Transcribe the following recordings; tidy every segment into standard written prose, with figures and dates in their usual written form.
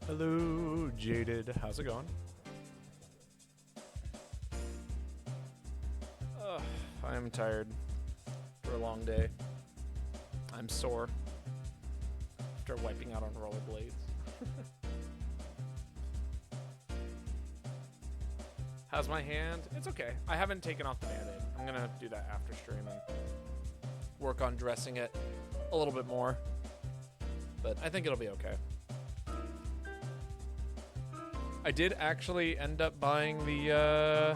Hello, Jaded. How's it going? Ugh, I am tired for a long day. I'm sore after wiping out on rollerblades. How's my hand? It's okay. I haven't taken off the Band-Aid. I'm gonna do that after stream and work on dressing it a little bit more. But I think it'll be okay. I did actually end up buying the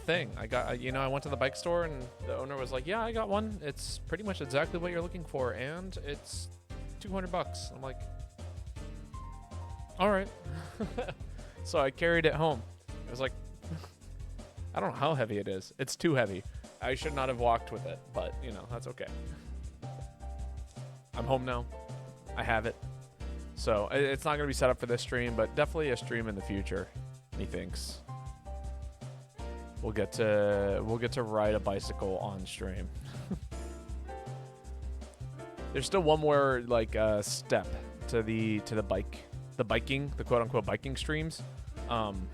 thing. I went to the bike store and the owner was like, "Yeah, I got one. It's pretty much exactly what you're looking for, and it's $200." I'm like, "All right." So I carried it home. It was like, I don't know how heavy it is. It's too heavy. I should not have walked with it, but that's okay. I'm home now. I have it. So it's not going to be set up for this stream, but definitely a stream in the future, methinks. We'll get to ride a bicycle on stream. There's still one more step to the biking, the quote unquote biking streams. And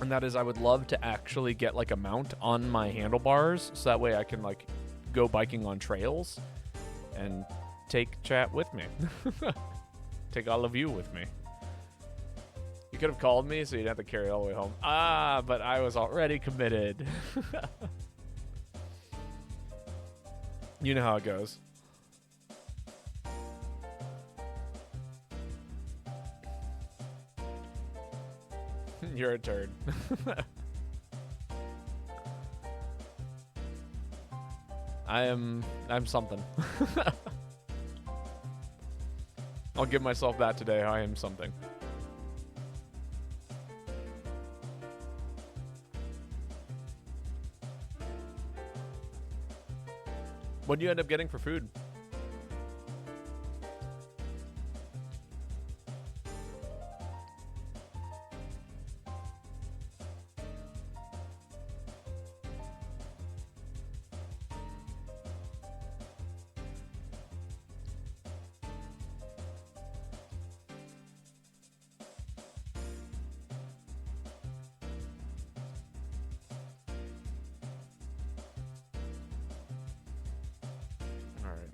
that is I would love to actually get like a mount on my handlebars so that way I can like go biking on trails and take chat with me. Take all of you with me. You could have called me so you'd have to carry it all the way home. But I was already committed. You know how it goes. You're a turd. I'm something. I'll give myself that today. I am something. What do you end up getting for food?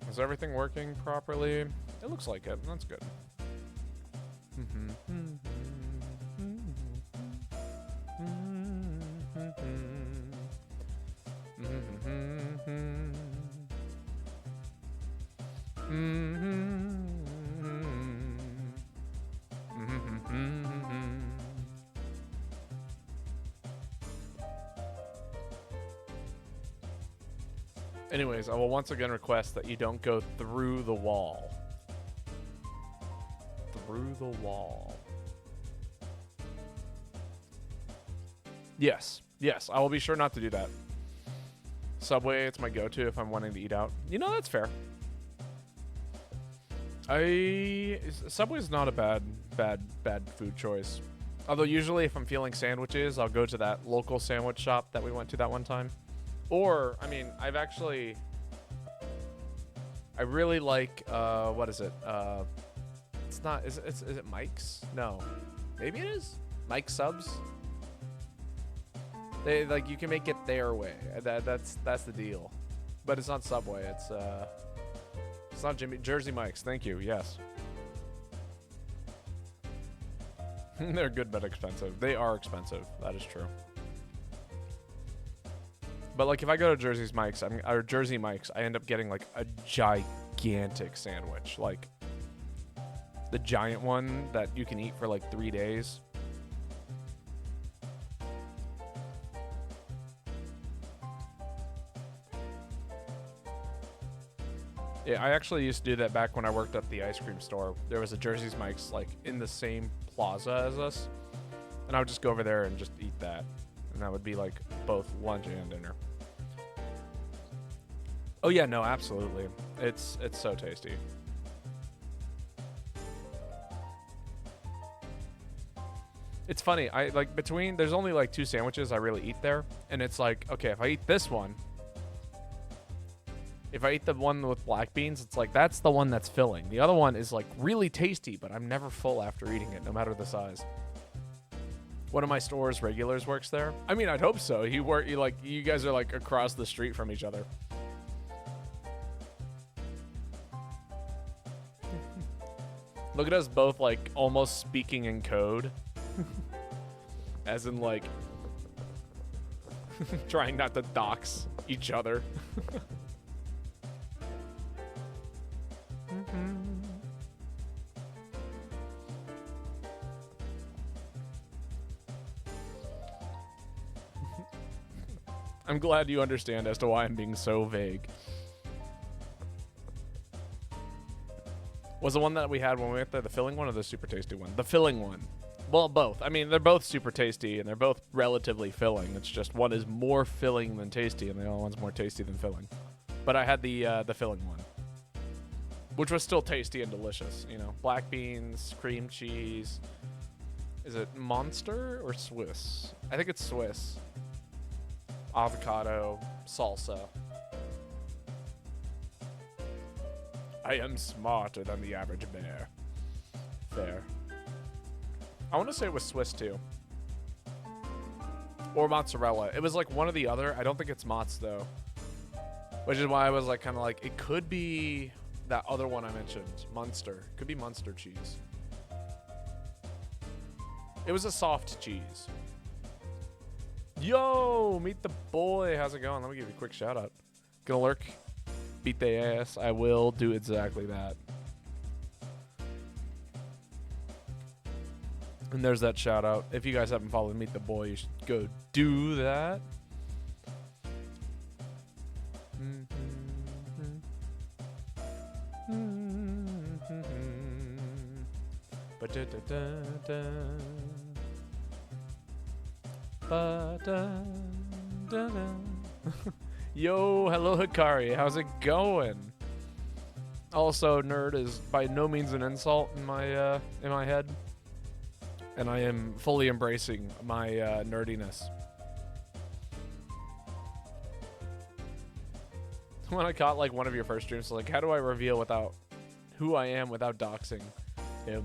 Is everything working properly? It looks like it. That's good. Anyways, I will once again request that you don't go through the wall. Through the wall. Yes. Yes, I will be sure not to do that. Subway, it's my go-to if I'm wanting to eat out. That's fair. Subway's not a bad food choice. Although usually if I'm feeling sandwiches, I'll go to that local sandwich shop that we went to that one time. Or, I really like, what is it? It's not, is it Mike's? No. Maybe it is? Mike's Subs? You can make it their way. That's the deal. But it's not Subway, it's not Jersey Mike's, thank you, yes. They're good but expensive. They are expensive, that is true. But like if I go to Jersey Mike's, I end up getting like a gigantic sandwich, like the giant one that you can eat for like 3 days. Yeah, I actually used to do that back when I worked at the ice cream store. There was a Jersey Mike's like in the same plaza as us, and I would just go over there and just eat that. And that would be like both lunch and dinner. Oh yeah, no, absolutely. It's so tasty. It's funny. There's only like 2 sandwiches I really eat there, and it's like, okay, if I eat this one, If I eat the one with black beans, it's like that's the one that's filling. The other one is like really tasty, but I'm never full after eating it, no matter the size. One of my store's regulars works there. I mean, I'd hope so. You guys are like across the street from each other. Look at us both like almost speaking in code. As in like trying not to dox each other. I'm glad you understand as to why I'm being so vague. Was the one that we had when we went there the filling one or the super tasty one? The filling one. Well, both. I mean, they're both super tasty and they're both relatively filling. It's just one is more filling than tasty and the other one's more tasty than filling. But I had the filling one, which was still tasty and delicious. You know, black beans, cream cheese. Is it Monster or Swiss? I think it's Swiss. Avocado, salsa. I am smarter than the average bear. Fair. I want to say it was Swiss too. Or mozzarella. It was like one or the other. I don't think it's Mozz though. Which is why I was like kind of like, it could be that other one I mentioned. Munster. Could be Munster cheese. It was a soft cheese. Yo, meet the boy. How's it going? Let me give you a quick shout out. Gonna lurk. Beat the ass. I will do exactly that. And there's that shout out. If you guys haven't followed Meet the Boy, you should go do that. Yo, hello Hikari, how's it going? Also, nerd is by no means an insult in my head, and I am fully embracing my nerdiness. When I caught like one of your first streams, like, how do I reveal who I am without doxing him?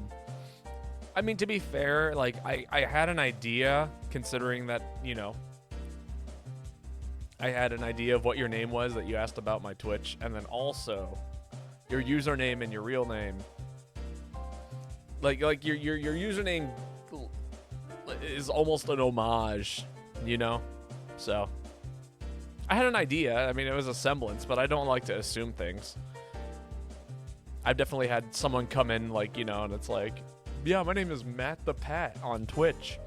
I mean, to be fair, like, I had an idea, considering that, you know, I had an idea of what your name was that you asked about my Twitch, and then also your username and your real name. Like your username is almost an homage, you know? So, I had an idea. I mean, it was a semblance, but I don't like to assume things. I've definitely had someone come in, like, you know, and it's like, yeah, my name is Matt the Pat on Twitch.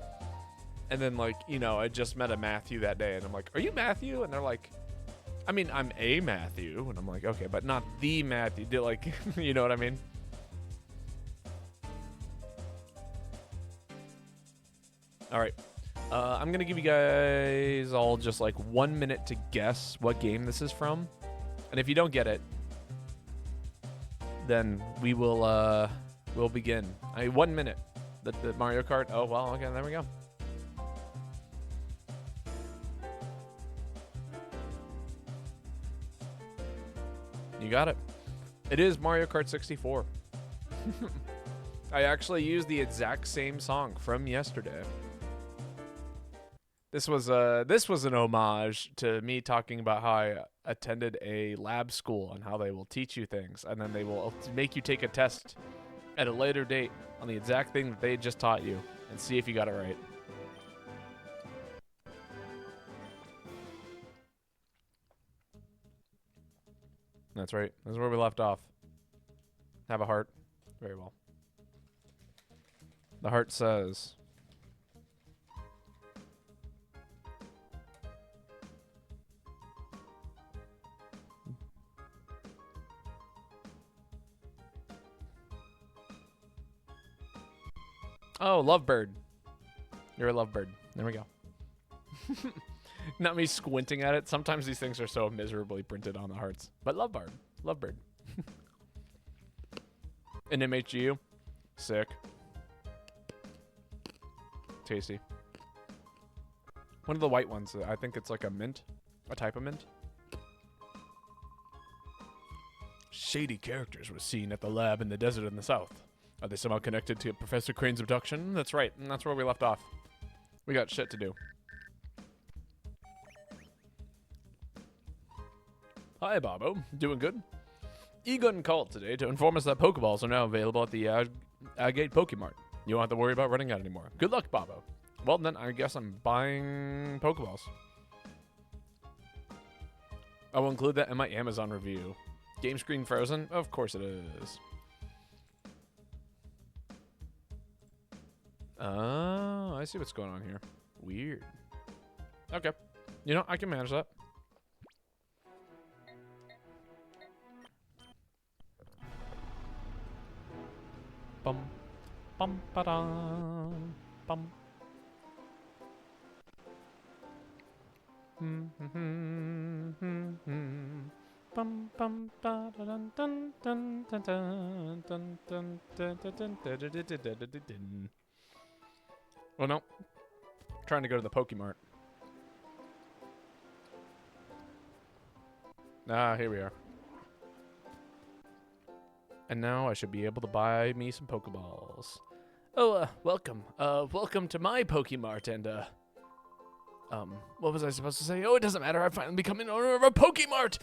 And then, like, you know, I just met a Matthew that day, and I'm like, are you Matthew? And they're like, I mean, I'm a Matthew. And I'm like, okay, but not the Matthew. Like, you know what I mean? All right. I'm going to give you guys all just, like, 1 minute to guess what game this is from. And if you don't get it, then we will, we'll begin. 1 minute. The Mario Kart. Oh, well, okay, there we go. You got it. It is Mario Kart 64. I actually used the exact same song from yesterday. This was an homage to me talking about how I attended a lab school and how they will teach you things, and then they will make you take a test at a later date on the exact thing that they just taught you and see if you got it right. That's right. That's where we left off. Have a heart. Very well. The heart says... Oh, Lovebird. You're a Lovebird. There we go. Not me squinting at it. Sometimes these things are so miserably printed on the hearts. But Lovebird. Lovebird. An MHU. Sick. Tasty. One of the white ones. I think it's like a mint. A type of mint. Shady characters were seen at the lab in the desert in the south. Are they somehow connected to Professor Crane's abduction? That's right, and that's where we left off. We got shit to do. Hi, Bobo. Doing good? Egon called today to inform us that Pokeballs are now available at the Agate Pokemart. You won't have to worry about running out anymore. Good luck, Bobo. Well, then, I guess I'm buying Pokeballs. I will include that in my Amazon review. Game screen frozen? Of course it is. Oh, I see what's going on here. Weird. Okay. You know, I can manage that. Bum, bum, ba-dum, bum. Bum, bum, ba, dun, dun, dun, dun, dun, dun, dun, dun, dun, dun, dun. Oh no. Trying to go to the Pokemart. Ah, here we are. And now I should be able to buy me some Pokeballs. Oh, welcome. Welcome to my Pokemart and, what was I supposed to say? Oh, it doesn't matter. I've finally become an owner of a Pokemart!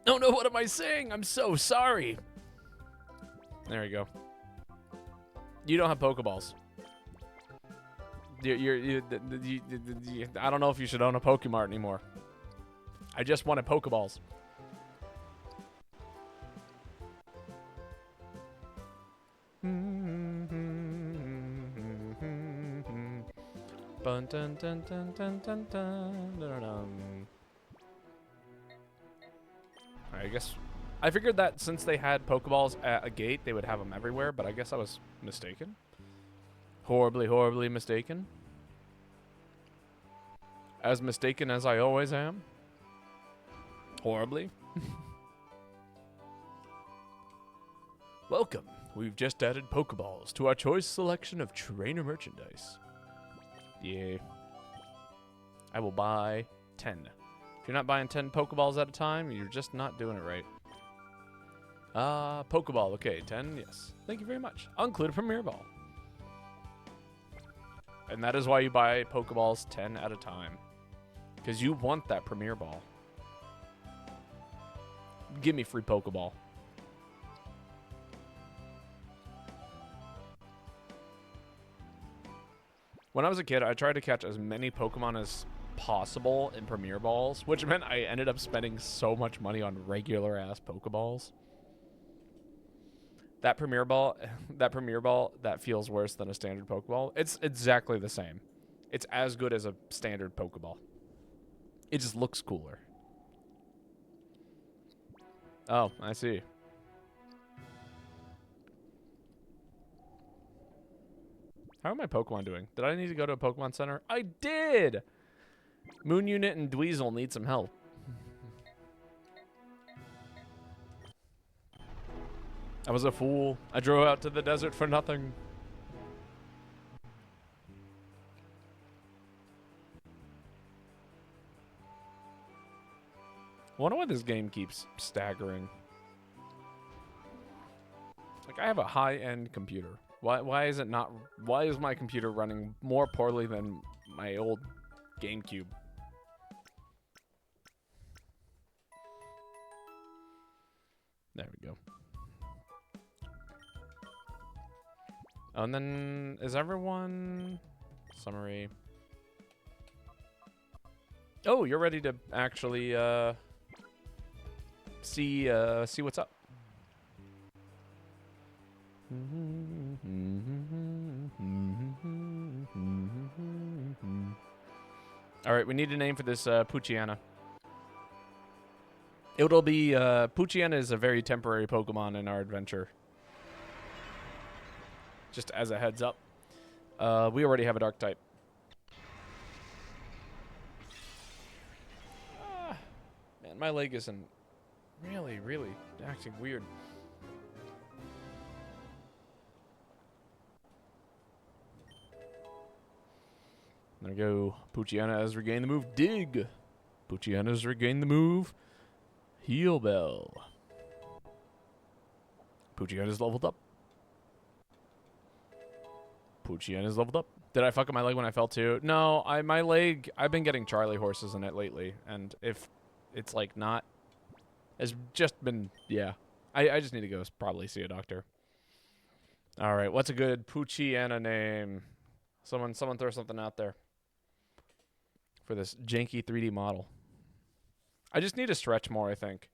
Oh no, what am I saying? I'm so sorry. There you go. You don't have Pokeballs. I don't know if you should own a Pokemart anymore. I just wanted Pokeballs. Bun, dun, dun, dun, dun, dun, dun, dun, dun. I guess I figured that since they had Pokeballs at a gate, they would have them everywhere, but I guess I was mistaken. Horribly, horribly mistaken. As mistaken as I always am. Horribly. Welcome. We've just added Pokeballs to our choice selection of trainer merchandise. Yeah. I will buy 10. If you're not buying 10 Pokeballs at a time, you're just not doing it right. Pokeball. Okay, 10. Yes. Thank you very much. I'll include a Premier Ball. And that is why you buy Pokeballs 10 at a time. Because you want that Premier Ball. Give me free Pokeball. When I was a kid, I tried to catch as many Pokemon as possible in Premier Balls, which meant I ended up spending so much money on regular-ass Pokeballs. That Premier Ball, that feels worse than a standard Pokeball. It's exactly the same. It's as good as a standard Pokeball. It just looks cooler. Oh, I see. How are my Pokemon doing? Did I need to go to a Pokemon Center? I did! Moon Unit and Dweezil need some help. I was a fool. I drove out to the desert for nothing. I wonder why this game keeps staggering. Like, I have a high-end computer. Why is it not... Why is my computer running more poorly than my old GameCube? There we go. And then, is everyone... Summary. Oh, you're ready to actually, see what's up. Alright, we need a name for this, Poochyena. It'll be, Poochyena is a very temporary Pokemon in our adventure. Just as a heads up. We already have a Dark type. Man, my leg isn't really acting weird. There we go. Poochyena has regained the move Dig. Poochyena has regained the move Heal Bell. Poochien is leveled up. Poochien is leveled up. Did I fuck up my leg when I fell too? No, my leg, I've been getting Charlie horses in it lately, and if it's like not, it's just been, yeah. I just need to go probably see a doctor. All right, what's a good Poochiana name? Someone throw something out there for this janky 3D model. I just need to stretch more, I think.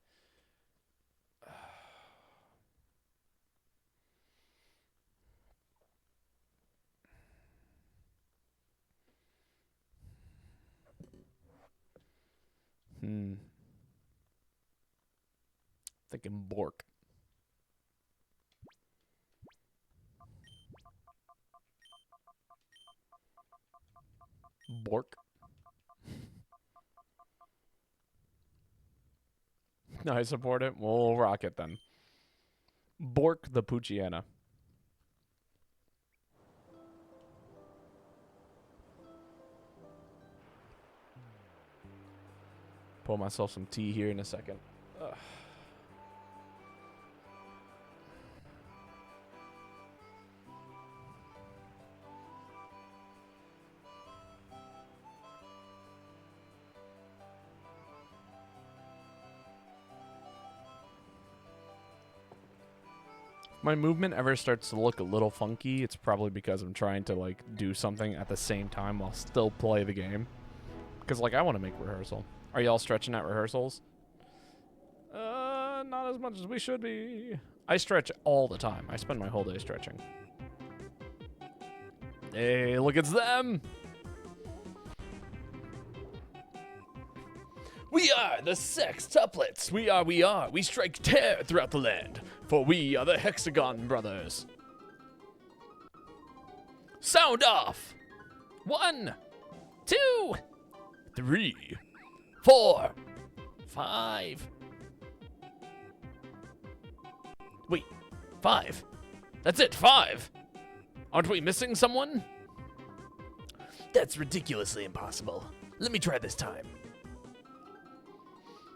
Thinking Bork. Bork. No, I support it. We'll rock it then. Bork the Poochiana. Pour myself some tea here in a second. Ugh. My movement ever starts to look a little funky, it's probably because I'm trying to like do something at the same time while still play the game. Because like I want to make rehearsal. Are y'all stretching at rehearsals? Not as much as we should be. I stretch all the time. I spend my whole day stretching. Hey, look, it's them! We are the sextuplets. We are. We strike terror throughout the land. For we are the Hexagon Brothers. Sound off! 1, 2, 3, 4, 5. Wait, 5. That's it, 5. Aren't we missing someone? That's ridiculously impossible. Let me try this time.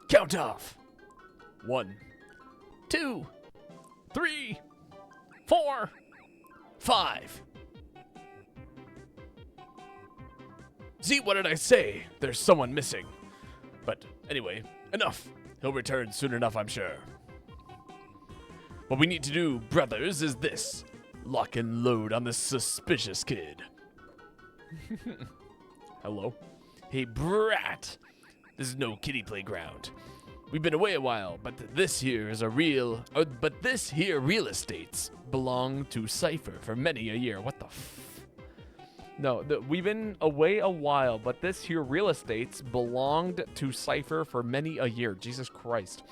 Count off. 1, 2, 3, 4, 5. See, what did I say? There's someone missing. But anyway, enough. He'll return soon enough, I'm sure. What we need to do, brothers, is this. Lock and load on this suspicious kid. Hello? Hey, brat. This is no kiddie playground. We've been away a while, but this here real estates belong to Cypher for many a year. What the No, we've been away a while, but this here real estates belonged to Cypher for many a year. Jesus Christ.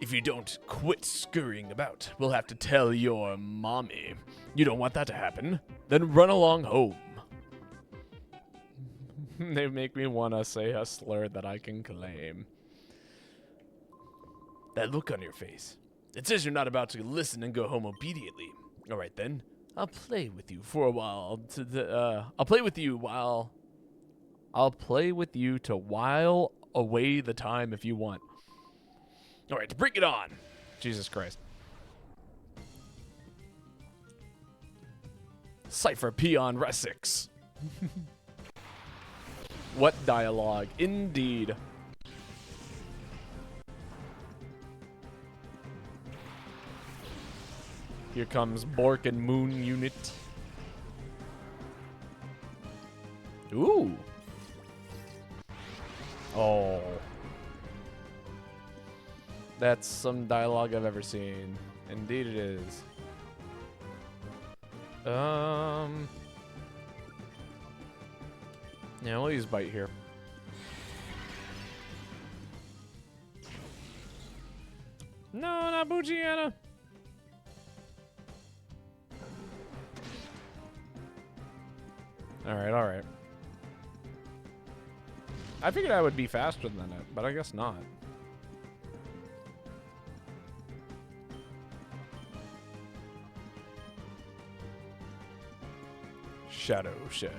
If you don't quit scurrying about, we'll have to tell your mommy. You don't want that to happen? Then run along home. They make me want to say a slur that I can claim. That look on your face. It says you're not about to listen and go home obediently. All right, then. I'll play with you for a while. I'll play with you to while away the time if you want. All right, bring it on. Jesus Christ. Cypher Peon Resix. What dialogue, indeed. Here comes Bork and Moon Unit. Ooh. Oh. That's some dialogue I've ever seen. Indeed it is. Yeah, we'll use Bite here. No, not Poochiana. Alright. I figured I would be faster than it, but I guess not. Shadow Shed.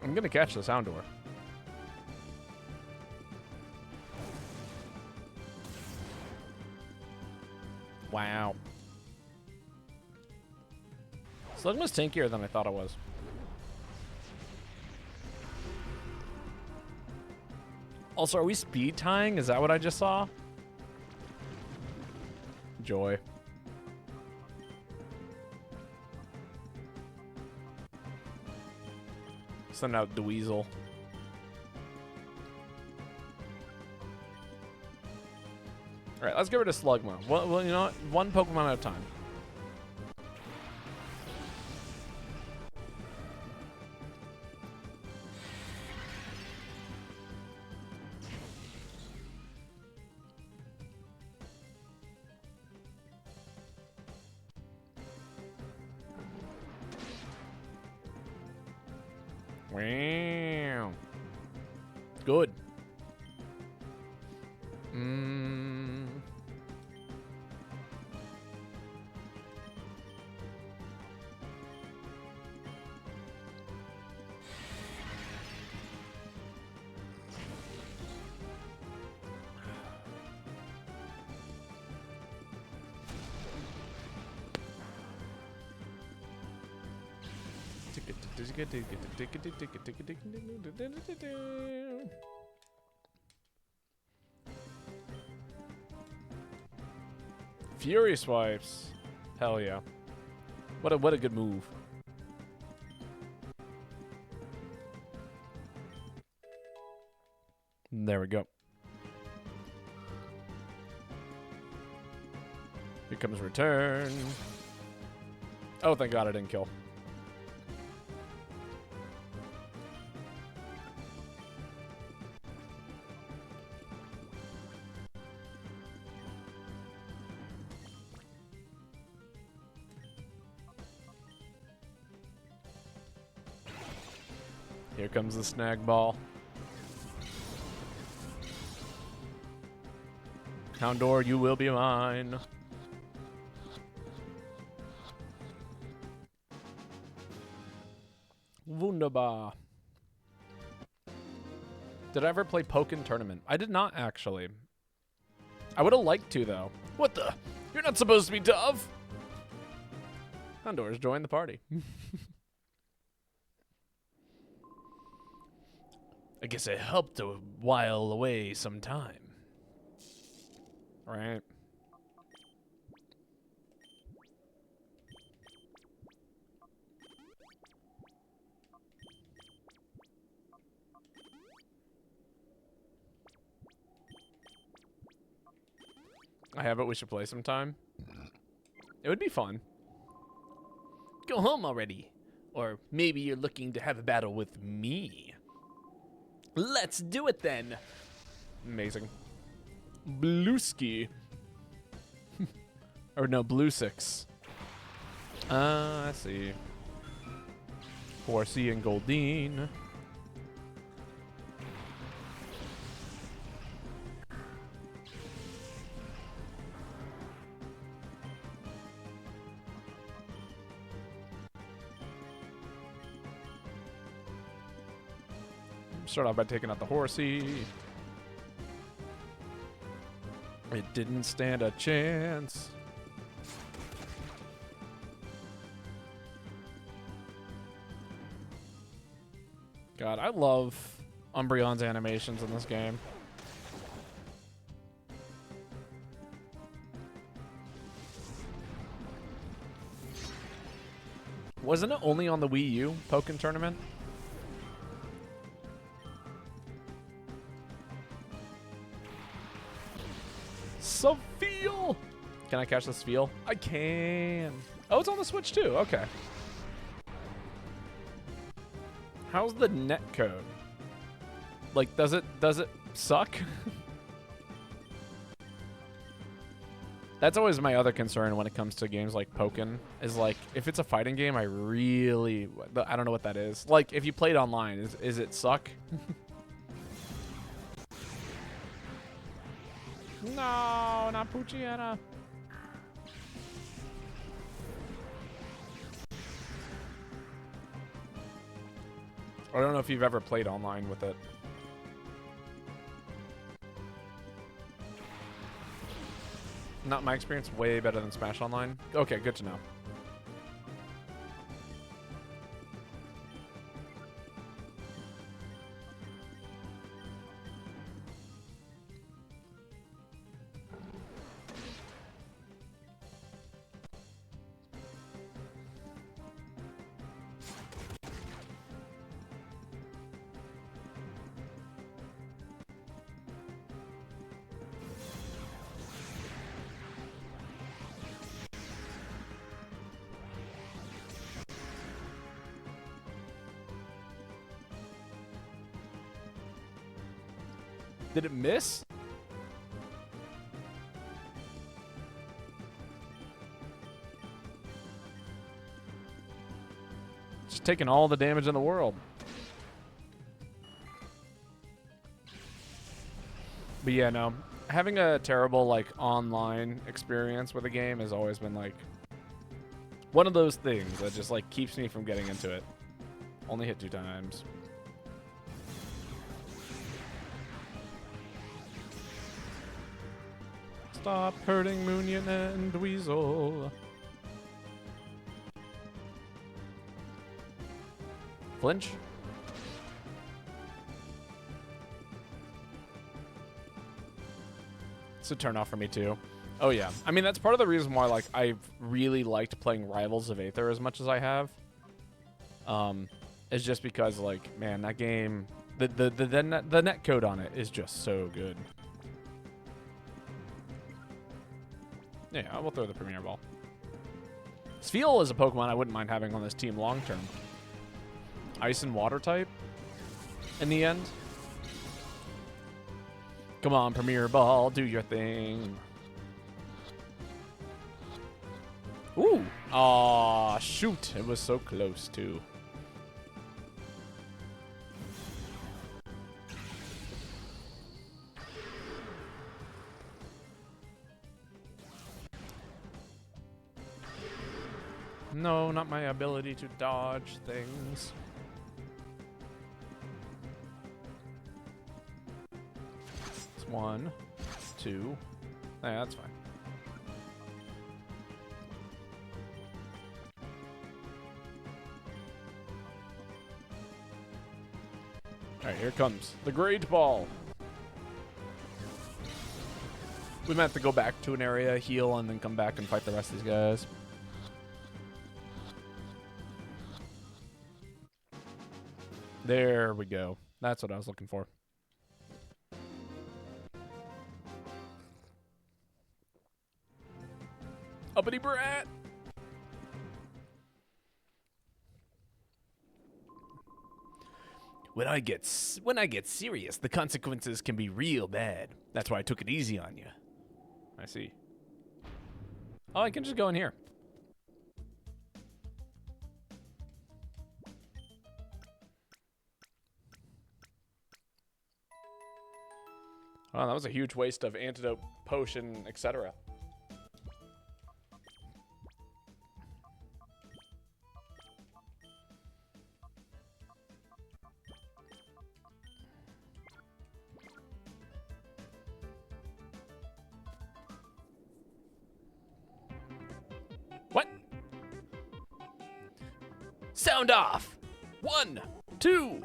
I'm gonna catch this Houndour. Wow. Slugma's tankier than I thought it was. Also, are we speed tying? Is that what I just saw? Joy. Send out Dweezil. Alright, let's get rid of Slugma. Well, you know what? One Pokemon at a time. Wow. Good. Fury swipes. Hell yeah. What a good move. There we go. Here comes return. Oh, thank God I didn't kill. Here comes the snag ball. Houndour, you will be mine. Wunderbar. Did I ever play Pokken Tournament? I did not, actually. I would have liked to, though. What the? You're not supposed to be tough! Houndour's joined the party. I guess it helped to while away some time. Right. I have it. We should play sometime. It would be fun. Go home already. Or maybe you're looking to have a battle with me. Let's do it then. Amazing. Blueski. Or no, Blue 6. I see. Horsey and Goldeen. Start off by taking out the Horsey. It didn't stand a chance. God, I love Umbreon's animations in this game. Wasn't it only on the Wii U, Pokken Tournament? Sophiel! Can I catch the Sophiel? I can. Oh, it's on the Switch too. Okay. How's the net code? Like, does it suck? That's always my other concern when it comes to games like Pokken, is like, if it's a fighting game, I don't know what that is. Like, if you played online, is it suck? No, not Poochyena. I don't know if you've ever played online with it. Not my experience. Way better than Smash Online. Okay, good to know. Did it miss? Just taking all the damage in the world. But yeah, no. Having a terrible, like, online experience with a game has always been, like, one of those things that just, like, keeps me from getting into it. Only hit 2 times. Stop hurting Moonion and Weasel. Flinch? It's a turn off for me too. Oh yeah. I mean, that's part of the reason why like I've really liked playing Rivals of Aether as much as I have. Is just because like, man, that game, the netcode on it is just so good. Yeah, I will throw the Premier Ball. Spheal is a Pokemon I wouldn't mind having on this team long term. Ice and Water type in the end. Come on, Premier Ball, do your thing. Ooh. Aw, shoot. It was so close, too. No, not my ability to dodge things. It's 1, 2. Yeah, that's fine. Alright, here comes the Great Ball. We might have to go back to an area, heal, and then come back and fight the rest of these guys. There we go. That's what I was looking for. Uppity brat! When I get serious, the consequences can be real bad. That's why I took it easy on you. I see. Oh, I can just go in here. Oh, that was a huge waste of antidote, potion, etc. What? Sound off! 1, 2,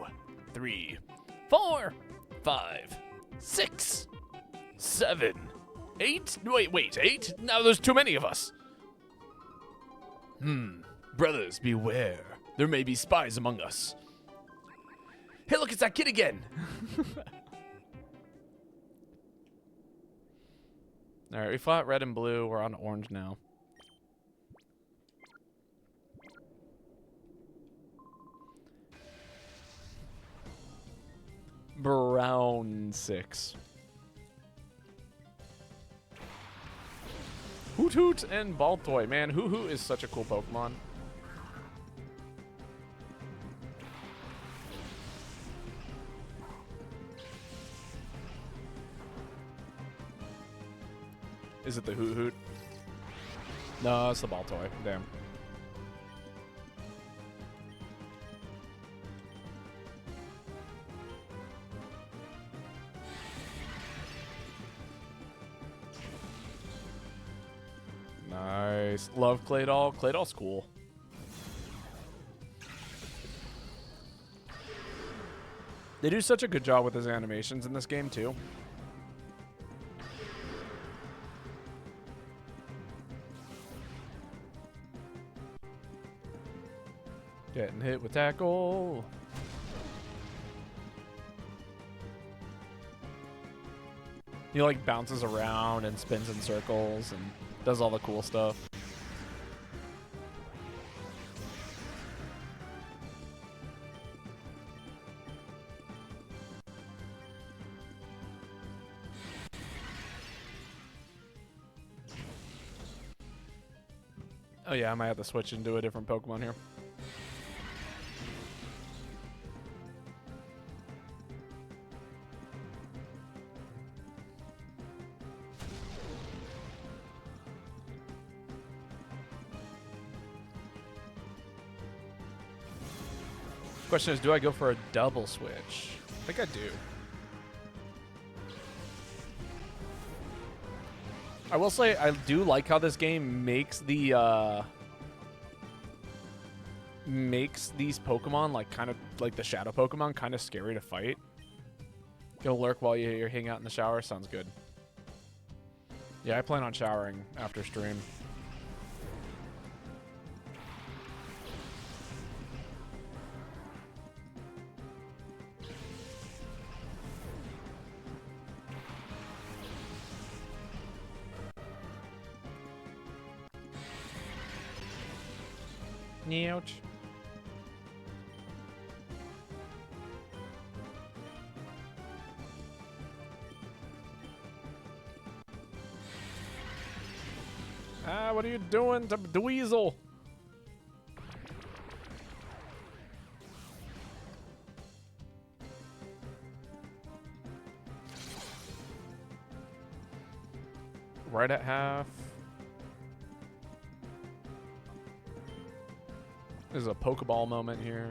3, 4, 5, 6, 7, 8. Wait, 8? Now there's too many of us. Brothers, beware. There may be spies among us. Hey, look, it's that kid again. All right, we fought red and blue. We're on orange now. Brown 6. Hoot Hoot and Baltoy. Man, Hoot Hoot is such a cool Pokemon. Is it the Hoot Hoot? No, it's the Baltoy. Damn. Nice. Love Claydol. Claydol's cool. They do such a good job with his animations in this game, too. Getting hit with tackle. He like bounces around and spins in circles and does all the cool stuff. Oh yeah, I might have to switch into a different Pokemon here. Question is, do I go for a double switch? I think I do. I will say I do like how this game makes these Pokemon like kind of like the shadow Pokemon kind of scary to fight. Go lurk while you're hanging out in the shower. Sounds good. Yeah, I plan on showering after stream. Ouch. Ah, what are you doing to Dweezil? Right at half. There's a Pokeball moment here.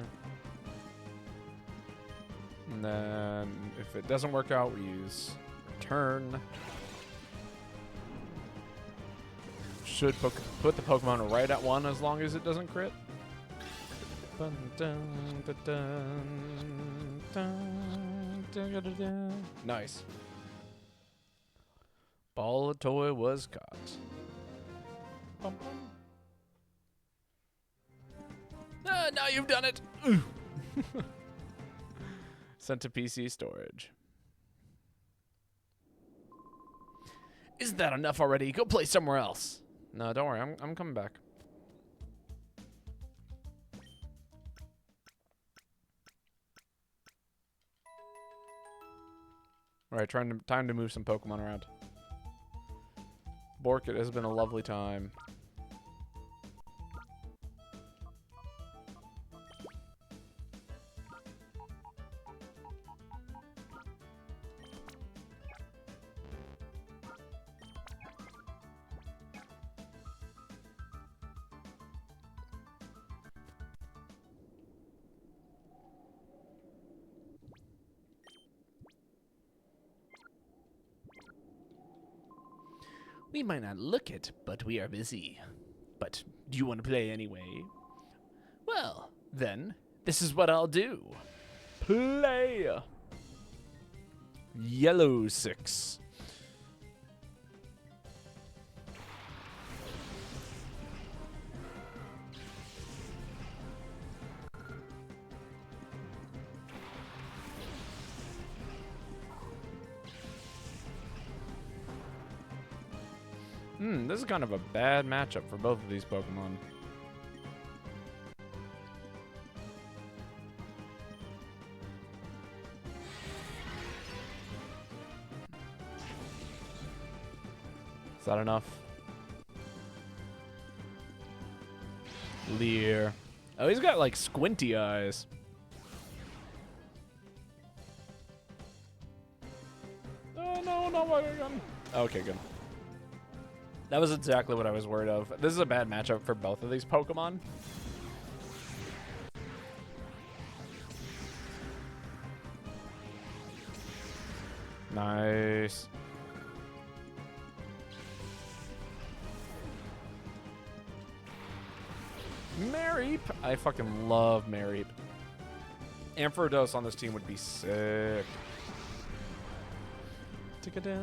And then if it doesn't work out, we use Return. Should put the Pokemon right at 1 as long as it doesn't crit. Dun, dun, dun, dun, dun, dun, dun. Nice. Babotosh was caught. Bum, bum. Ah, now you've done it. Sent to PC storage. Is that enough already? Go play somewhere else. No, don't worry. I'm coming back. All right, time to move some Pokemon around. Bork, it has been a lovely time. We might not look it, but we are busy. But do you want to play anyway? Well, then, this is what I'll do. Play! Yellow 6. This is kind of a bad matchup for both of these Pokemon. Is that enough? Leer. Oh, he's got like squinty eyes. Oh no, not my gun. Okay, good. That was exactly what I was worried of. This is a bad matchup for both of these Pokemon. Nice. Mareep. I fucking love Mareep. Ampharos on this team would be sick. Tick-a-da.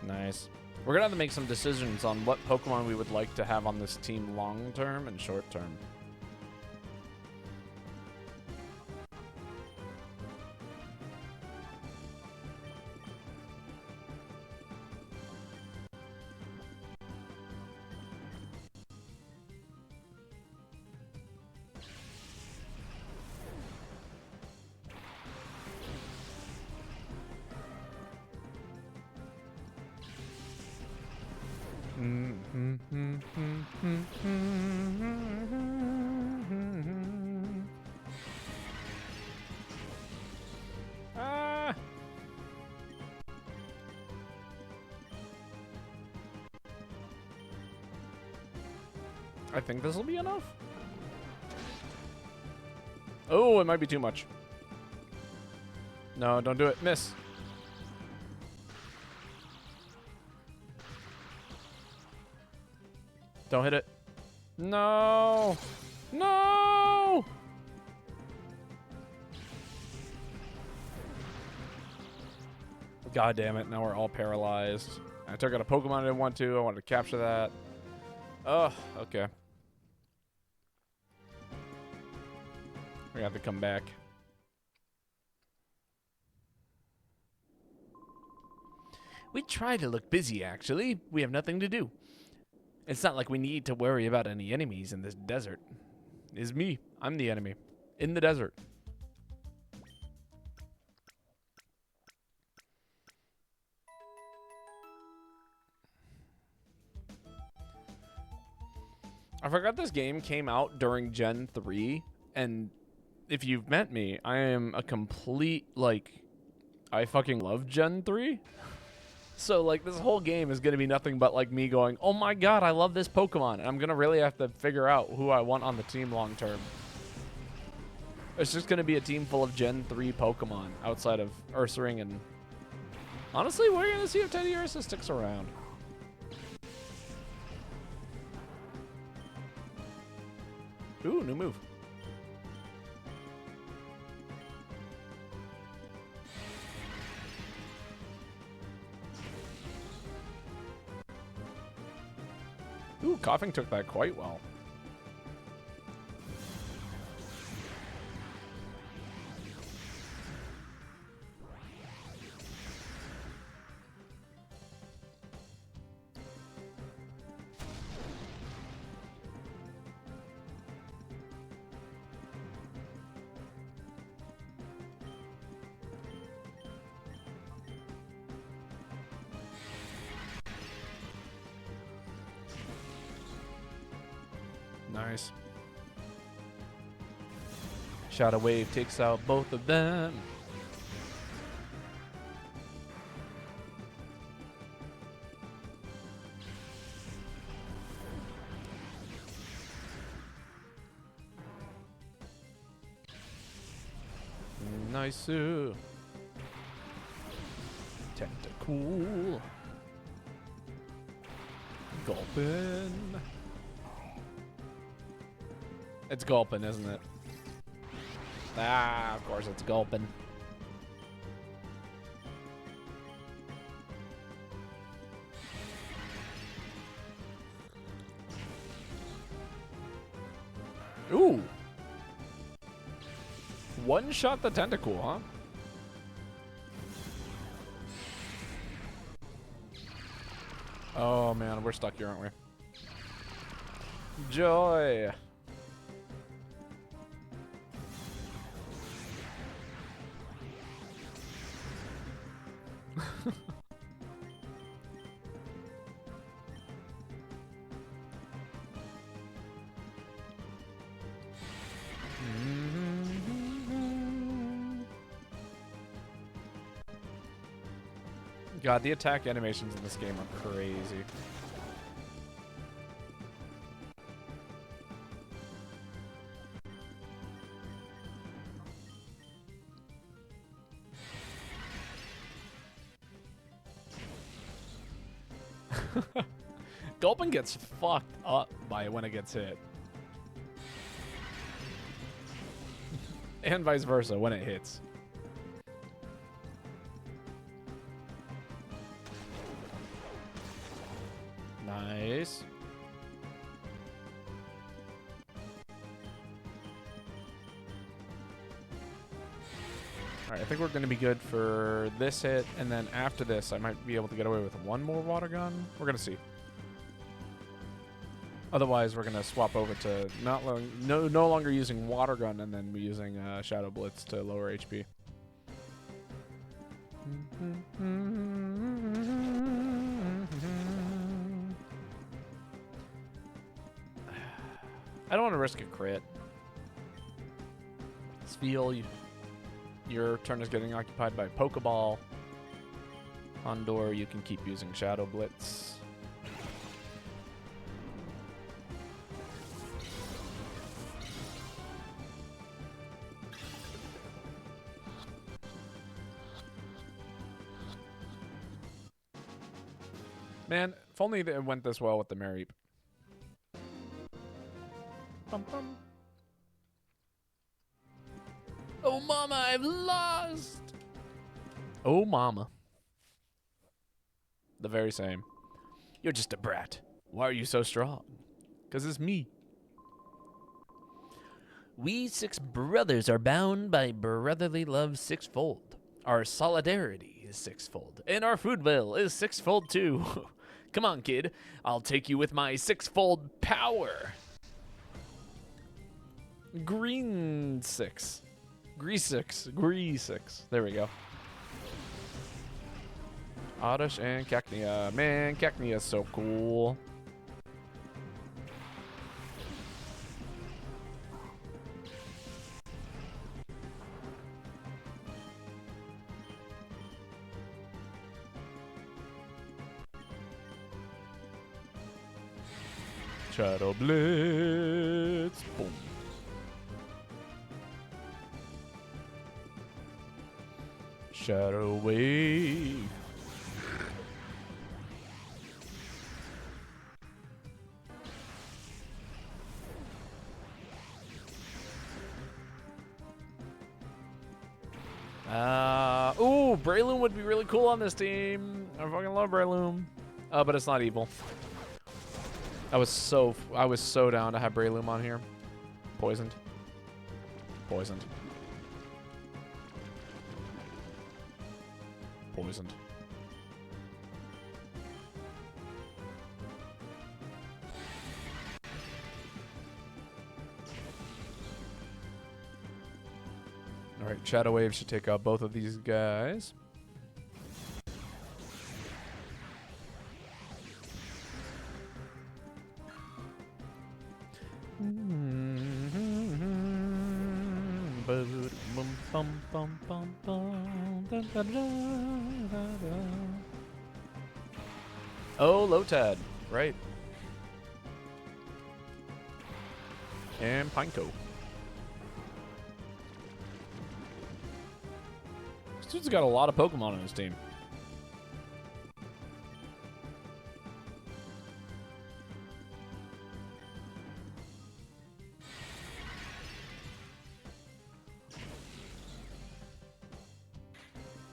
Nice. We're gonna have to make some decisions on what Pokemon we would like to have on this team long term and short term. Ah! I think this will be enough. Oh, it might be too much. No, don't do it. Miss. Don't hit it. No. No. God damn it. Now we're all paralyzed. I took out a Pokemon I didn't want to. I wanted to capture that. Oh, okay. We have to come back. We try to look busy, actually. We have nothing to do. It's not like we need to worry about any enemies in this desert. It's me. I'm the enemy. In the desert. I forgot this game came out during Gen 3, and if you've met me, I am a complete, like, I fucking love Gen 3. So, like, this whole game is going to be nothing but, like, me going, oh my god, I love this Pokemon. And I'm going to really have to figure out who I want on the team long term. It's just going to be a team full of Gen 3 Pokemon outside of Ursaring, and honestly, we're going to see if Teddy Ursa sticks around. Ooh, new move. Ooh, Coughing took that quite well. Nice. Shadow Wave takes out both of them. Nice. Tentacool. Gulpin. It's Gulpin, isn't it? Ah, of course it's Gulpin. Ooh. One shot the Tentacool, huh? Oh man, we're stuck here, aren't we? Joy. God, the attack animations in this game are crazy. Gulpin gets fucked up by when it gets hit. And vice versa when it hits. Nice. Alright, I think we're going to be good for this hit, and then after this, I might be able to get away with one more water gun. We're going to see. Otherwise, we're going to swap over to no longer using water gun, and then using Shadow Blitz to lower HP. I don't want to risk a crit. Spiel, your turn is getting occupied by Pokeball. Ondor, you can keep using Shadow Blitz. Man, if only it went this well with the Mareep. Bum, bum. Oh, mama, I've lost! Oh, mama. The very same. You're just a brat. Why are you so strong? 'Cause it's me. We 6 brothers are bound by brotherly love sixfold. Our solidarity is sixfold. And our food bill is sixfold too. Come on, kid. I'll take you with my sixfold power. Green 6. Gree 6. Gree 6. There we go. Oddish and Cacnea. Man, Cacnea is so cool. Shadow Blitz. Boom. Shadow Wave. Ooh, Breloom would be really cool on this team. I fucking love Breloom. But it's not evil. I was so down to have Breloom on here. Poisoned. Poisoned. Poisoned. Alright, Shadow Wave should take out both of these guys. Oh, Lotad. Right. And Pineco. This dude's got a lot of Pokemon on his team.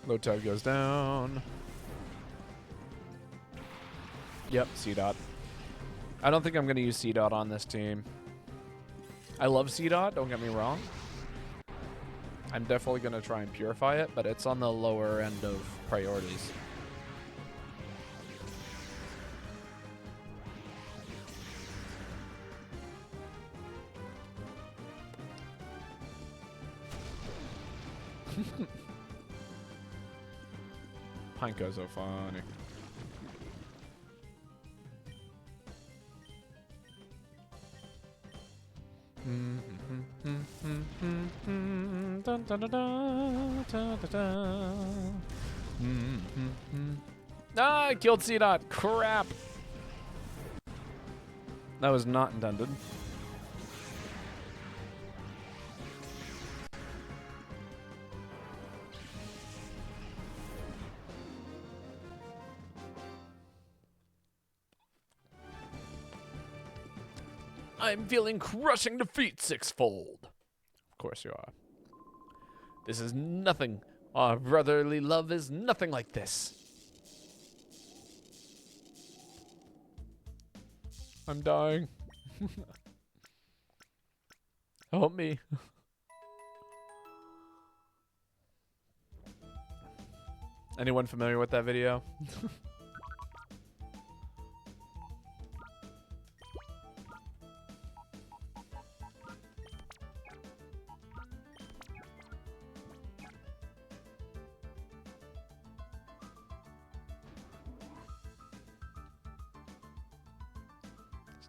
Lotad goes down. Yep, C-Dot. I don't think I'm going to use C-Dot on this team. I love C-Dot, don't get me wrong. I'm definitely going to try and purify it, but it's on the lower end of priorities. Pineco's so funny. Ah, I killed C-Dot. Crap. That was not intended. I'm feeling crushing defeat sixfold. Of course you are. This is nothing. Our brotherly love is nothing like this. I'm dying. Help me. Anyone familiar with that video?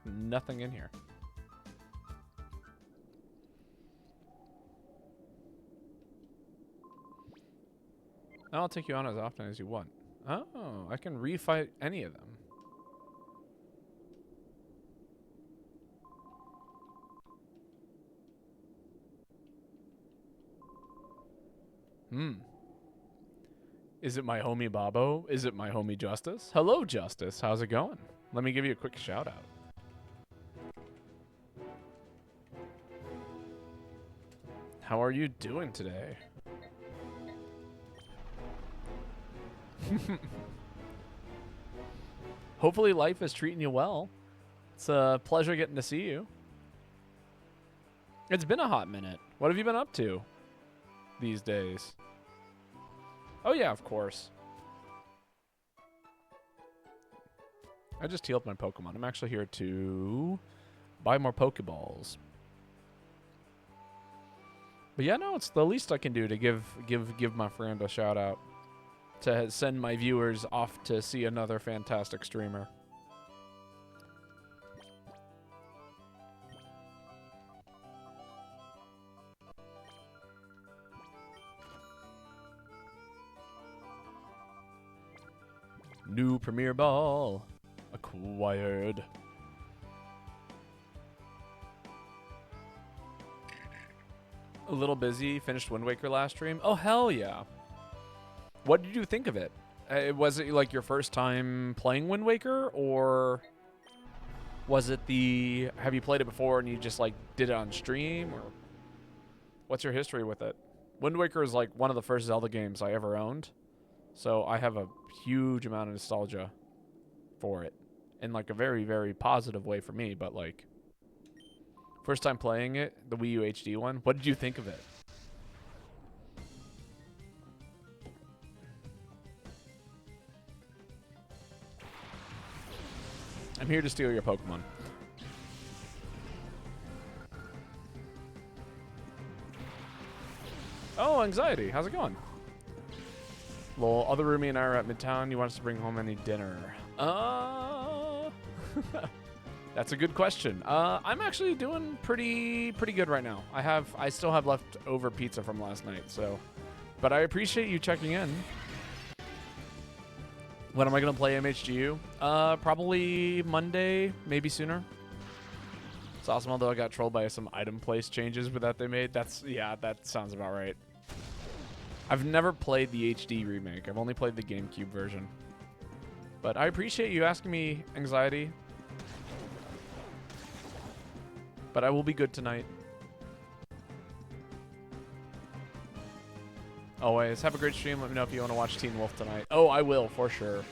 There's nothing in here. I'll take you on as often as you want. Oh, I can refight any of them. Is it my homie Babo? Is it my homie Justice? Hello, Justice. How's it going? Let me give you a quick shout out. How are you doing today? Hopefully life is treating you well. It's a pleasure getting to see you. It's been a hot minute. What have you been up to these days? Oh yeah, of course. I just healed my Pokemon. I'm actually here to buy more Pokeballs. But yeah, no, it's the least I can do to give my friend a shout out. To send my viewers off to see another fantastic streamer. New Premier Ball acquired. A little busy. Finished Wind Waker last stream. Oh, hell yeah. What did you think of it? Was it like your first time playing Wind Waker, or was it the have you played it before and you just like did it on stream, or what's your history with it? Wind Waker is like one of the first Zelda games I ever owned, so I have a huge amount of nostalgia for it in like a very, very positive way for me. But like first time playing it, the Wii U HD one, what did you think of it? I'm here to steal your Pokemon. Oh, Anxiety. How's it going? Well, other roomie and I are at Midtown. You want us to bring home any dinner? That's a good question. I'm actually doing pretty good right now. I still have leftover pizza from last night, so. But I appreciate you checking in. When am I going to play MHGU? Probably Monday, maybe sooner. It's awesome, although I got trolled by some item place changes that they made. Yeah, that sounds about right. I've never played the HD remake. I've only played the GameCube version. But I appreciate you asking me, Anxiety. But I will be good tonight. Always. Have a great stream. Let me know if you want to watch Teen Wolf tonight. Oh, I will, for sure.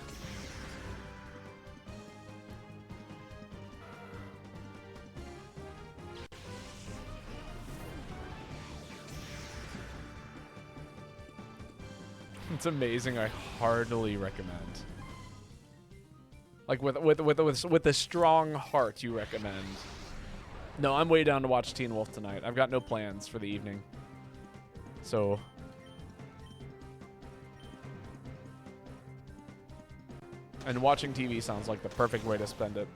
It's amazing. I heartily recommend. Like with a strong heart, you recommend. No, I'm way down to watch Teen Wolf tonight. I've got no plans for the evening. So. And watching TV sounds like the perfect way to spend it.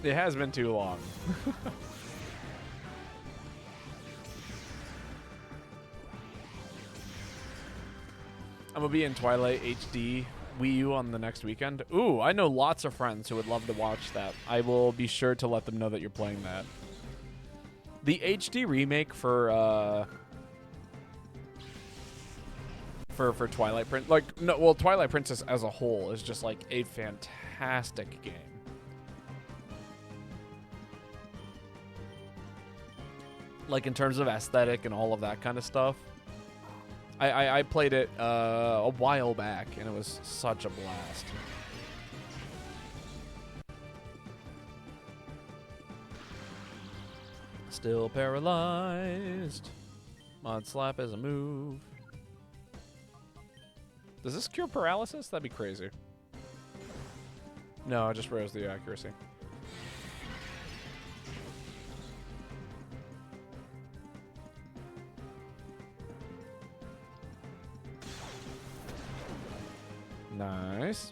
It has been too long. I'm gonna be in Twilight HD Wii U on the next weekend. Ooh, I know lots of friends who would love to watch that. I will be sure to let them know that you're playing that. The HD remake for Twilight Princess, like, no, well, Twilight Princess as a whole is just like a fantastic game. Like in terms of aesthetic and all of that kind of stuff. I played it a while back and it was such a blast. Still paralyzed. Mod slap is a move. Does this cure paralysis? That'd be crazy. No, I just rose the accuracy. Nice.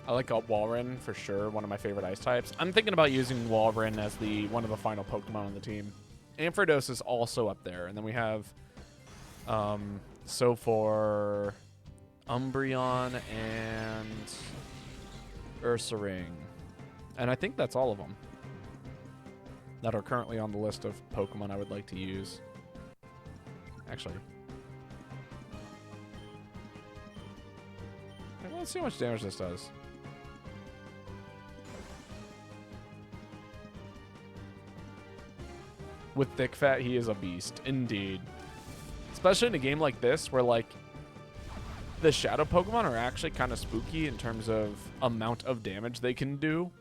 I like Walrein for sure, one of my favorite ice types. I'm thinking about using Walrein as one of the final Pokemon on the team. Ampharos is also up there, and then we have so for Umbreon and Ursaring. And I think that's all of them that are currently on the list of Pokemon I would like to use. Actually, let's see how much damage this does. With Thick Fat, he is a beast, indeed. Especially in a game like this, where like the Shadow Pokemon are actually kind of spooky in terms of amount of damage they can do.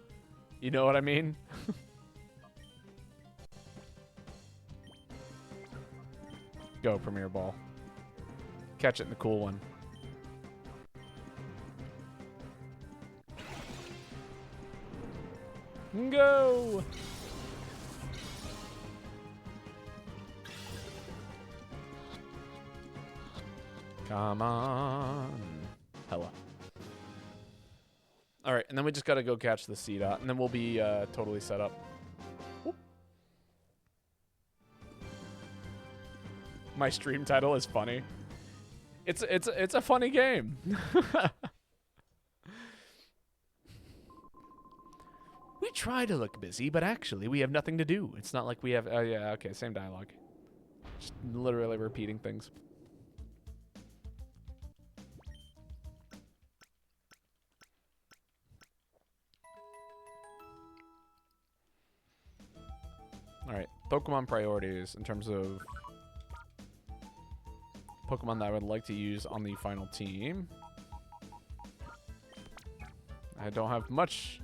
You know what I mean? Go, Premier Ball. Catch it in the cool one. Go! Come on. Hella. All right, and then we just got to go catch the C-Dot, and then we'll be totally set up. Whoop. My stream title is funny. It's a funny game. We try to look busy, but actually we have nothing to do. It's not like we have... Oh, yeah, okay, same dialogue. Just literally repeating things. All right, Pokemon priorities in terms of Pokemon that I would like to use on the final team. I don't have much.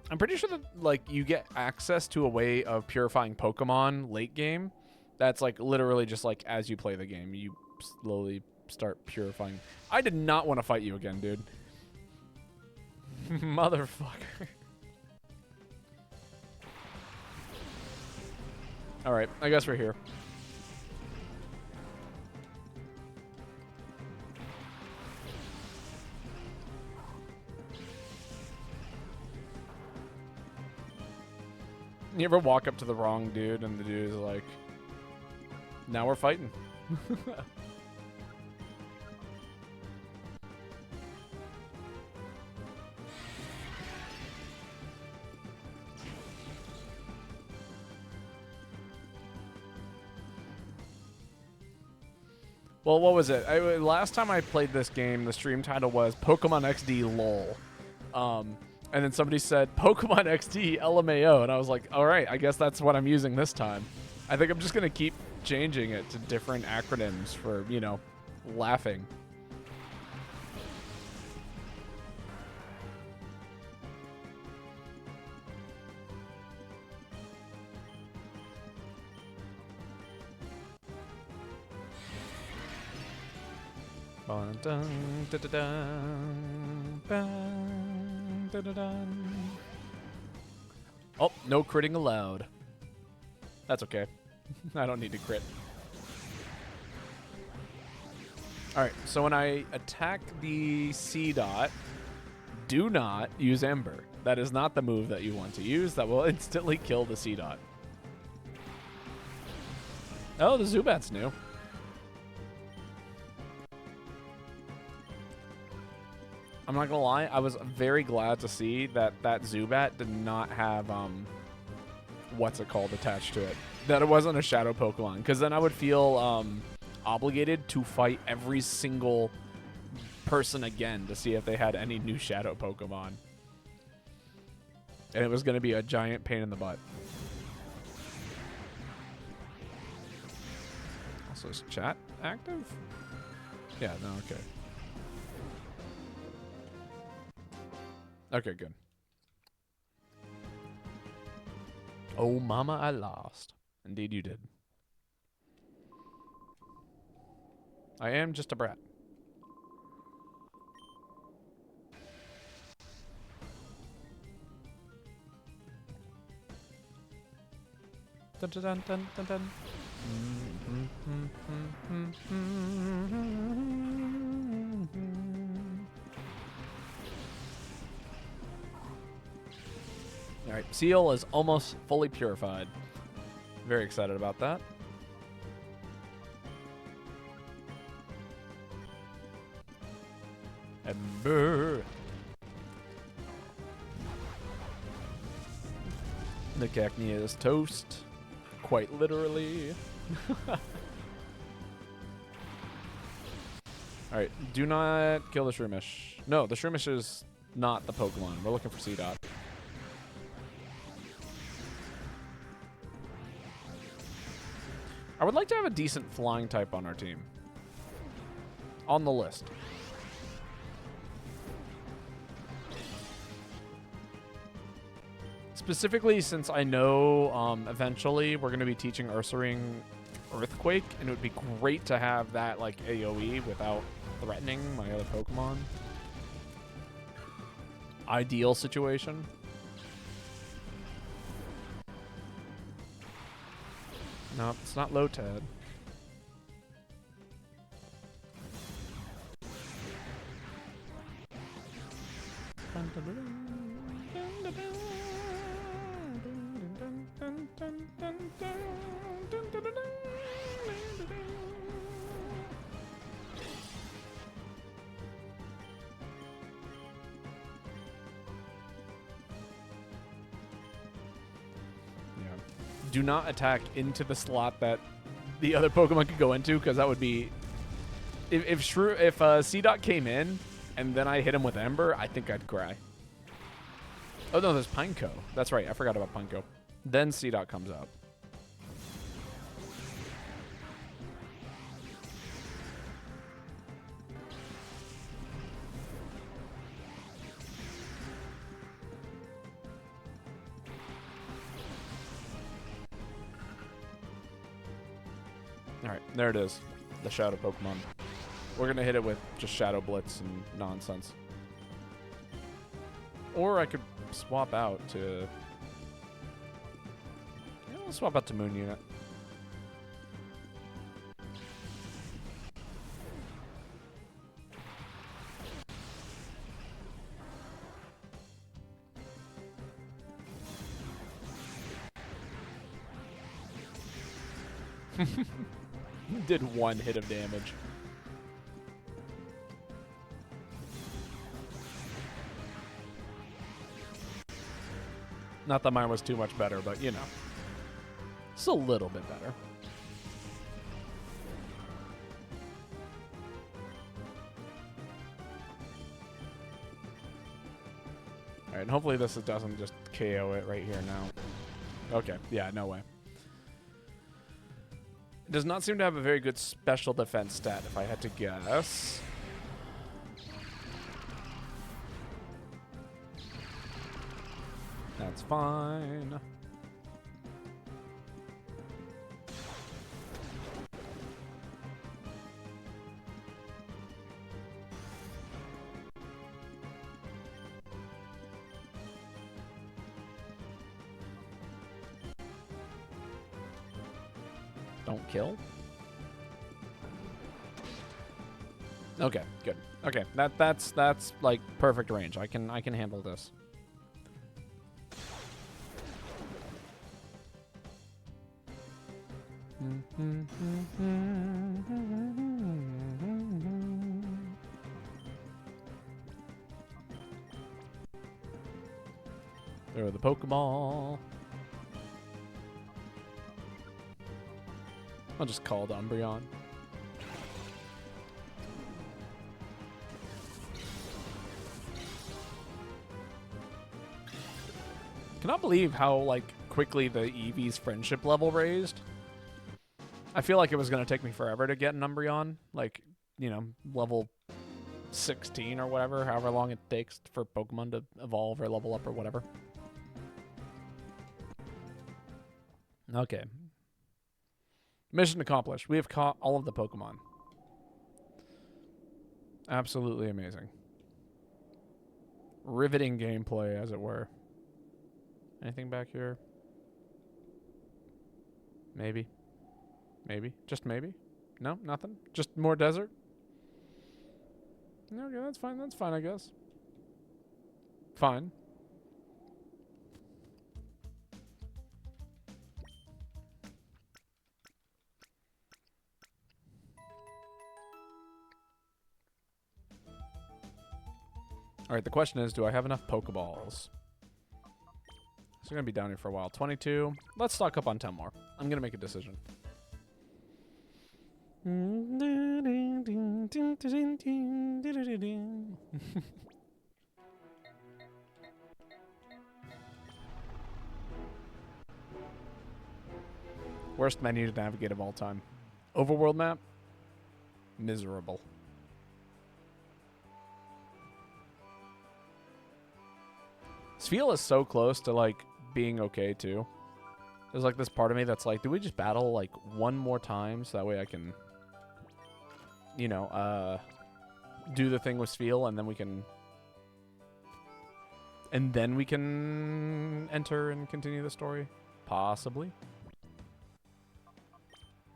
I'm pretty sure that like you get access to a way of purifying Pokemon late game. That's like literally just like as you play the game, you slowly start purifying. I did not want to fight you again, dude. Motherfucker. All right, I guess we're here. You ever walk up to the wrong dude and the dude is like, now we're fighting. Well, what was it? Last time I played this game, the stream title was Pokemon XD LOL. And then somebody said, Pokemon XD LMAO. And I was like, all right, I guess that's what I'm using this time. I think I'm just going to keep changing it to different acronyms for, you know, laughing. Oh, no critting allowed. That's okay. I don't need to crit. Alright, so when I attack the C dot, do not use Ember. That is not the move that you want to use. That will instantly kill the C dot. Oh, the Zubat's new. I'm not gonna lie, I was very glad to see that that Zubat did not have, what's it called attached to it. That it wasn't a Shadow Pokemon, because then I would feel, obligated to fight every single person again to see if they had any new Shadow Pokemon. And it was gonna be a giant pain in the butt. Also, is chat active? Yeah, no, okay. Okay, good. Oh, mama, I lost. Indeed you did. I am just a brat. Dun, dun, dun, dun, dun, dun. All right, Seal is almost fully purified. Very excited about that. Ember. The Cacnea is toast. Quite literally. Alright, do not kill the Shroomish. No, the Shroomish is not the Pokemon. We're looking for C-Dot. I would like to have a decent flying type on our team. On the list. Specifically, since I know eventually we're going to be teaching Ursaring Earthquake, and it would be great to have that like AoE without threatening my other Pokemon. Ideal situation. No, it's not Lotad. Do not attack into the slot that the other Pokemon could go into, because that would be... If C-Dot came in, and then I hit him with Ember, I think I'd cry. Oh no, there's Pineco. That's right, I forgot about Pineco. Then C-Dot comes out. Alright, there it is. The Shadow Pokemon. We're going to hit it with just Shadow Blitz and nonsense. Or I could swap out to... Yeah, we'll swap out to Moon Unit. Did one hit of damage. Not that mine was too much better, but you know. It's a little bit better. Alright, and hopefully this doesn't just KO it right here now. Okay, yeah, no way. It does not seem to have a very good special defense stat, if I had to guess. That's fine. Don't kill. Okay, good. Okay, that's like perfect range. I can handle this. Throw the Pokeball. I'll just call the Umbreon. Cannot believe how like quickly the Eevee's friendship level raised. I feel like it was going to take me forever to get an Umbreon, like, you know, level 16 or whatever, however long it takes for Pokemon to evolve or level up or whatever. Okay. Mission accomplished. We have caught all of the Pokemon. Absolutely amazing. Riveting gameplay, as it were. Anything back here? Maybe. Maybe. Just maybe? No? Nothing? Just more desert? Okay, that's fine. That's fine, I guess. Fine. Alright, the question is, do I have enough Pokeballs? So we're going to be down here for a while. 22. Let's stock up on 10 more. I'm going to make a decision. Worst menu to navigate of all time. Overworld map? Miserable. Spheal is so close to, like, being okay, too. There's, like, this part of me that's like, do we just battle, like, one more time so that way I can, you know, do the thing with Spheal and then we can... And then we can enter and continue the story? Possibly.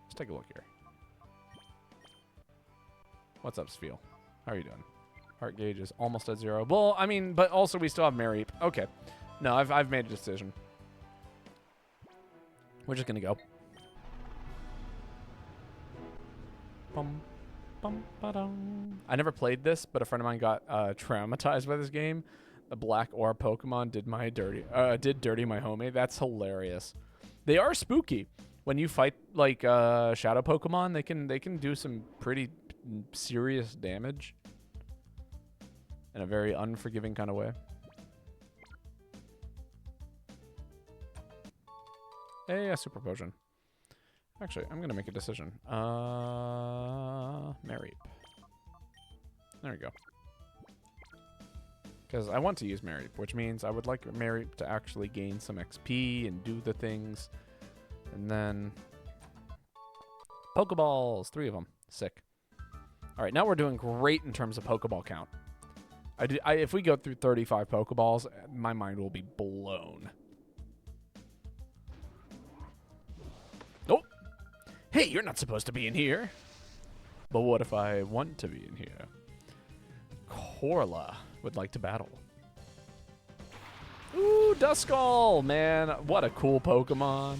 Let's take a look here. What's up, Spheal? How are you doing? Heart gauge is almost at 0. Well, I mean, but also we still have Mareep. Okay. No, I've made a decision. We're just gonna go. Bum, bum, ba-dum. I never played this, but a friend of mine got traumatized by this game. The black orb Pokemon did dirty my homie. That's hilarious. They are spooky. When you fight like shadow Pokemon, they can do some pretty serious damage. In a very unforgiving kind of way. Hey, a super potion. Actually, I'm going to make a decision. Mareep. There we go. Because I want to use Mareep, which means I would like Mareep to actually gain some XP and do the things. And then... Pokeballs! 3 of them. Sick. Alright, now we're doing great in terms of Pokeball count. If we go through 35 Pokeballs, my mind will be blown. Oh! Hey, you're not supposed to be in here. But what if I want to be in here? Corla would like to battle. Ooh, Duskull, man. What a cool Pokemon.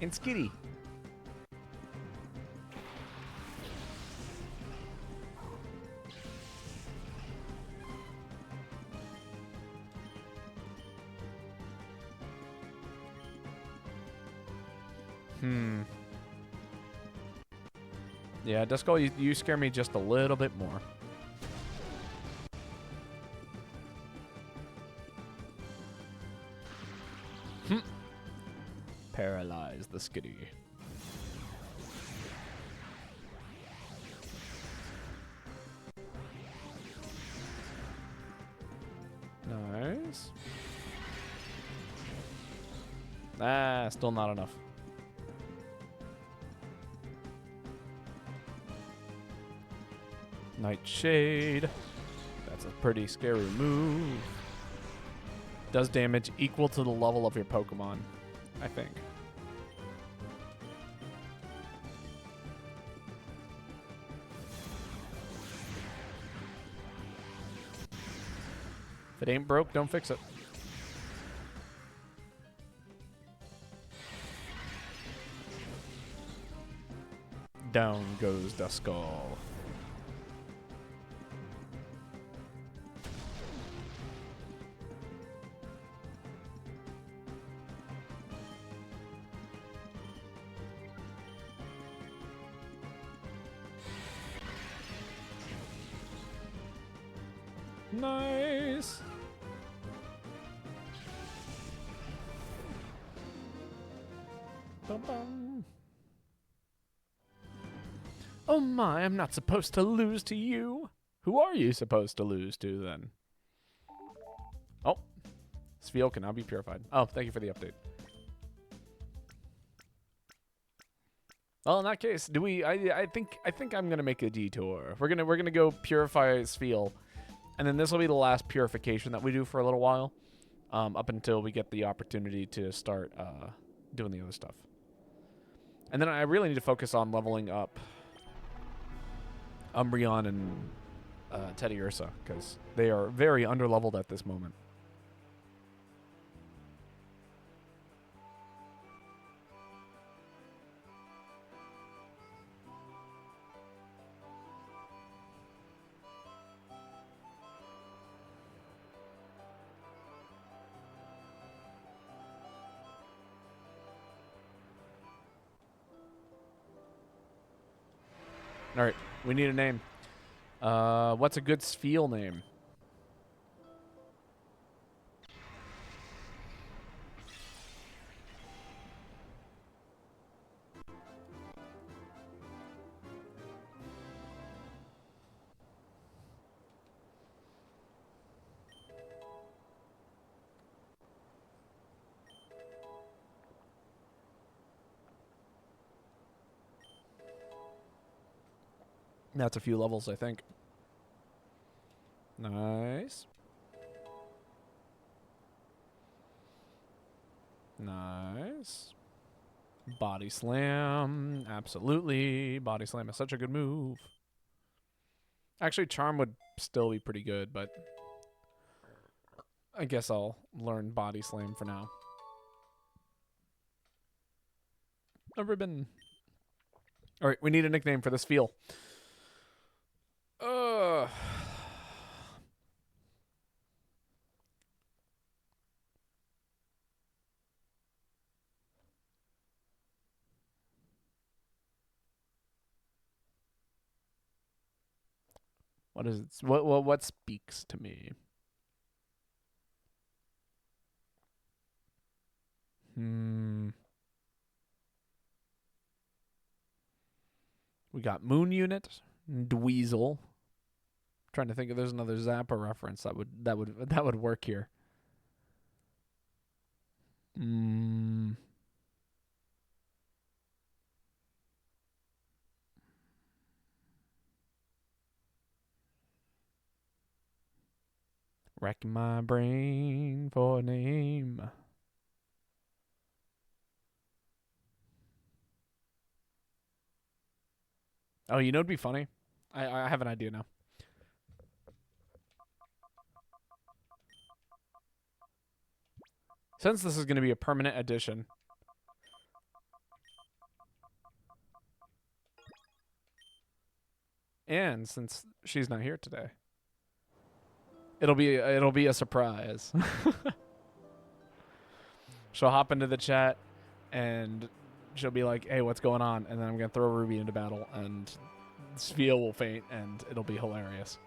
And Skitty. Yeah, Duskull, you scare me just a little bit more. Paralyze the Skitty. Nice. Ah, still not enough. Nightshade. That's a pretty scary move. Does damage equal to the level of your Pokemon, I think. If it ain't broke, don't fix it. Down goes Duskull. Nice. Bum-bum. Oh my, I'm not supposed to lose to you. Who are you supposed to lose to then? Oh, Sviel can now be purified. Oh, thank you for the update. Well, in that case, do we? I think I'm gonna make a detour. We're gonna go purify Sviel, and then this will be the last purification that we do for a little while, up until we get the opportunity to start doing the other stuff. And then I really need to focus on leveling up Umbreon and Teddy Ursa, because they are very underleveled at this moment. All right, we need a name. What's a good Sviel name? That's a few levels, I think. Nice. Nice. Body Slam. Absolutely. Body Slam is such a good move. Actually, Charm would still be pretty good, but I guess I'll learn Body Slam for now. Never been... All right, we need a nickname for this Sviel. What is it? What speaks to me? We got Moon Unit, Dweezil. Trying to think if there's another Zappa reference that would work here. Rack my brain for a name. Oh, you know what'd be funny? I have an idea now. Since this is going to be a permanent addition, and since she's not here today, it'll be a surprise. She'll hop into the chat, and she'll be like, "Hey, what's going on?" And then I'm gonna throw Ruby into battle, and Sviel will faint, and it'll be hilarious.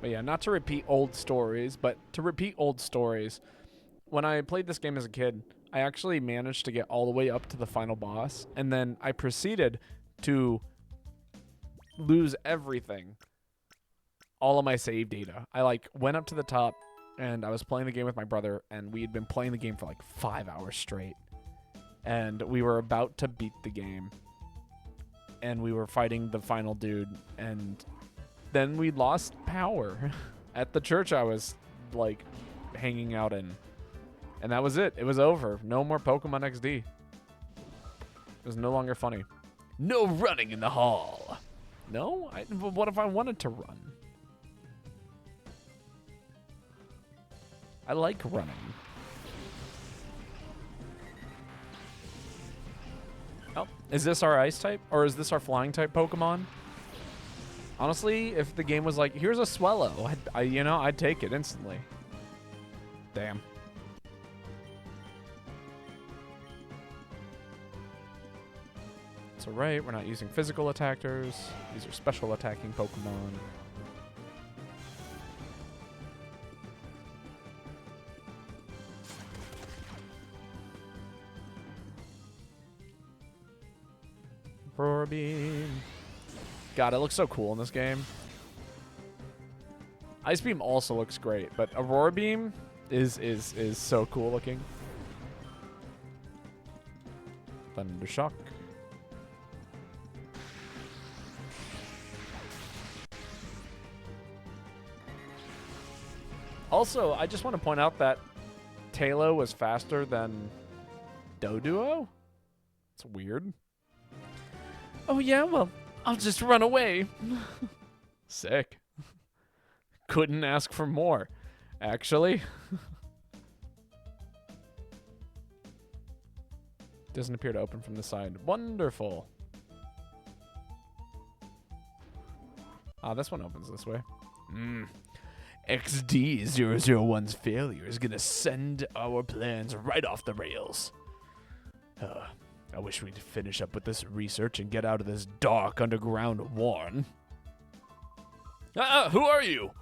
But yeah, not to repeat old stories, but to repeat old stories. When I played this game as a kid, I actually managed to get all the way up to the final boss, and then I proceeded to lose everything. All of my save data. I went up to the top, and I was playing the game with my brother, and we had been playing the game for 5 hours straight. And we were about to beat the game. and we were fighting the final dude, and then we lost power at the church I was like hanging out in, and that was it. It was over. No more Pokemon XD. It was no longer funny. No running in the hall. No? What if I wanted to run? I like running. Oh, is this our ice type? Or is this our flying type Pokemon? Honestly, if the game was like, here's a Swellow, I'd take it instantly. Damn. It's alright, we're not using physical attackers. These are special attacking Pokemon. Roar Beam. God, it looks so cool in this game. Ice Beam also looks great, but Aurora Beam is so cool looking. Thunder Shock. Also, I just want to point out that Tailo was faster than Doduo. It's weird. Oh yeah, well, I'll just run away. Sick. Couldn't ask for more, actually. Doesn't appear to open from the side. Wonderful. Ah, this one opens this way. XD001's failure is gonna send our plans right off the rails. I wish we'd finish up with this research and get out of this dark underground warren. Who are you?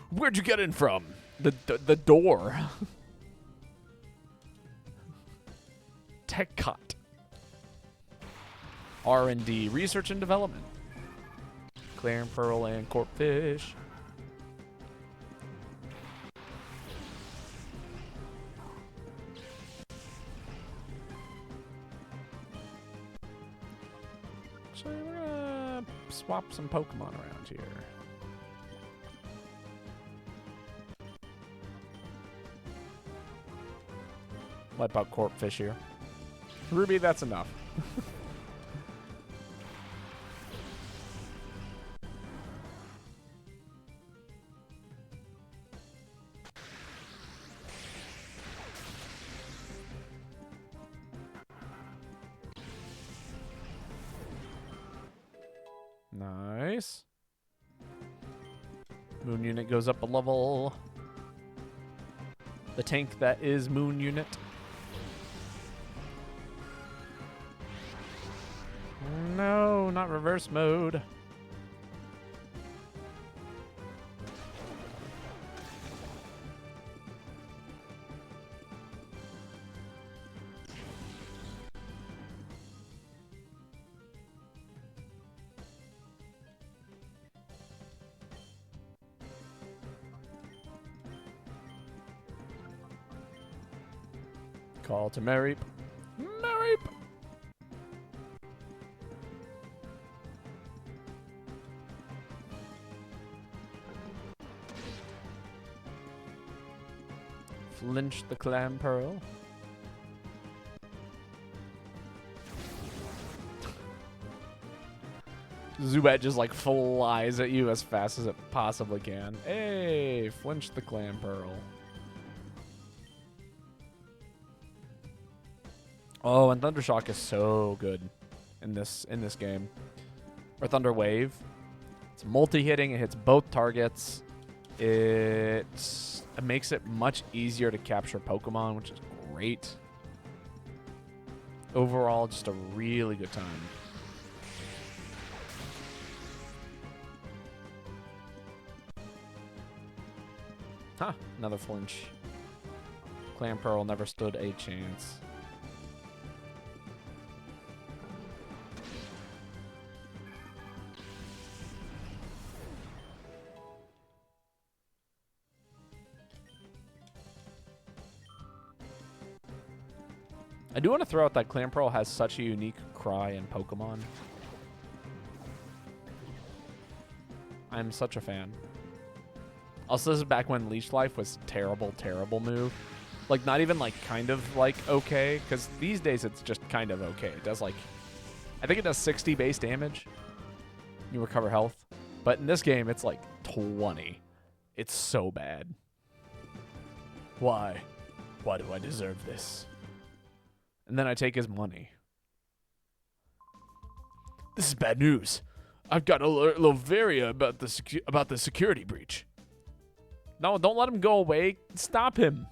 Where'd you get in from? The door. TechCot. R&D, research and development. Clear and Pearl and Corpfish. Actually, we're gonna swap some Pokemon around here. Wipe out Corpfish here. Ruby, that's enough. Nice. Moon Unit goes up a level. The tank that is Moon Unit. No, not reverse mode. Call to Mareep. Mareep! Flinch the Clam Pearl. Zubat just like flies at you as fast as it possibly can. Hey, flinch the Clam Pearl. Oh, and Thunder Shock is so good in this game. Or Thunder Wave. It's multi-hitting. It hits both targets. It makes it much easier to capture Pokemon, which is great. Overall, just a really good time. Huh, another flinch. Clam Pearl never stood a chance. I do want to throw out that Clam Pearl has such a unique cry in Pokemon. I'm such a fan. Also, this is back when Leech Life was terrible, terrible move. Like, not even, like, kind of, like, okay. Because these days, it's just kind of okay. It does, like, I think it does 60 base damage. You recover health. But in this game, it's, like, 20. It's so bad. Why? Why do I deserve this? And then I take his money. This is bad news. I've got to alert Lovaria about the security breach. No, don't let him go away. Stop him.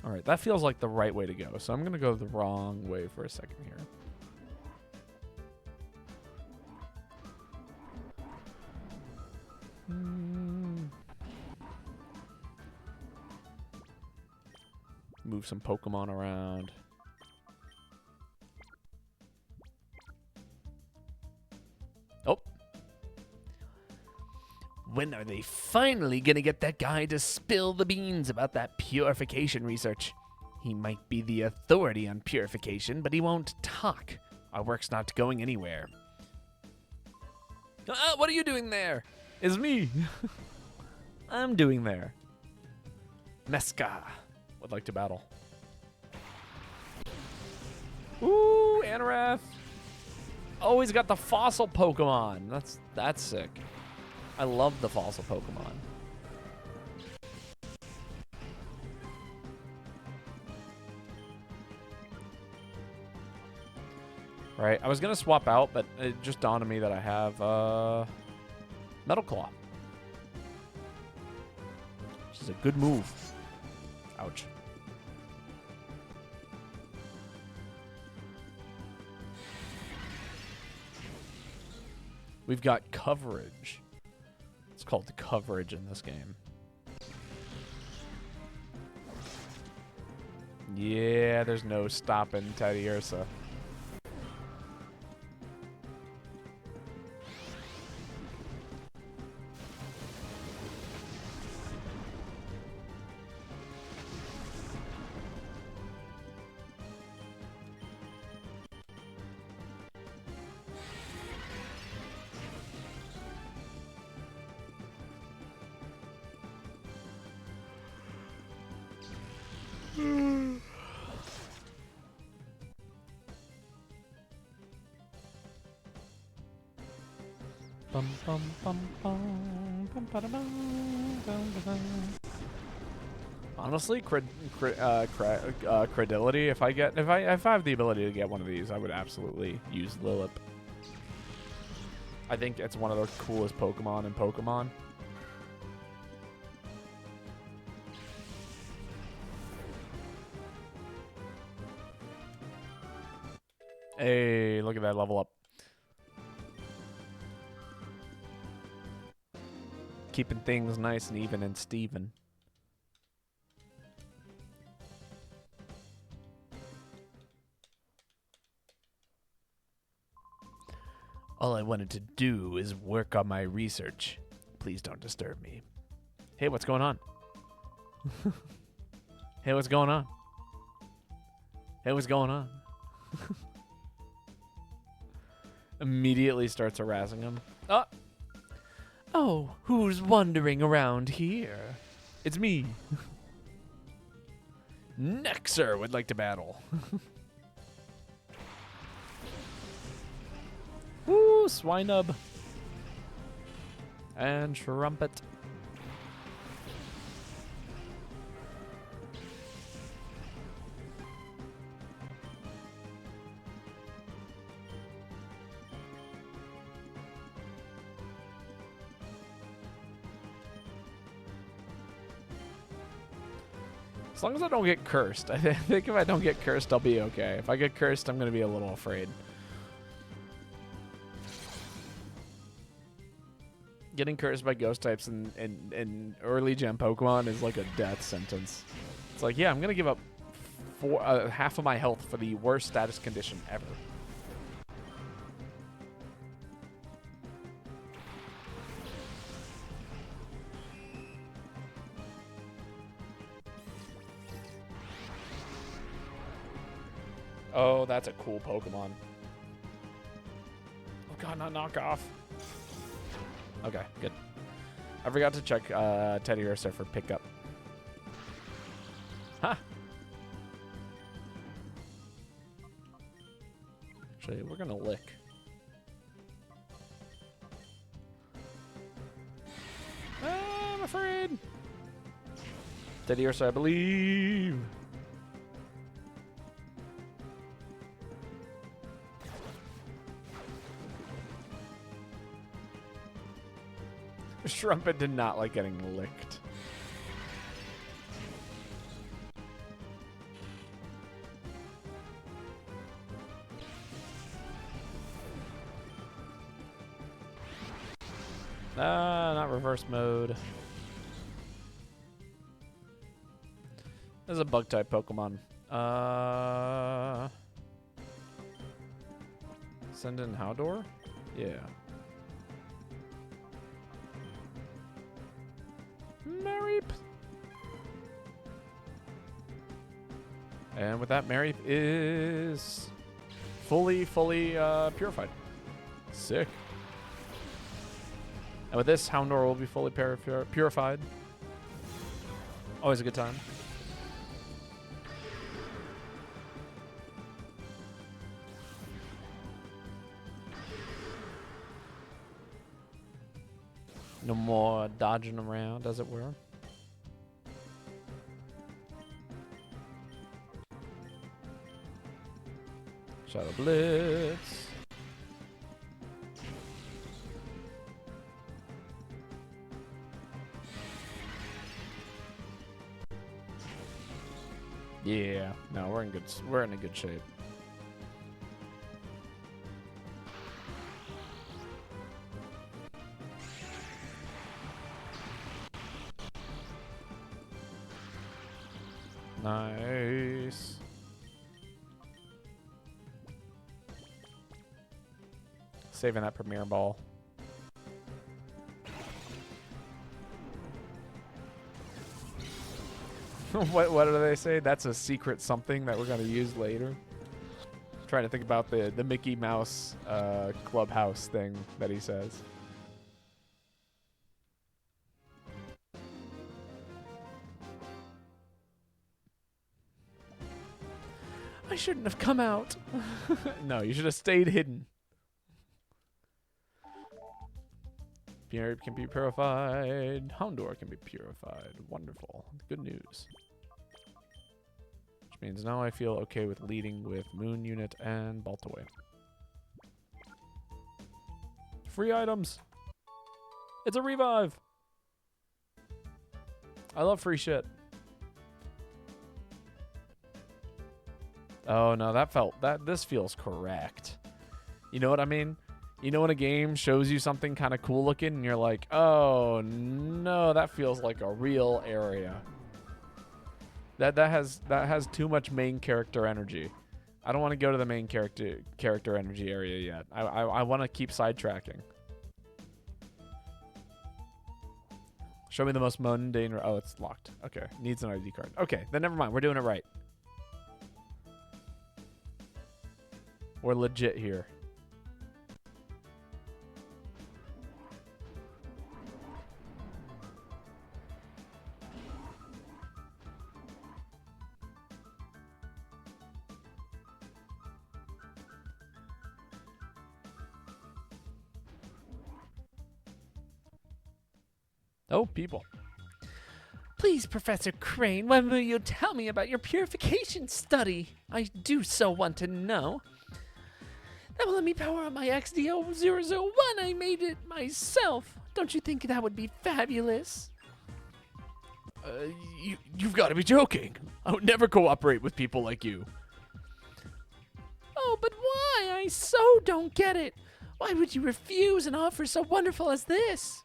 All right, that feels like the right way to go. So I'm going to go the wrong way for a second here. Move some Pokemon around. Oh. When are they finally gonna get that guy to spill the beans about that purification research? He might be the authority on purification, but he won't talk. Our work's not going anywhere. What are you doing there? It's me. I'm doing there. Meska would like to battle. Ooh, Anorath. Oh, he's got the fossil Pokemon. That's sick. I love the fossil Pokemon. Right, I was gonna swap out, but it just dawned on me that I have Metal Claw, which is a good move. Ouch. We've got coverage. It's called coverage in this game. Yeah, there's no stopping Teddy Ursa. Honestly, credility. If I have the ability to get one of these, I would absolutely use Lilip. I think it's one of the coolest Pokemon in Pokemon. Hey, look at that level up. Keeping things nice and even and Steven. All I wanted to do is work on my research. Please don't disturb me. Hey, what's going on? Hey, what's going on? Hey, what's going on? Immediately starts harassing him. Oh, who's wandering around here? It's me. Nexer would like to battle. Woo, Swinub. And Trumpet. As long as I don't get cursed. I think if I don't get cursed, I'll be okay. If I get cursed, I'm going to be a little afraid. Getting cursed by ghost types in early gen Pokemon is like a death sentence. It's like, yeah, I'm going to give up half of my health for the worst status condition ever. Oh, that's a cool Pokemon. Oh god, not knockoff. Okay, good. I forgot to check Teddy Ursa for pickup. Ha! Actually, we're gonna lick. I'm afraid. Teddy Ursa, I believe. Shrumpet did not like getting licked. Not reverse mode. This is a bug type Pokemon. Send in Howdor? Yeah. Mareep. And with that, Mareep is fully purified. Sick. And with this, Houndour will be fully purified. Always a good time. No more dodging around, as it were. Shadow Blitz. Yeah, no, we're in a good shape. Nice. Saving that Premier Ball. What do they say? That's a secret something that we're going to use later. Trying to think about the Mickey Mouse clubhouse thing that he says. I shouldn't have come out. No, you should have stayed hidden. Mareep can be purified. Houndour can be purified. Wonderful. Good news. Which means now I feel okay with leading with Moon Unit and Baltoy. Free items. It's a revive. I love free shit. Oh no, this feels correct. You know what I mean? You know when a game shows you something kind of cool looking and you're like, oh no, that feels like a real area. That has too much main character energy. I don't want to go to the main character energy area yet. I want to keep sidetracking. Show me the most mundane. Oh, it's locked. Okay, needs an ID card. Okay, then never mind. We're doing it right. We're legit here. Oh, people. Please, Professor Crane, when will you tell me about your purification study? I do so want to know. That will let me power up my XD001. I made it myself. Don't you think that would be fabulous? You've got to be joking. I would never cooperate with people like you. Oh, but why? I so don't get it. Why would you refuse an offer so wonderful as this?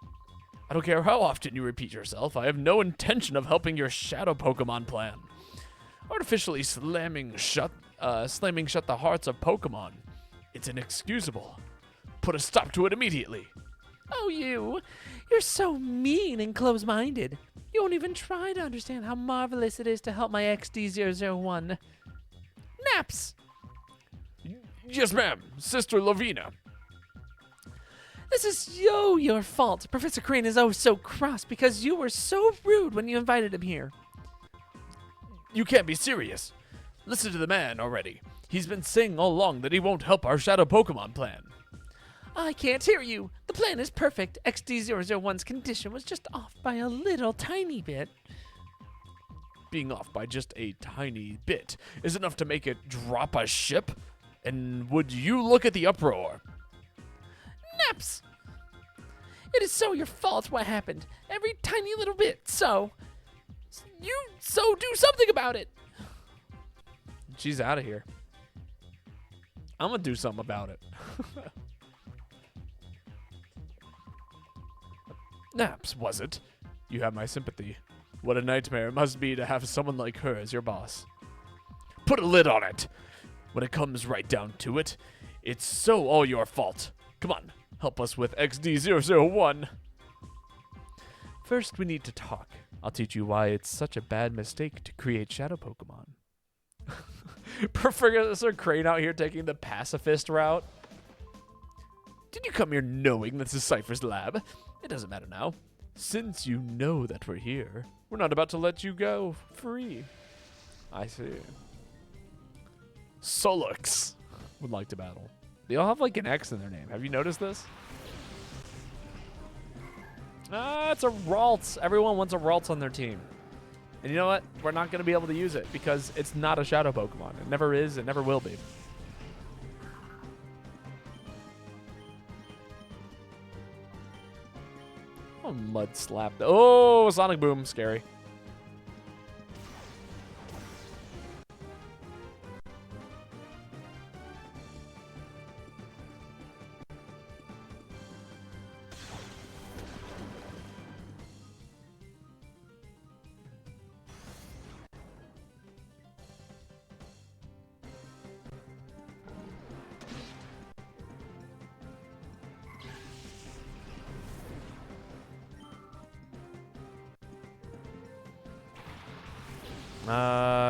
I don't care how often you repeat yourself. I have no intention of helping your shadow Pokemon plan. Artificially slamming shut the hearts of Pokemon. It's inexcusable. Put a stop to it immediately. Oh, you're so mean and close-minded. You won't even try to understand how marvelous it is to help my XD001. Naps! Yes, ma'am. Sister Lavina. This is your fault. Professor Crane is oh so cross because you were so rude when you invited him here. You can't be serious. Listen to the man already. He's been saying all along that he won't help our Shadow Pokemon plan. I can't hear you. The plan is perfect. XD001's condition was just off by a little tiny bit. Being off by just a tiny bit is enough to make it drop a ship? And would you look at the uproar? Naps! It is so your fault what happened. Every tiny little bit, so do something about it. She's out of here. I'm gonna do something about it. Naps, was it? You have my sympathy. What a nightmare it must be to have someone like her as your boss. Put a lid on it. When it comes right down to it, it's so all your fault. Come on, help us with XD001. First, we need to talk. I'll teach you why it's such a bad mistake to create Shadow Pokemon. Professor Crane out here taking the pacifist route. Did you come here knowing this is Cypher's lab? It doesn't matter now. Since you know that we're here, we're not about to let you go free. I see. Solux would like to battle. They all have like an X in their name. Have you noticed this? It's a Ralts. Everyone wants a Ralts on their team. And you know what? We're not going to be able to use it because it's not a Shadow Pokemon. It never is. It never will be. Oh, Mud Slap. Oh, Sonic Boom. Scary.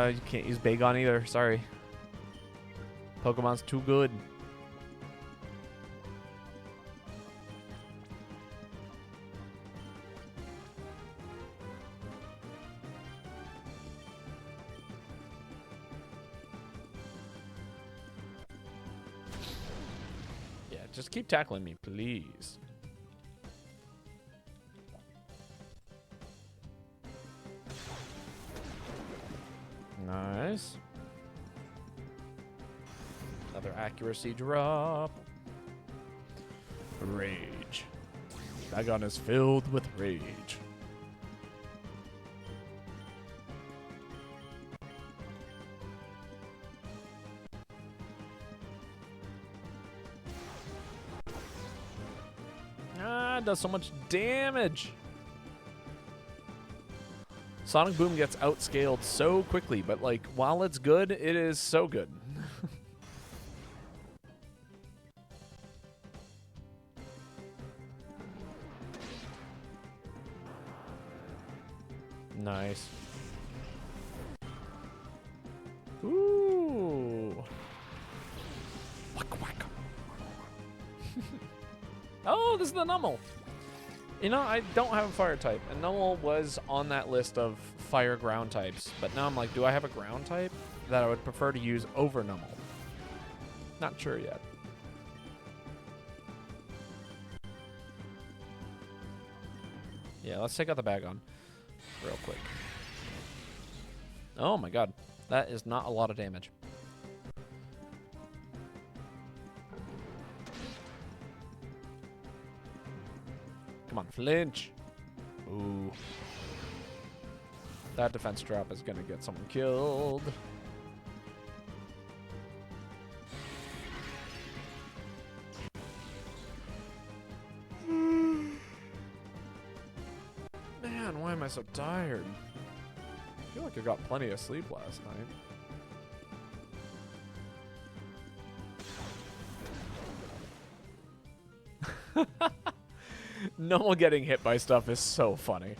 You can't use Bagon either. Sorry. Pokemon's too good. Yeah, just keep tackling me, please. Nice. Another accuracy drop. Rage. Bagon is filled with rage. Ah, it does so much damage. Sonic Boom gets outscaled so quickly, but like while it's good, it is so good. Nice. Ooh. Whack, whack. Oh, this is the Numel. You know, I don't have a fire type, and Numel was on that list of fire ground types, but now I'm like, do I have a ground type that I would prefer to use over Numel? Not sure yet. Yeah, let's take out the Bagon real quick. Oh my god, that is not a lot of damage. Come on, flinch. Ooh. That defense drop is going to get someone killed. Man, why am I so tired? I feel like I got plenty of sleep last night. No one getting hit by stuff is so funny.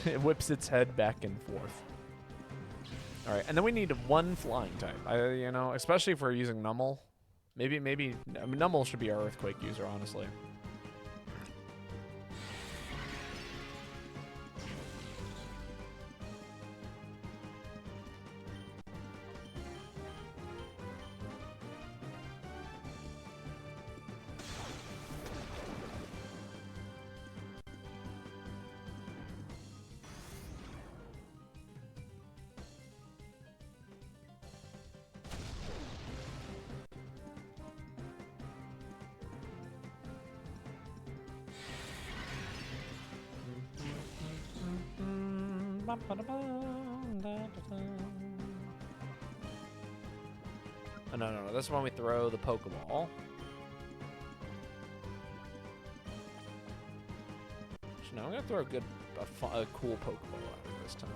It whips its head back and forth. All right, and then we need one flying type. You know, especially if we're using Nummel. Maybe, I mean, Nummel should be our Earthquake user, honestly. Oh, no. This is when we throw the Pokeball. So now I'm gonna throw a cool Pokeball out of this time.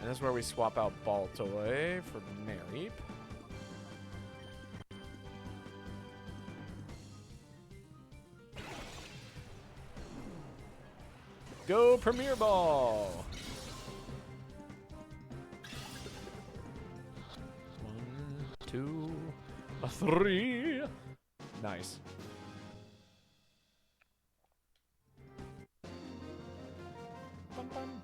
And this is where we swap out Baltoy for Mareep. Go Premier Ball! 1, 2, 3. Nice. Bum, bum.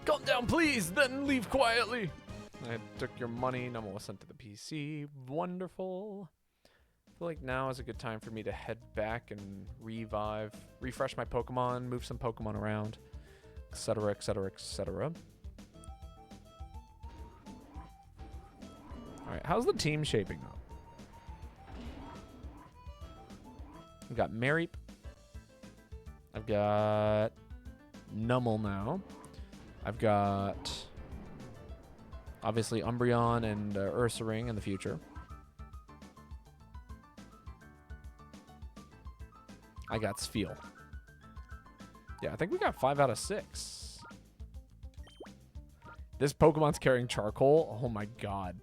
Calm down, please, then leave quietly. I took your money. Nummel was sent to the PC. Wonderful. I feel like now is a good time for me to head back and refresh my Pokemon, move some Pokemon around, etc., etc., etc. All right, how's the team shaping up? I've got Mareep. I've got Nummel now. I've got, obviously, Umbreon and Ursaring in the future. I got Spheal. Yeah, I think we got 5 out of 6. This Pokemon's carrying Charcoal. Oh my god.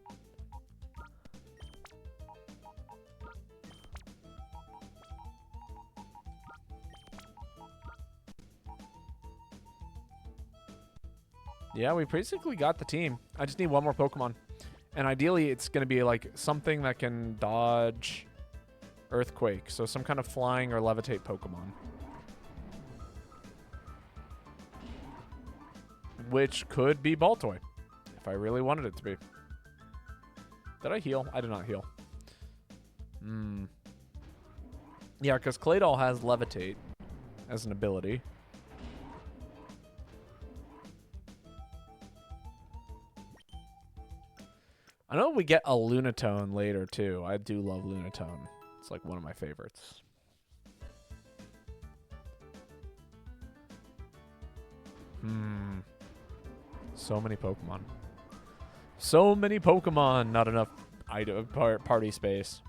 Yeah, we basically got the team. I just need one more Pokemon. And ideally, it's going to be like something that can dodge Earthquake. So some kind of flying or levitate Pokemon. Which could be Baltoy, if I really wanted it to be. Did I heal? I did not heal. Yeah, because Claydol has levitate as an ability. I know we get a Lunatone later, too. I do love Lunatone. It's like one of my favorites. So many Pokemon. So many Pokemon. Not enough party space.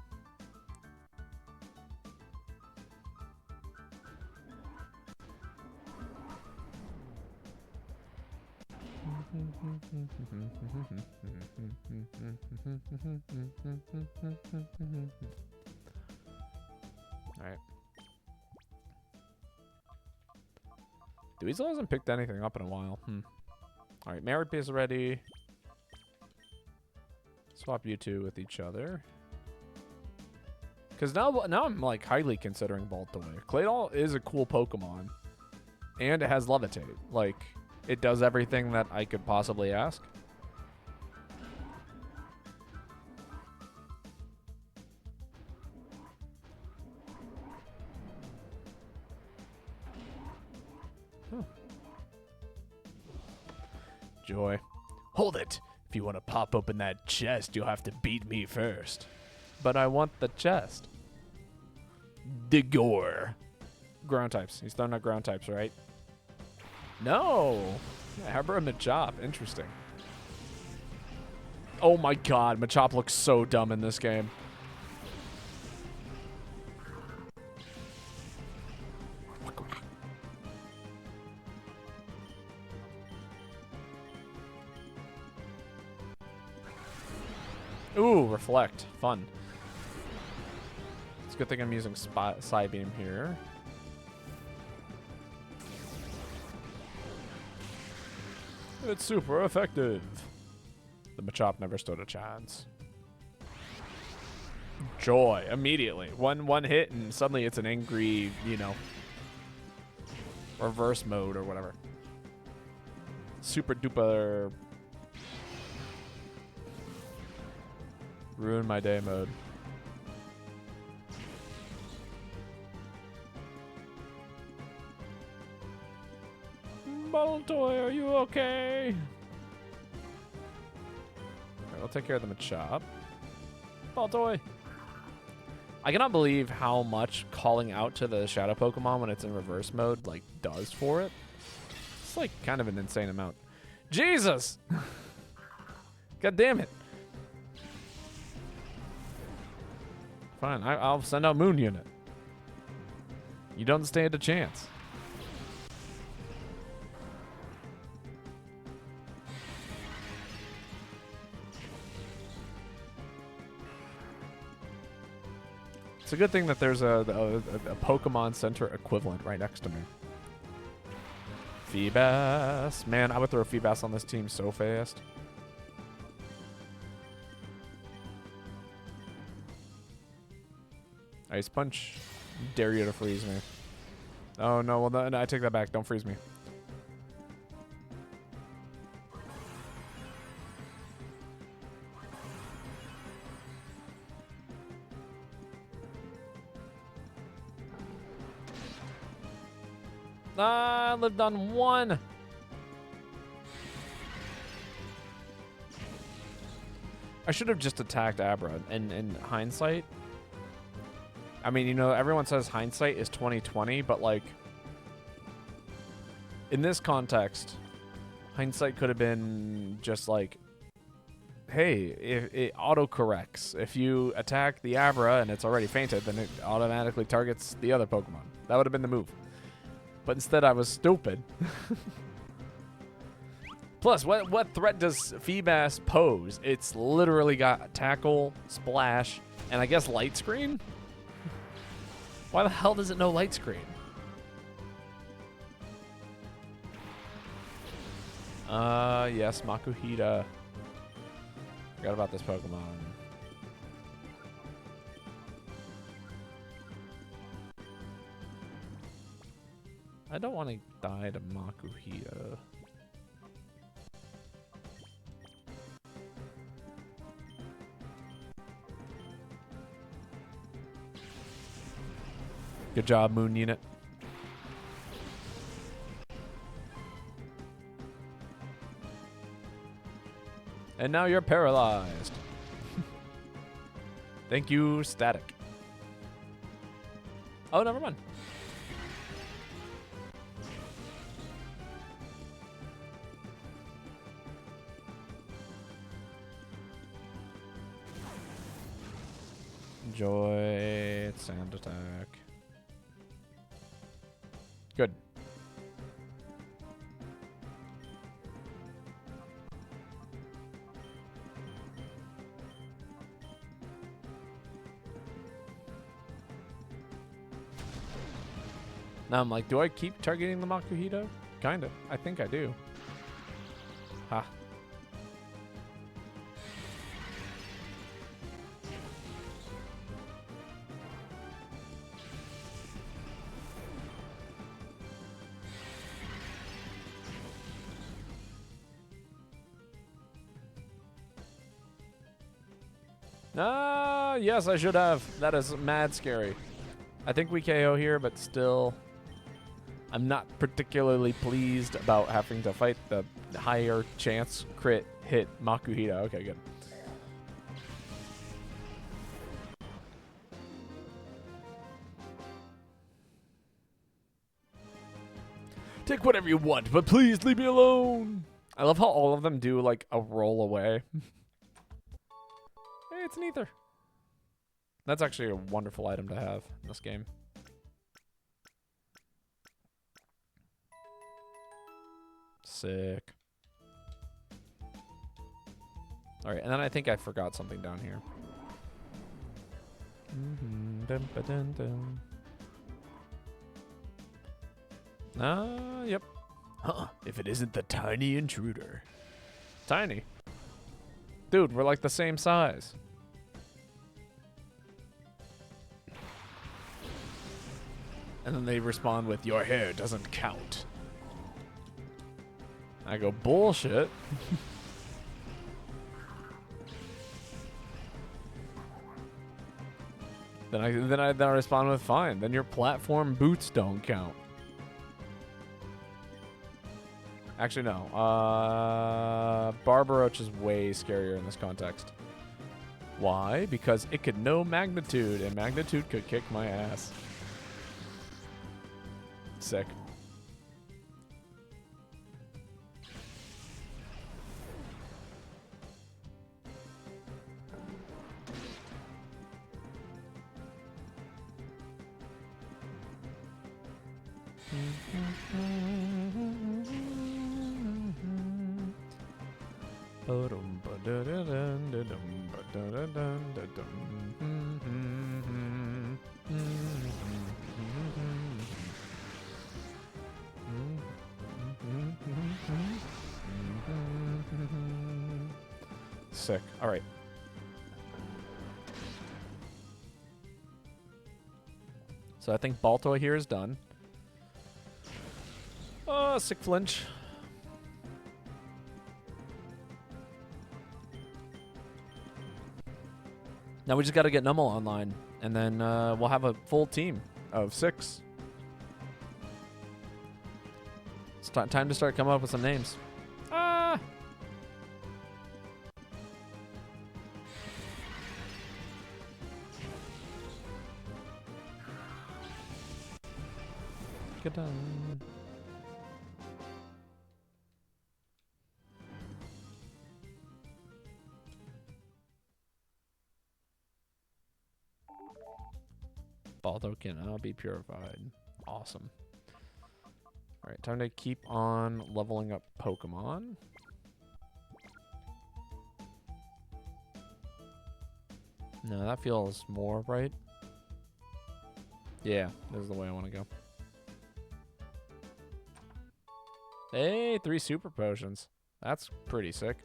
Alright. Dweezil hasn't picked anything up in a while. Alright, Mareep is ready. Swap you two with each other. Because now I'm like highly considering Baltoy. Claydol is a cool Pokemon. And it has Levitate. Like, it does everything that I could possibly ask. Joy. Hold it. If you want to pop open that chest, you'll have to beat me first. But I want the chest. Digor. Ground types. He's throwing out ground types, right? No. Yeah, how about Machop? Interesting. Oh my god, Machop looks so dumb in this game. Ooh, Reflect. Fun. It's a good thing I'm using Psybeam here. It's super effective. The Machop never stood a chance. Joy, immediately. One hit and suddenly it's an angry, you know, reverse mode or whatever. Super duper ruin my day mode. Bottle toy, are you okay? Alright, I'll take care of the Machop. Ball toy. I cannot believe how much calling out to the shadow Pokemon when it's in reverse mode like does for it. It's like kind of an insane amount. Jesus! God damn it. Fine, I'll send out Moon Unit. You don't stand a chance. It's a good thing that there's a Pokemon Center equivalent right next to me. Feebas. Man, I would throw a Feebas on this team so fast. Ice Punch. Dare you to freeze me. Oh, no. Well, no, I take that back. Don't freeze me. Ah, I lived on one. I should have just attacked Abra. In hindsight, I mean, you know, everyone says hindsight is 20/20, but like in this context, hindsight could have been just like, hey, if it auto-corrects. If you attack the Abra and it's already fainted, then it automatically targets the other Pokemon. That would have been the move. But instead, I was stupid. Plus, what threat does Feebas pose? It's literally got Tackle, Splash, and I guess Light Screen? Why the hell does it know Light Screen? Yes, Makuhita. Forgot about this Pokemon. I don't want to die to Makuhita. Good job, Moon Unit. And now you're paralyzed. Thank you, Static. Oh, never mind. Enjoy Sand Attack. Good. Now I'm like, do I keep targeting the Makuhita? Kinda. I think I do. Ha. Ah, yes, I should have. That is mad scary. I think we KO here, but still, I'm not particularly pleased about having to fight the higher chance crit hit Makuhita. Okay, good. Take whatever you want, but please leave me alone. I love how all of them do like a roll away. Hey, it's an ether. That's actually a wonderful item to have in this game. Sick. Alright, and then I think I forgot something down here. Yep. Huh, if it isn't the tiny intruder. Tiny? Dude, we're like the same size. And then they respond with, your hair doesn't count. I go, bullshit. Then I respond with, fine, then your platform boots don't count. Actually, no. Babotosh is way scarier in this context. Why? Because it could know magnitude, and magnitude could kick my ass. Sick. Sick. All right. So I think Balto here is done. Oh, sick flinch. Now we just got to get Nummel online, and then we'll have a full team of 6. It's time to start coming up with some names. Ah! Get done. Balto can now be purified. Awesome. Alright, time to keep on leveling up Pokemon. No, that feels more right. Yeah, this is the way I want to go. Hey, 3 super potions. That's pretty sick.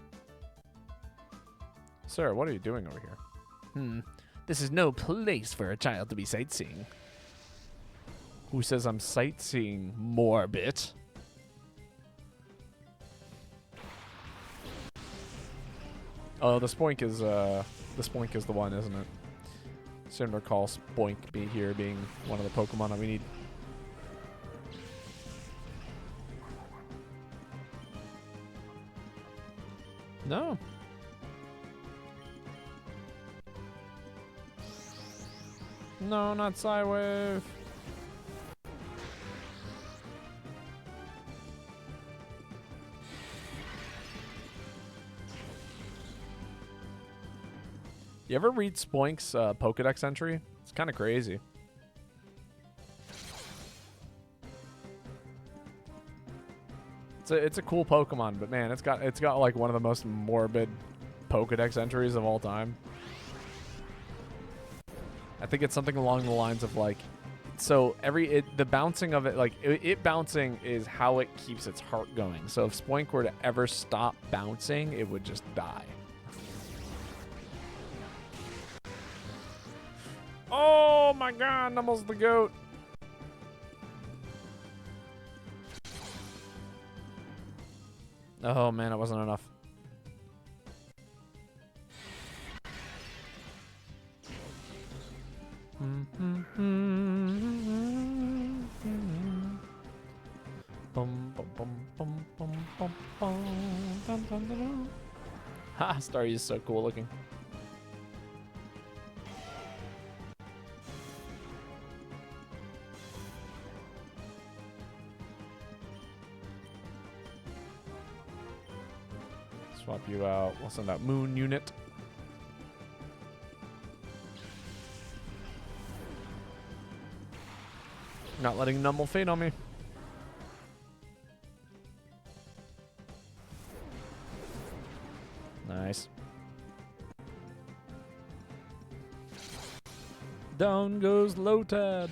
Sir, what are you doing over here? This is no place for a child to be sightseeing. Who says I'm sightseeing, Morbit? Oh, the Spoink is the one, isn't it? Seem to recall Spoink being one of the Pokemon that we need. No. No, not Psywave. You ever read Spoink's Pokedex entry? It's kind of crazy. It's a cool Pokemon, but man, it's got like one of the most morbid Pokedex entries of all time. I think it's something along the lines of like, so the bouncing of it, like it bouncing is how it keeps its heart going. So if Spoink were to ever stop bouncing, it would just die. Oh my god, Nummel's the goat. Oh man, it wasn't enough. Ha, Starry is so cool looking. Swap you out. We'll send out Moon Unit. Not letting Nummel fade on me. Nice. Down goes Lotad.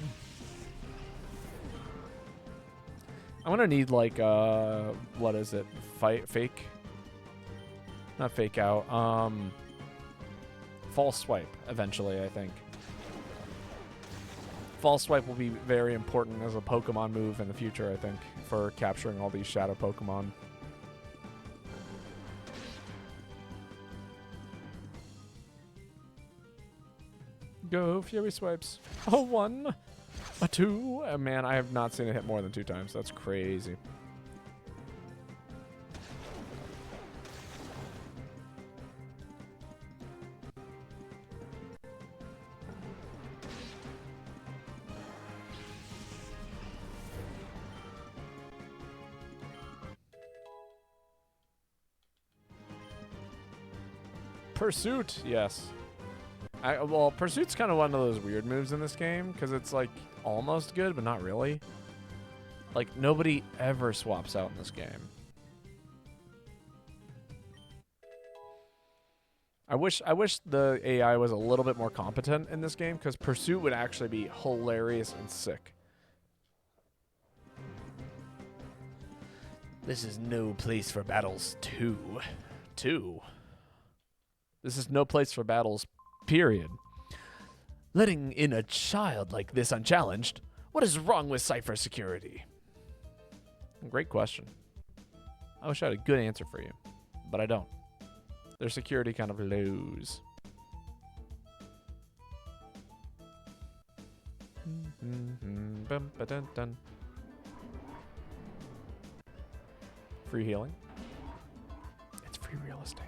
I'm gonna need like what is it? Fake? Not fake out. False swipe eventually, I think. False swipe will be very important as a Pokemon move in the future, I think, for capturing all these shadow Pokemon. Go, Fury Swipes. A 1, a 2. Man, I have not seen it hit more than 2 times. That's crazy. Pursuit, yes. Well, Pursuit's kind of one of those weird moves in this game because it's like almost good, but not really. Like nobody ever swaps out in this game. I wish the AI was a little bit more competent in this game because Pursuit would actually be hilarious and sick. This is no place for battles. Two. This is no place for battles. Period. Letting in a child like this unchallenged? What is wrong with Cypher security? Great question. I wish I had a good answer for you, but I don't. Their security kind of lows. Free healing. It's free real estate.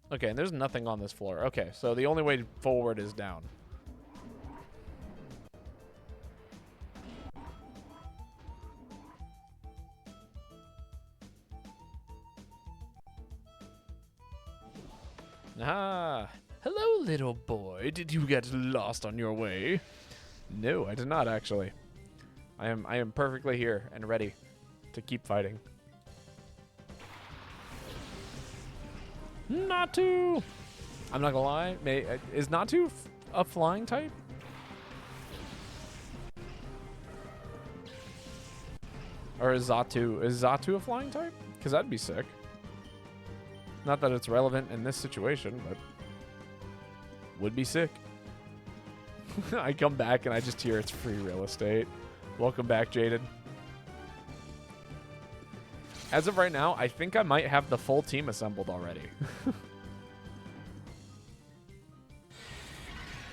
Okay, and there's nothing on this floor. Okay, so the only way forward is down. Ah, hello, little boy. Did you get lost on your way? No, I did not actually. I am perfectly here and ready to keep fighting. Natu! I'm not gonna lie. Is Natu a flying type? Or is Zatu a flying type? Because that'd be sick. Not that it's relevant in this situation, but would be sick. I come back and I just hear it's free real estate. Welcome back, Jaden. As of right now, I think I might have the full team assembled already.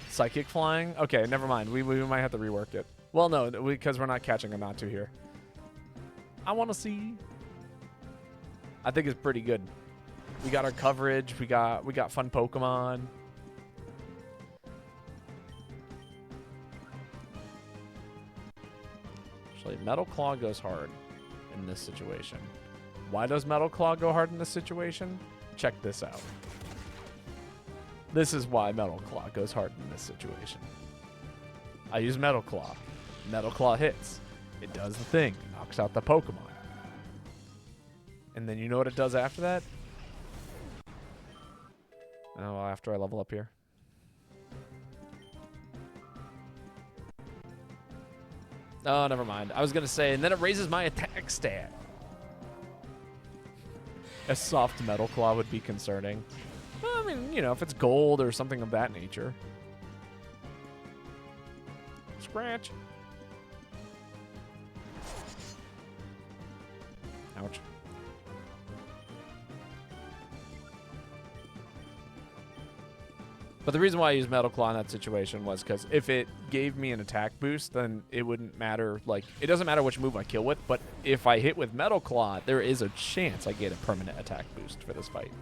Psychic flying? Okay, never mind. We might have to rework it. Well, no, because we're not catching a Natu here. I want to see. I think it's pretty good. We got our coverage. We got fun Pokemon. Actually, Metal Claw goes hard in this situation. Why does Metal Claw go hard in this situation? Check this out. This is why Metal Claw goes hard in this situation. I use Metal Claw. Metal Claw hits. It does the thing. It knocks out the Pokemon. And then you know what it does after that? Oh, well, after I level up here. Oh, never mind. I was going to say, and then it raises my attack stat. A soft Metal Claw would be concerning. Well, I mean, you know, if it's gold or something of that nature. Scratch. Ouch. But the reason why I used Metal Claw in that situation was because if it gave me an attack boost, then it wouldn't matter. Like, it doesn't matter which move I kill with, but if I hit with Metal Claw, there is a chance I get a permanent attack boost for this fight.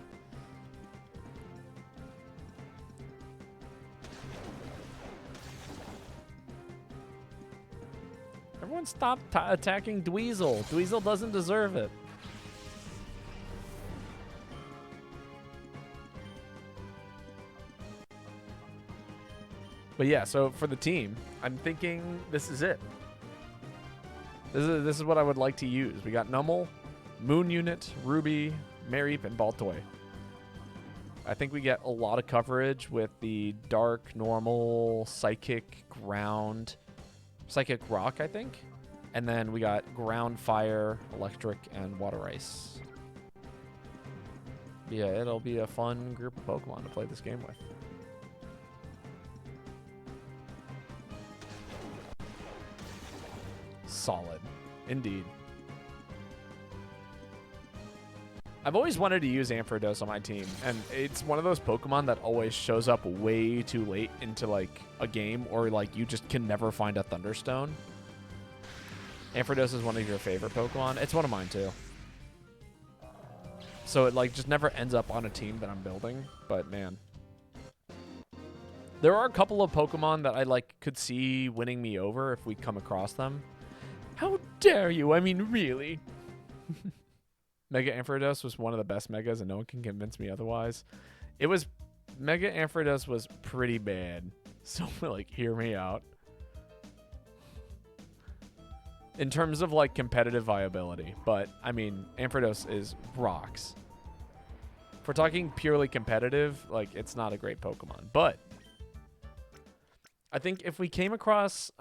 Everyone stop attacking Dweezil. Dweezil doesn't deserve it. But yeah, so for the team, I'm thinking this is it. This is what I would like to use. We got Numel, Moon Unit, Ruby, Mareep, and Baltoy. I think we get a lot of coverage with the dark, normal, psychic, ground, psychic rock, I think. And then we got ground, fire, electric, and water ice. Yeah, it'll be a fun group of Pokemon to play this game with. Solid. Indeed. I've always wanted to use Ampharos on my team, and it's one of those Pokemon that always shows up way too late into, like, a game, or, like, you just can never find a Thunderstone. Ampharos is one of your favorite Pokemon. It's one of mine, too. So it, like, just never ends up on a team that I'm building, but, man. There are a couple of Pokemon that I, like, could see winning me over if we come across them. How dare you? I mean, really? Mega Ampharos was one of the best Megas, and no one can convince me otherwise. It was... Mega Ampharos was pretty bad. So, like, hear me out. In terms of, like, competitive viability. But, I mean, Ampharos is rocks. If we're talking purely competitive, like, it's not a great Pokemon. But, I think if we came across...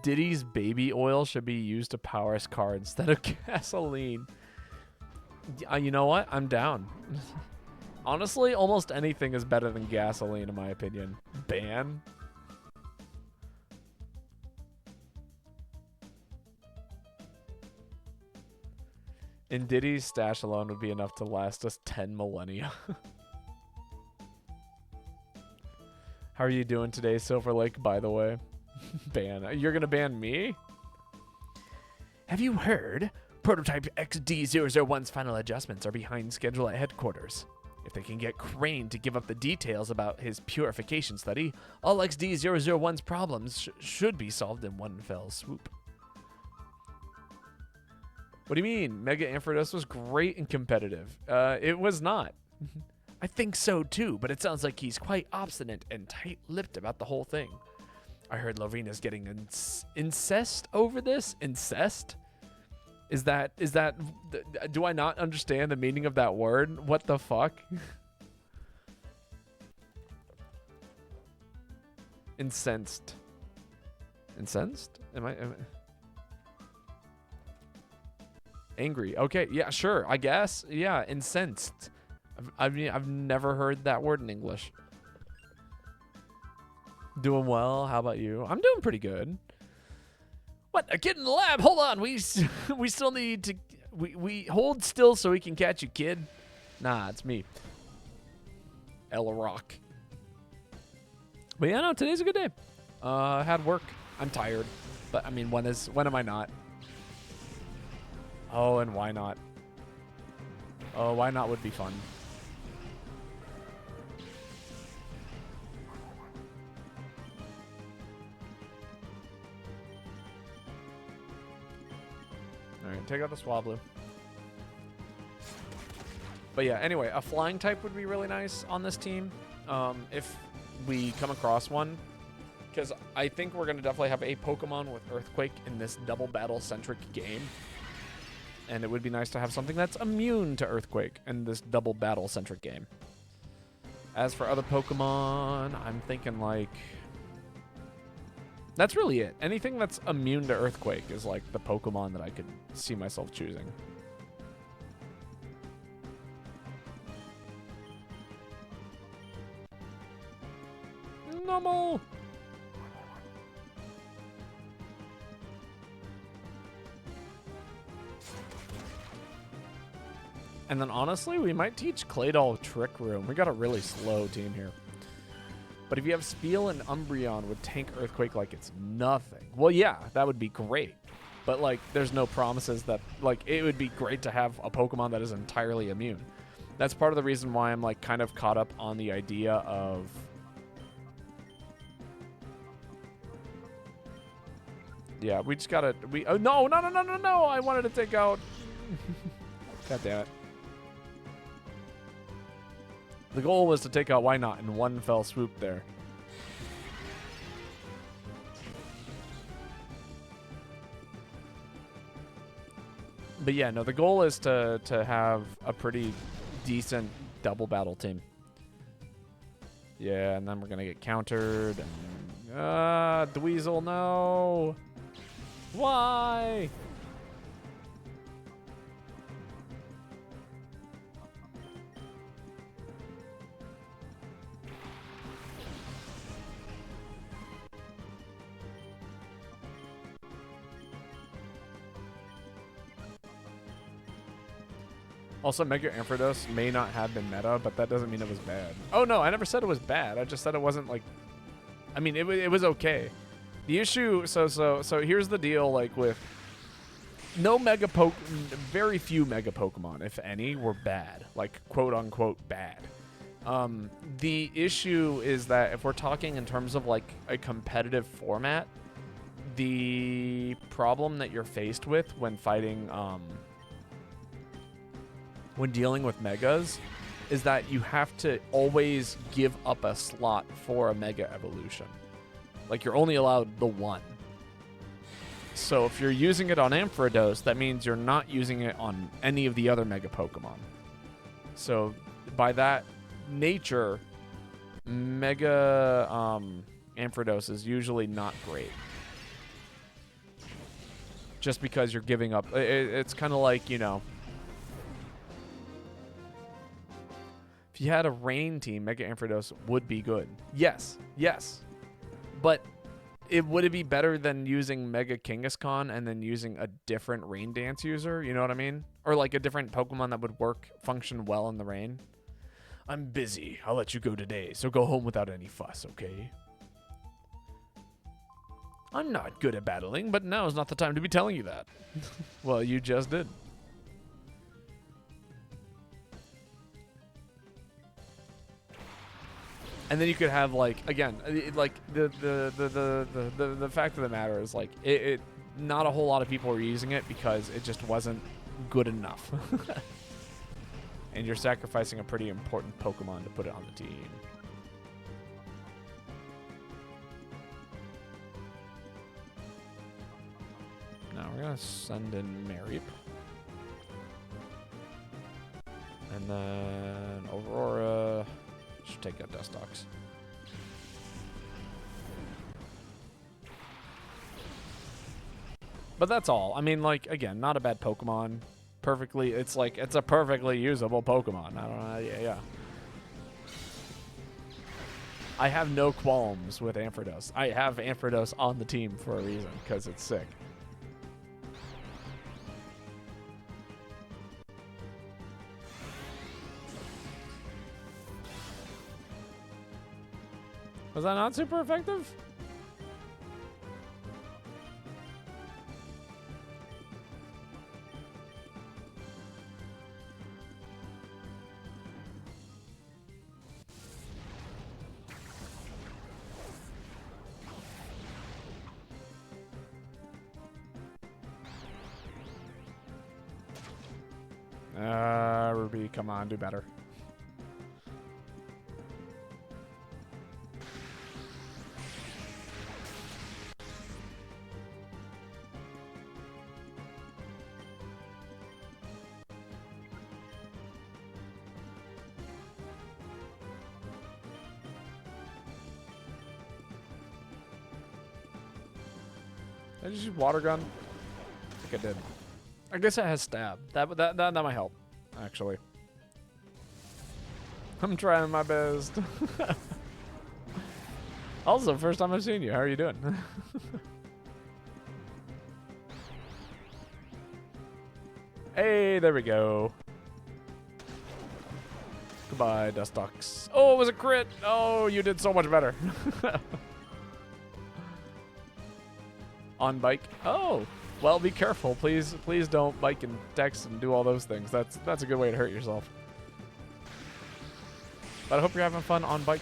Diddy's baby oil should be used to power his car instead of gasoline. You know what? I'm down. Honestly, almost anything is better than gasoline, in my opinion. Ban? In Diddy's stash alone would be enough to last us 10 millennia. How are you doing today, Silver Lake, by the way? Ban. You're going to ban me? Have you heard? Prototype XD001's final adjustments are behind schedule at headquarters. If they can get Crane to give up the details about his purification study, all XD001's problems should be solved in one fell swoop. What do you mean? Mega Ampharos was great and competitive. It was not. I think so too, but it sounds like he's quite obstinate and tight-lipped about the whole thing. I heard Lorena's getting incest over this. Incest? Is that? Do I not understand the meaning of that word? What the fuck? Incensed. Incensed? Am I angry? Okay, yeah, sure. I guess. Yeah, incensed. I mean, I've never heard that word in English. Doing well. How about you? I'm doing pretty good. What? A kid in the lab? Hold on. We still need to... We hold still so we can catch you, kid. Nah, it's me. El Rock. But yeah, no, today's a good day. Had work. I'm tired. But, I mean, when am I not? Oh, and why not? Oh, why not would be fun. Alright, take out the Swablu. But yeah, anyway, a flying type would be really nice on this team. If we come across one. Because I think we're going to definitely have a Pokemon with Earthquake in this double battle-centric game. And it would be nice to have something that's immune to Earthquake in this double battle-centric game. As for other Pokemon, I'm thinking like... That's really it. Anything that's immune to Earthquake is like the Pokemon that I could see myself choosing. Normal. And then honestly, we might teach Claydol Trick Room. We got a really slow team here. But if you have Spiel and Umbreon with tank Earthquake like it's nothing. Well, yeah, that would be great. But, like, there's no promises that, like, it would be great to have a Pokemon that is entirely immune. That's part of the reason why I'm, like, kind of caught up on the idea of... Yeah, we just gotta... Oh, no! I wanted to take out... God damn it. The goal was to take out Why Not in one fell swoop there. But yeah, no, the goal is to have a pretty decent double battle team. Yeah, and then we're gonna get countered. And, Dweezil, no! Why? Also, Mega Ampharos may not have been meta, but that doesn't mean it was bad. Oh no, I never said it was bad. I just said it wasn't like. I mean, it was okay. The issue, so here's the deal. Like with very few Mega Pokemon, if any, were bad. Like quote unquote bad. The issue is that if we're talking in terms of like a competitive format, the problem that you're faced with when fighting when dealing with megas is that you have to always give up a slot for a mega evolution. Like you're only allowed the one. So if you're using it on Ampharos, that means you're not using it on any of the other mega Pokemon. So by that nature, mega Ampharos is usually not great. Just because you're giving up. It's kind of like, you know, if you had a rain team, Mega Ampharos would be good. Yes. But would it be better than using Mega Kangaskhan and then using a different Rain Dance user? You know what I mean? Or like a different Pokemon that would function well in the rain? I'm busy. I'll let you go today, so go home without any fuss, okay? I'm not good at battling, but now is not the time to be telling you that. Well, you just did. And then you could have like again, like the fact of the matter is like it not a whole lot of people were using it because it just wasn't good enough. And you're sacrificing a pretty important Pokemon to put it on the team. Now we're gonna send in Mareep. And then Aurora. Should take out Dustox. But that's all. I mean, like, again, not a bad Pokemon. It's a perfectly usable Pokemon. I don't know. Yeah. I have no qualms with Ampharos. I have Ampharos on the team for a reason, because it's sick. Was that not super effective? Ruby, come on, do better. Did I just use water gun? I think I did. I guess it has stab. That might help, actually. I'm trying my best. Also, first time I've seen you. How are you doing? Hey, there we go. Goodbye, Dustox. Oh, it was a crit. Oh, you did so much better. On bike. Oh, well, be careful. Please don't bike and text and do all those things. That's a good way to hurt yourself. But I hope you're having fun on bike.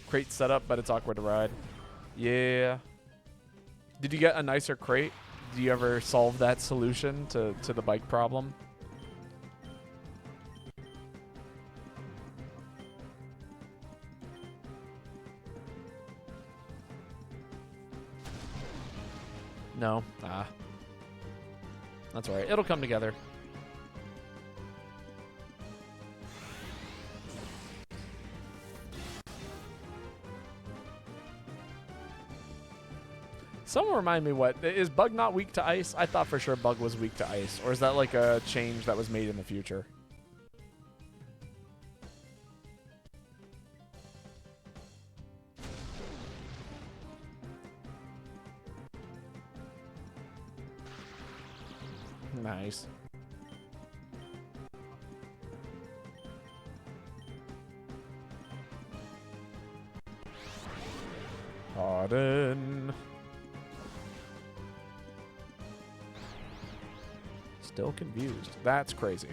Crate setup, but it's awkward to ride. Yeah. Did you get a nicer crate? Do you ever solve that solution to the bike problem? No? Ah. That's all right. It'll come together. Someone remind me, what is Bug not weak to ice? I thought for sure Bug was weak to ice, or is that like a change that was made in the future? Nice. Pardon. Still confused. That's crazy.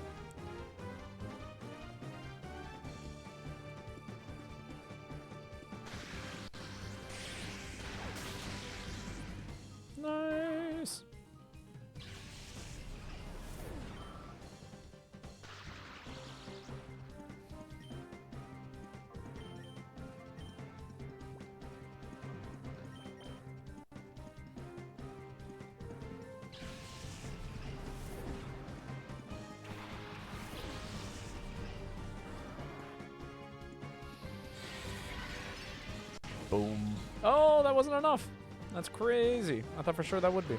Nice. Boom. Oh, that wasn't enough. That's crazy. I thought for sure that would be.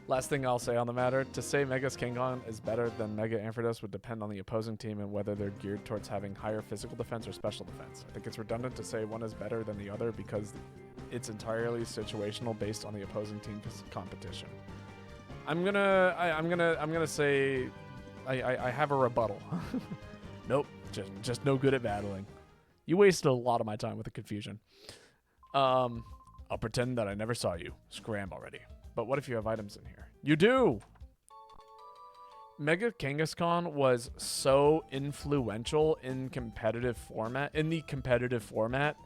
Last thing I'll say on the matter, to say Mega's Kangon is better than Mega Ampharos would depend on the opposing team and whether they're geared towards having higher physical defense or special defense. I think it's redundant to say one is better than the other because it's entirely situational based on the opposing team's competition. I'm gonna say I have a rebuttal. Nope, just no good at battling. You wasted a lot of my time with the confusion. I'll pretend that I never saw you. Scram already. But what if you have items in here? You do! Mega Kangaskhan was so influential in the competitive format,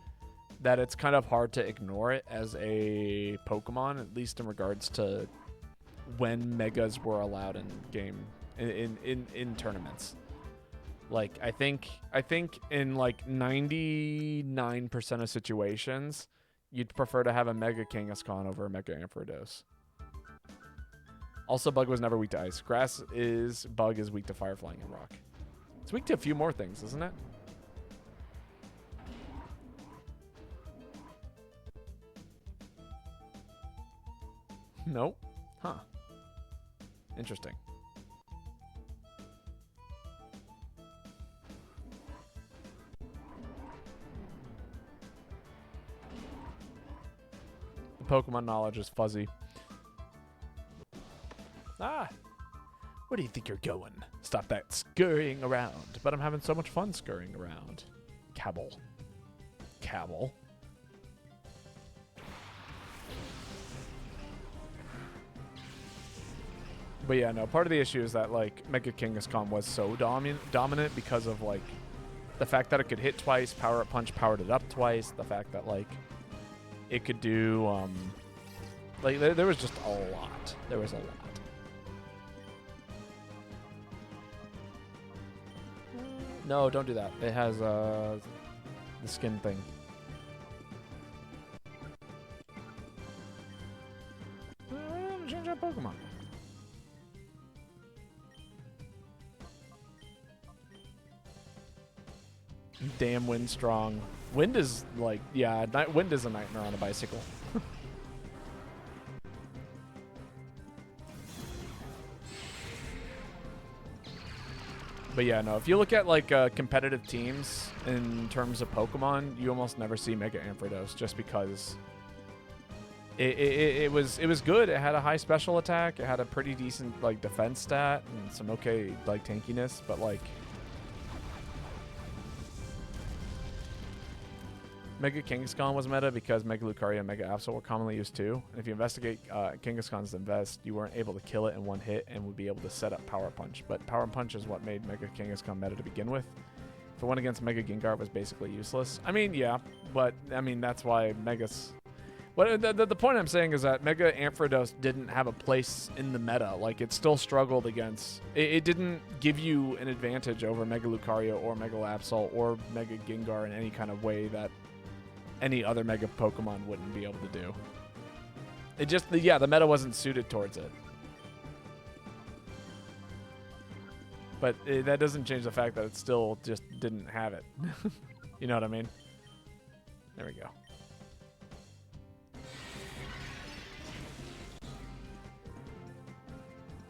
that it's kind of hard to ignore it as a Pokemon, at least in regards to when Megas were allowed in game in tournaments. Like I think in like 99% of situations, you'd prefer to have a Mega Kangaskhan over a Mega Ampharos. Also, Bug was never weak to ice. Bug is weak to fire, flying, and rock. It's weak to a few more things, isn't it? Nope. Huh. Interesting. The Pokemon knowledge is fuzzy. Ah! Where do you think you're going? Stop that scurrying around. But I'm having so much fun scurrying around. Cabal. Cabal. But yeah, no, part of the issue is that, like, Mega Kangaskhan was so dominant because of, like, the fact that it could hit twice, Power Up Punch powered it up twice, the fact that, like, it could do, like, there was just a lot. There was a lot. No, don't do that. It has, the skin thing. Change that Pokemon. Damn Wind Strong. Wind is like, yeah, Wind is a nightmare on a bicycle. But yeah, no, if you look at like competitive teams in terms of Pokemon, you almost never see Mega Ampharos just because it was good. It had a high special attack. It had a pretty decent like defense stat and some okay like tankiness, but like Mega Kangaskhan was meta because Mega Lucario and Mega Absol were commonly used too. And if you investigate Kangaskhan's Invest, you weren't able to kill it in one hit and would be able to set up Power Punch. But Power Punch is what made Mega Kangaskhan meta to begin with. If it went against Mega Gengar, it was basically useless. I mean, yeah, but I mean that's why What the point I'm saying is that Mega Ampharos didn't have a place in the meta. Like, it still struggled against. It didn't give you an advantage over Mega Lucario or Mega Lapsol or Mega Gengar in any kind of way that any other Mega Pokemon wouldn't be able to do. It just, yeah, the meta wasn't suited towards it. But that doesn't change the fact that it still just didn't have it. You know what I mean? There we go.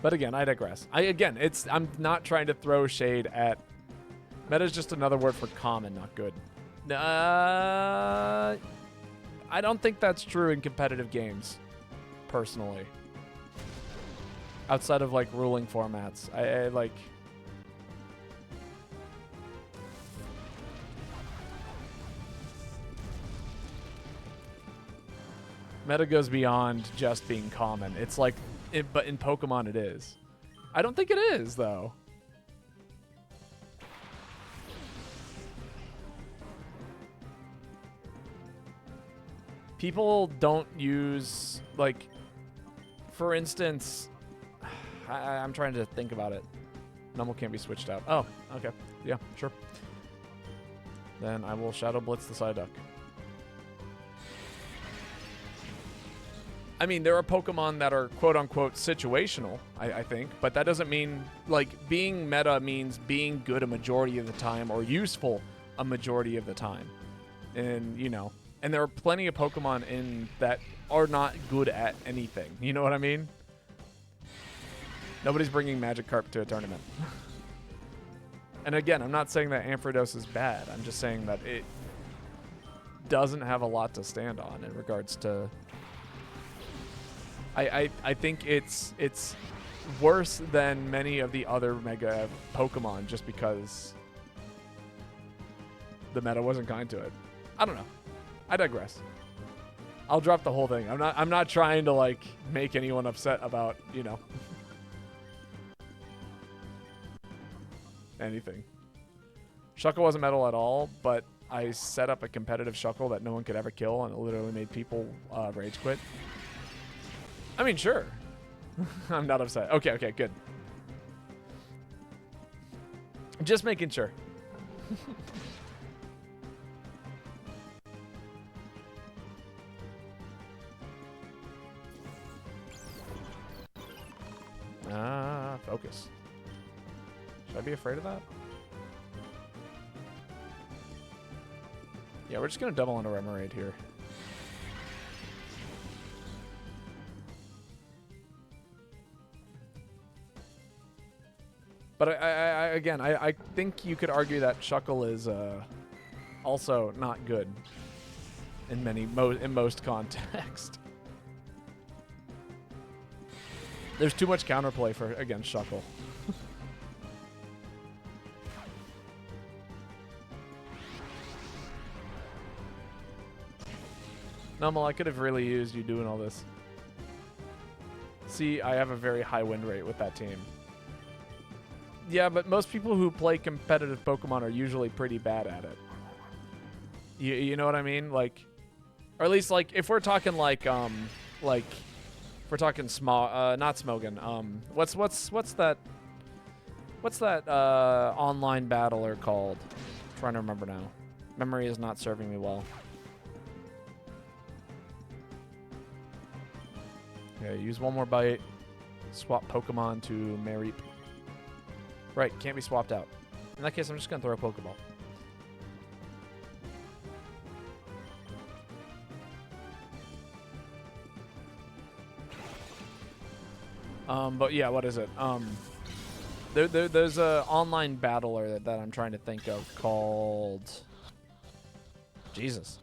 But again, I digress. I'm not trying to throw shade at... Meta is just another word for common, not good. I don't think that's true in competitive games, personally. Outside of, like, ruling formats. I like... Meta goes beyond just being common. It's like... but in Pokemon it is. I don't think it is, though. People don't use, like, for instance, I'm trying to think about it. Numble can't be switched out. Oh, okay. Yeah, sure. Then I will Shadow Blitz the Psyduck. I mean, there are Pokemon that are quote-unquote situational, I think, but that doesn't mean, like, being meta means being good a majority of the time or useful a majority of the time. And, you know, and there are plenty of Pokemon in that are not good at anything. You know what I mean? Nobody's bringing Magikarp to a tournament. And again, I'm not saying that Ampharos is bad. I'm just saying that it doesn't have a lot to stand on in regards to... I think it's worse than many of the other Mega Pokemon just because the meta wasn't kind to it. I don't know. I digress. I'll drop the whole thing. I'm not trying to, like, make anyone upset about, you know, anything. Shuckle wasn't metal at all, but I set up a competitive Shuckle that no one could ever kill, and it literally made people rage quit. I mean, sure. I'm not upset. Okay, good. Just making sure. Focus. Should I be afraid of that? Yeah, we're just going to double into Remoraid here. But I think you could argue that Shuckle is also not good in most context. There's too much counterplay against Shuckle. Nummel, I could have really used you doing all this. See, I have a very high win rate with that team. Yeah, but most people who play competitive Pokemon are usually pretty bad at it. You know what I mean? Like, or at least, like, if we're talking like if we're talking not Smogon. What's that online battler called? I'm trying to remember now. Memory is not serving me well. Yeah, use one more bite. Swap Pokemon to Mareep. Right, can't be swapped out. In that case, I'm just going to throw a Pokeball. But yeah, what is it? There's a online battler that I'm trying to think of called... Jesus.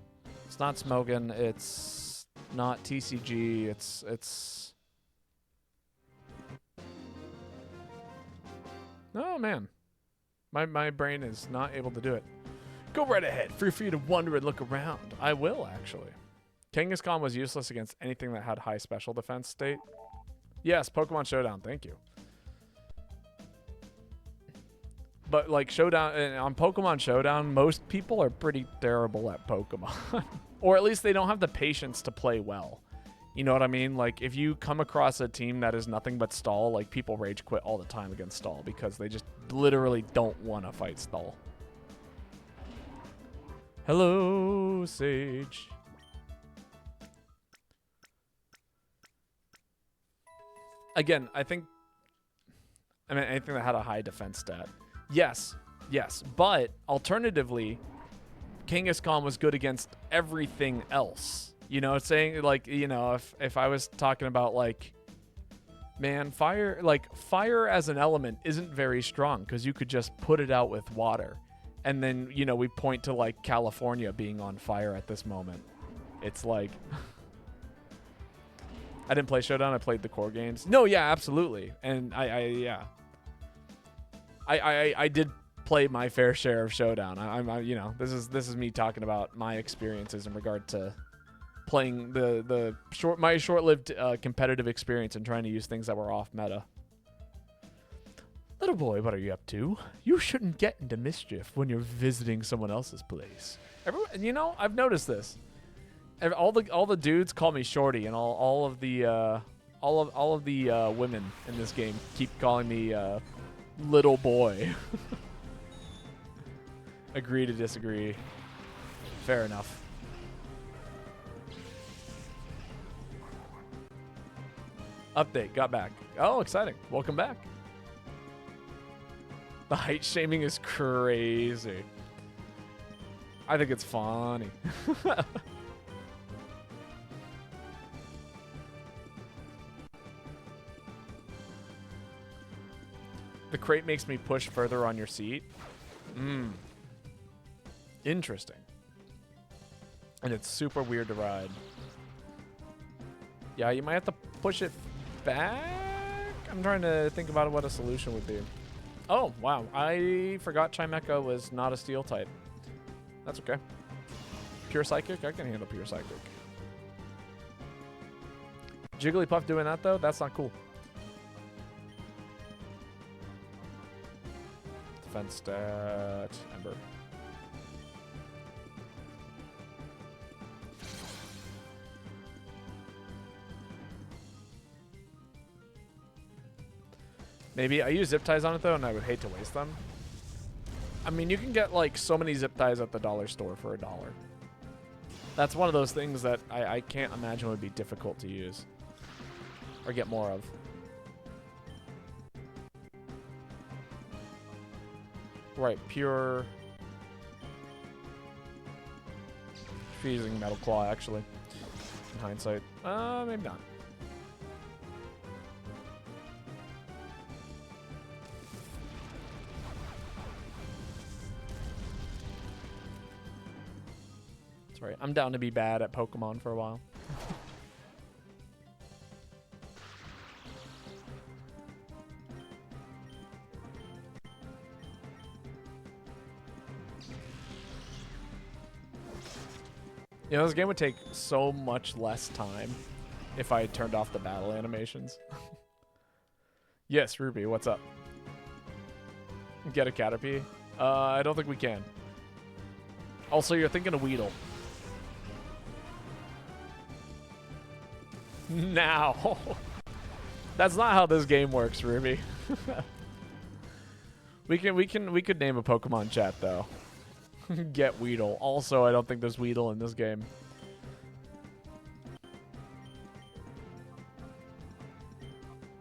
It's not Smogon, it's not TCG, it's... Oh, man. My brain is not able to do it. Go right ahead. Free for you to wander and look around. I will, actually. Kangaskhan was useless against anything that had high special defense state. Yes, Pokemon Showdown. Thank you. But like Showdown, on Pokemon Showdown, most people are pretty terrible at Pokemon. Or at least they don't have the patience to play well. You know what I mean? Like, if you come across a team that is nothing but stall, like, people rage quit all the time against stall because they just literally don't want to fight stall. Hello, Sage. Again, I mean, anything that had a high defense stat. Yes, but alternatively, Kangaskhan was good against everything else. You know, saying like, you know, if I was talking about like, man, fire as an element isn't very strong because you could just put it out with water. And then, you know, we point to like California being on fire at this moment. It's like, I didn't play Showdown. I played the core games. No, yeah, absolutely. And I did play my fair share of Showdown. You know, this is me talking about my experiences in regard to playing my short-lived competitive experience and trying to use things that were off meta. Little boy, what are you up to? You shouldn't get into mischief when you're visiting someone else's place. Everyone, you know, I've noticed this. All the dudes call me Shorty, and all of the women in this game keep calling me little boy. Agree to disagree. Fair enough. Update, got back. Oh, exciting. Welcome back. The height shaming is crazy. I think it's funny. The crate makes me push further on your seat. Interesting. And it's super weird to ride. Yeah, you might have to push it back. I'm trying to think about what a solution would be. Oh, wow. I forgot Chimecha was not a steel type. That's okay. Pure Psychic? I can handle Pure Psychic. Jigglypuff doing that, though? That's not cool. Defense stat. Ember. Maybe I use zip ties on it though, and I would hate to waste them. I mean, you can get like so many zip ties at the dollar store for $1. That's one of those things that I can't imagine would be difficult to use or get more of. Right, pure freezing Metal Claw, actually. In hindsight, maybe not. Right. I'm down to be bad at Pokemon for a while. You know, this game would take so much less time if I had turned off the battle animations. Yes, Ruby, what's up? Get a Caterpie? I don't think we can. Also, you're thinking of Weedle. Now. That's not how this game works, Ruby. we could name a Pokemon chat though. Get Weedle. Also, I don't think there's Weedle in this game.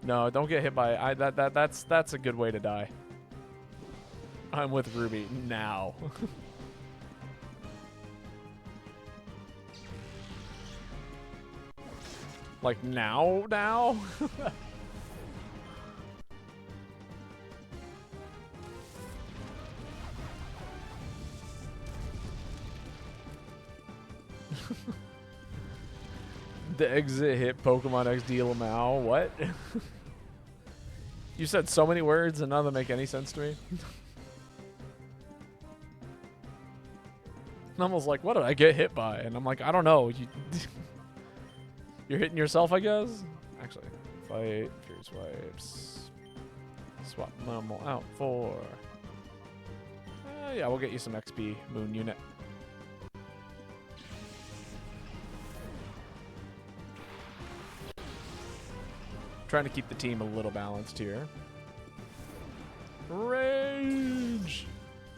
No, don't get hit by that's a good way to die. I'm with Ruby now. Like now? The exit hit Pokemon XD Lamau. What? You said so many words and none of them make any sense to me. I'm almost like, what did I get hit by? And I'm like, I don't know. You're hitting yourself, I guess? Actually, fight, Furious Wipes. Swap normal out for Yeah, we'll get you some XP, Moon Unit. Trying to keep the team a little balanced here. Rage!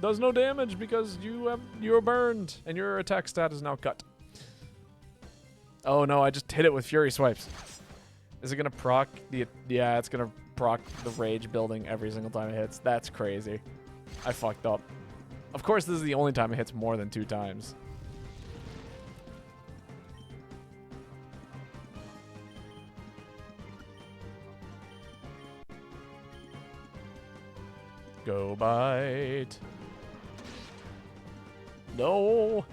Does no damage because you're burned and your attack stat is now cut. Oh no, I just hit it with Fury Swipes. Is it gonna proc the... Yeah, it's gonna proc the Rage building every single time it hits. That's crazy. I fucked up. Of course, this is the only time it hits more than 2 times. Go bite. No.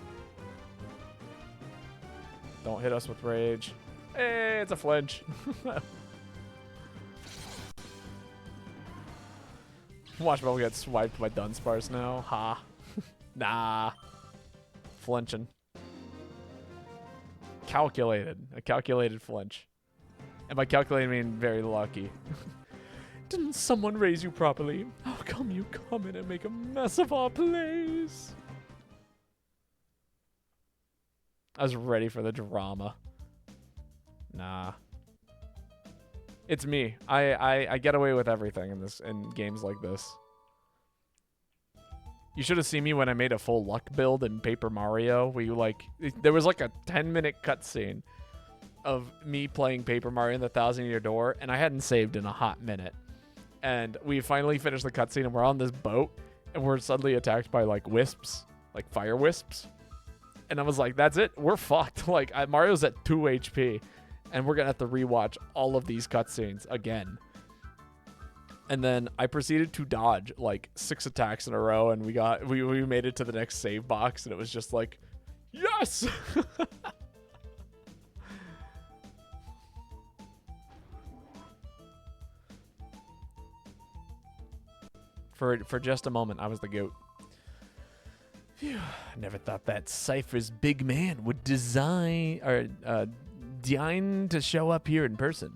Don't hit us with rage. Hey, it's a flinch. Watch Bubble get swiped by Dunsparce now. Ha. Nah. Flinching. Calculated. A calculated flinch. And by calculated, I mean very lucky. Didn't someone raise you properly? How come you come in and make a mess of our place? I was ready for the drama. Nah. It's me. I get away with everything in games like this. You should have seen me when I made a full luck build in Paper Mario. There was like a 10-minute cutscene of me playing Paper Mario in the 1,000-Year Door, and I hadn't saved in a hot minute. And we finally finished the cutscene, and we're on this boat, and we're suddenly attacked by, like, wisps. Like, fire wisps. And I was like, that's it. We're fucked. Like, Mario's at 2 HP, and we're going to have to rewatch all of these cutscenes again. And then I proceeded to dodge, like, 6 attacks in a row, and we made it to the next save box, and it was just like, yes! For just a moment, I was the GOAT. Phew, never thought that Cypher's big man would deign to show up here in person.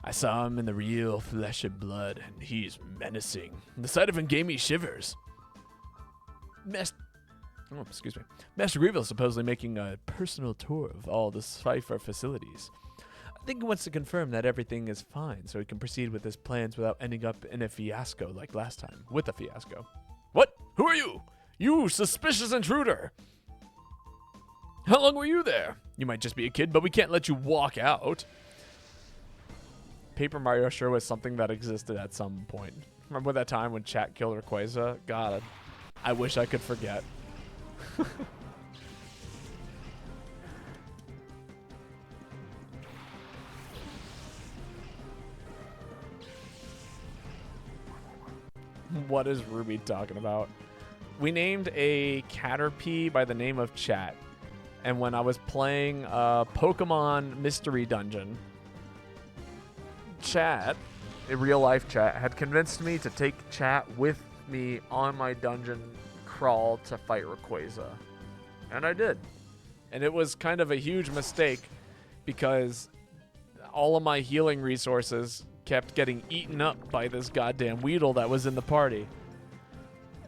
I saw him in the real flesh and blood, and he's menacing. The sight of him gave me shivers. Master Grievel is supposedly making a personal tour of all the Cypher facilities. I think he wants to confirm that everything is fine so he can proceed with his plans without ending up in a fiasco like last time. With a fiasco. What? Who are you? You suspicious intruder! How long were you there? You might just be a kid, but we can't let you walk out. Paper Mario sure was something that existed at some point. Remember that time when chat killed Rayquaza? God, I wish I could forget. What is Ruby talking about? We named a Caterpie by the name of Chat. And when I was playing Pokemon Mystery Dungeon, Chat, a real-life Chat, had convinced me to take Chat with me on my dungeon crawl to fight Rayquaza. And I did. And it was kind of a huge mistake because all of my healing resources kept getting eaten up by this goddamn Weedle that was in the party.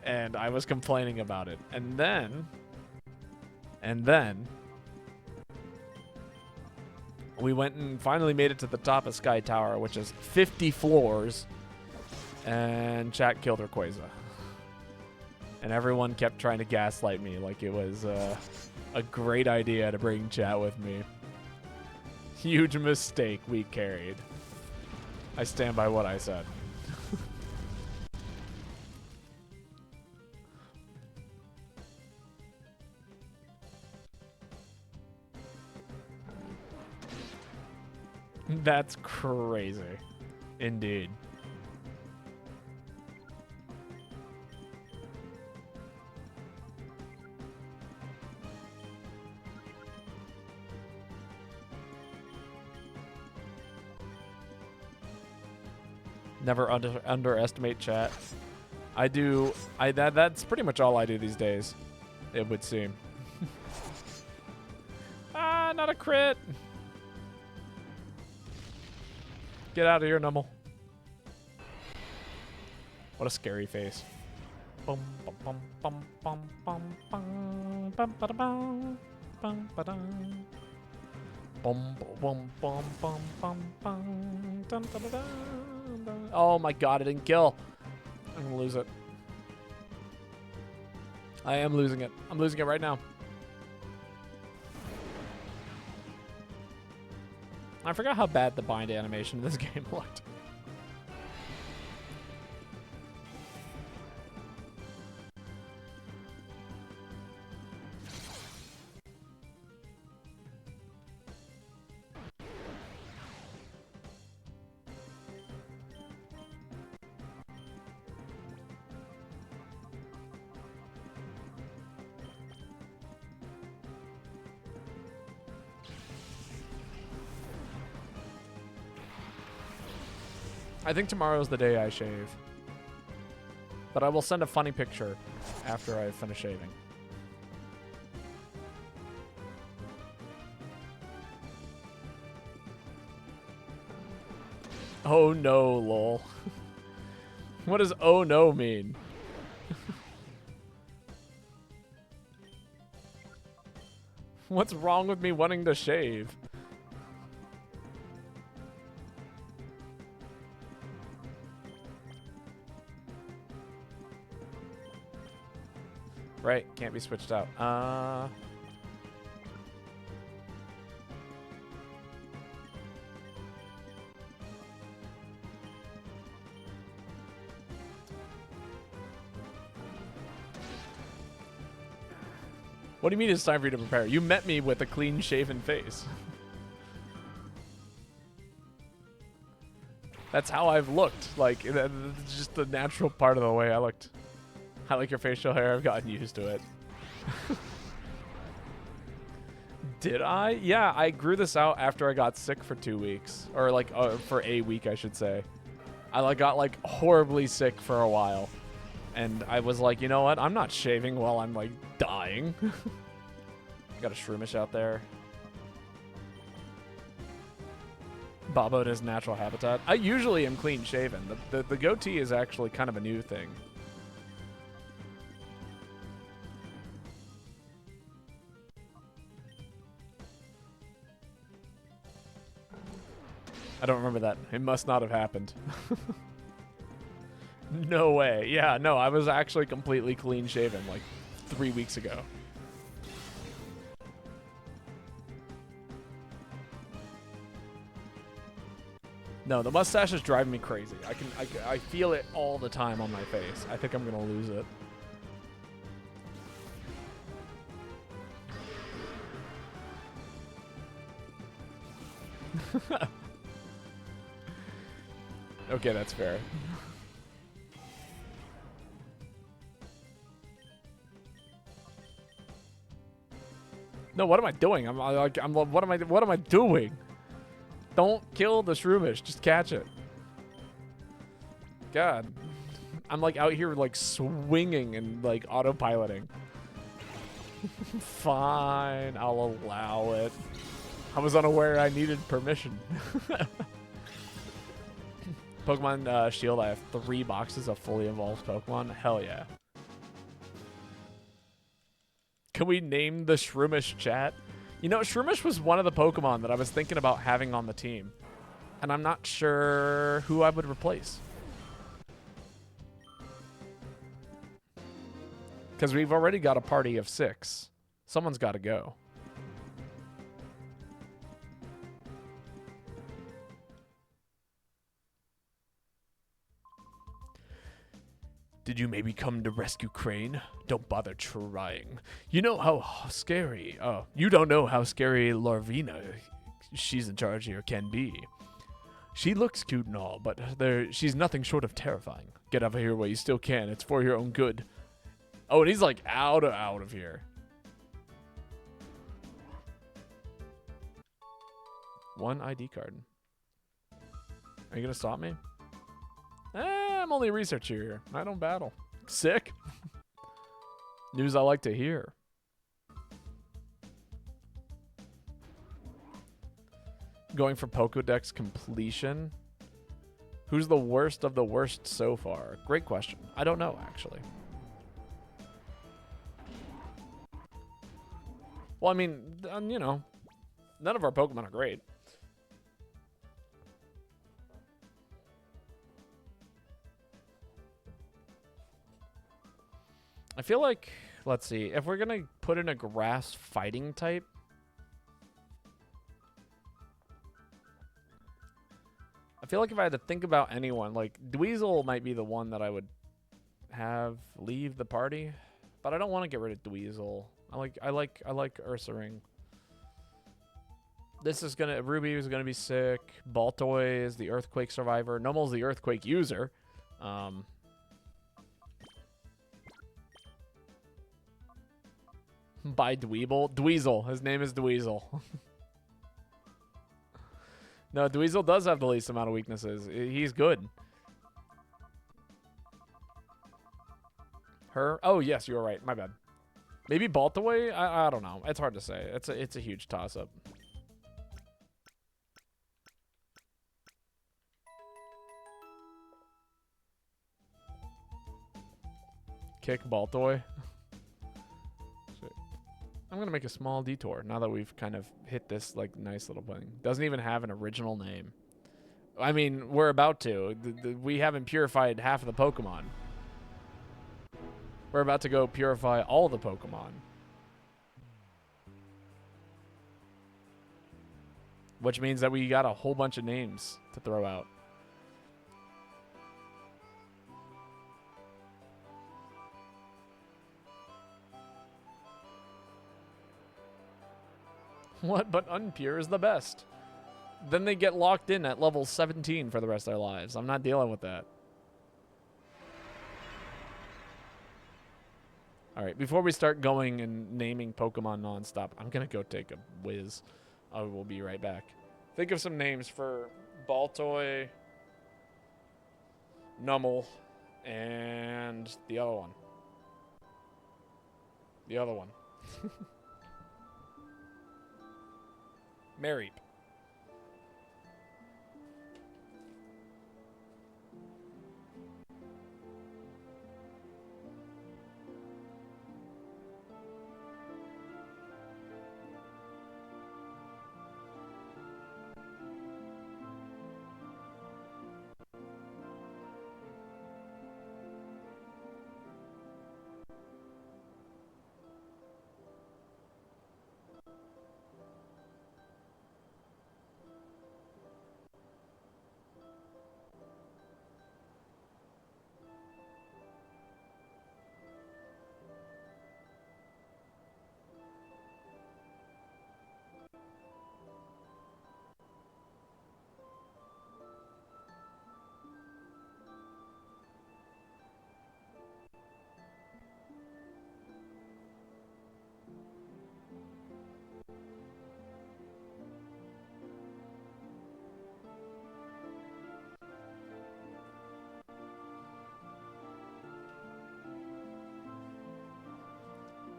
And I was complaining about it. And then we went and finally made it to the top of Sky Tower, which is 50 floors, and Chat killed Rayquaza. And everyone kept trying to gaslight me like it was a great idea to bring Chat with me. Huge mistake we carried. I stand by what I said. That's crazy. Indeed. Never underestimate chat. That's pretty much all I do these days, it would seem. Ah, not a crit. Get out of here, Nummel. What a scary face. Bum bum bum bum bum bum bum bum ba bum bum ba dum. Bum bum bum bum bum bum dum da da da. Oh my god, it didn't kill. I'm gonna lose it. I am losing it. I'm losing it right now. I forgot how bad the bind animation in this game looked. I think tomorrow's the day I shave. But I will send a funny picture after I finish shaving. Oh no, lol. What does oh no mean? What's wrong with me wanting to shave? Right, can't be switched out. What do you mean it's time for you to prepare? You met me with a clean-shaven face. That's how I've looked. Like, that's just the natural part of the way I looked. I like your facial hair. I've gotten used to it. Did I? Yeah, I grew this out after I got sick for 2 weeks. Or, like, for a week, I should say. I got, like, horribly sick for a while. And I was like, you know what? I'm not shaving while I'm, like, dying. Got a shroomish out there. Bobo in his natural habitat. I usually am clean shaven. The goatee is actually kind of a new thing. I don't remember that. It must not have happened. No way. Yeah, no, I was actually completely clean shaven like 3 weeks ago. No, the mustache is driving me crazy. I feel it all the time on my face. I think I'm gonna lose it. Okay, that's fair. No, what am I doing? What am I doing? Don't kill the shroomish, just catch it. God. I'm like out here like swinging and like autopiloting. Fine, I'll allow it. I was unaware I needed permission. Pokemon Shield, I have 3 boxes of fully evolved Pokemon. Hell yeah. Can we name the Shroomish chat? You know, Shroomish was one of the Pokemon that I was thinking about having on the team. And I'm not sure who I would replace. Because we've already got a party of 6. Someone's got to go. Did you maybe come to rescue Crane? Don't bother trying. You know how scary... Oh, you don't know how scary Larvina, she's in charge here, can be. She looks cute and all, but she's nothing short of terrifying. Get out of here while you still can. It's for your own good. Oh, and he's like out of here. One ID card. Are you going to stop me? I'm only a researcher here. I don't battle. Sick. News I like to hear. Going for Pokédex completion. Who's the worst of the worst so far? Great question. I don't know, actually. Well, I mean, you know, none of our Pokemon are great. I feel like, let's see, if we're going to put in a grass fighting type, I feel like if I had to think about anyone, like Dweezil might be the one that I would have leave the party, but I don't want to get rid of Dweezil. I like Ursaring. This is gonna Ruby is gonna be sick. Baltoy is the earthquake survivor. Numel's the earthquake user. By Dweezil. His name is Dweezil. No, Dweezil does have the least amount of weaknesses. He's good. Her? Oh, yes, you were right. My bad. Maybe Baltoy? I don't know. It's hard to say. It's a huge toss-up. Kick Baltoy. I'm going to make a small detour now that we've kind of hit this like nice little thing. Doesn't even have an original name. I mean, we're about to. We haven't purified half of the Pokemon. We're about to go purify all the Pokemon. Which means that we got a whole bunch of names to throw out. What but Unpure is the best? Then they get locked in at level 17 for the rest of their lives. I'm not dealing with that. All right, before we start going and naming Pokemon nonstop, I'm going to go take a whiz. I will be right back. Think of some names for Baltoy, Numel, and the other one. The other one. Mareep.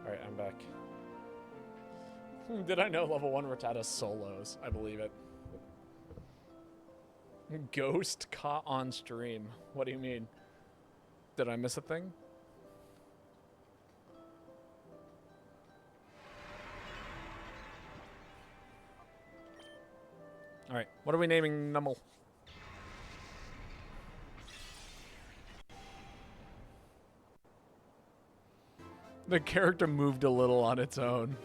Alright, I'm back. Did I know level 1 Rattata solos? I believe it. Ghost caught on stream. What do you mean? Did I miss a thing? Alright, what are we naming Numel? The character moved a little on its own.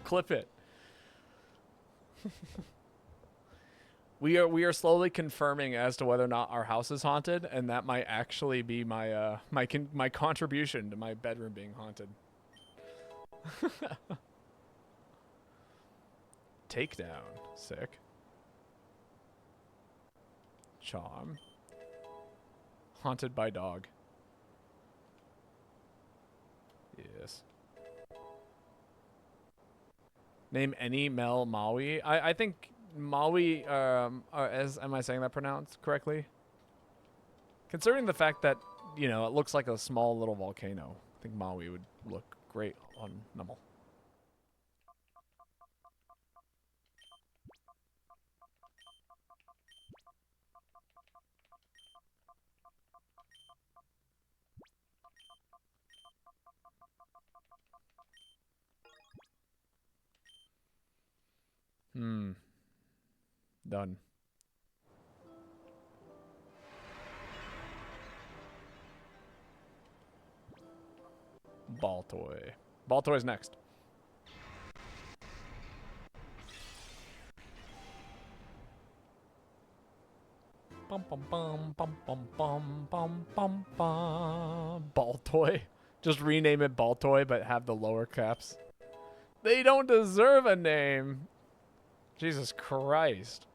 Clip it. We are slowly confirming as to whether or not our house is haunted, and that might actually be my my contribution to my bedroom being haunted. Takedown, sick. Charm. Haunted by dog. Yes. Name any Mel Maui. I think Maui, am I saying that pronounced correctly? Considering the fact that, you know, it looks like a small little volcano, I think Maui would look great on Numel. Hmm. Done. Baltoy. Baltoy's next. Bum bum bum bum bum bum bum bum bum. Baltoy. Just rename it Baltoy, but have the lower caps. They don't deserve a name. Jesus Christ.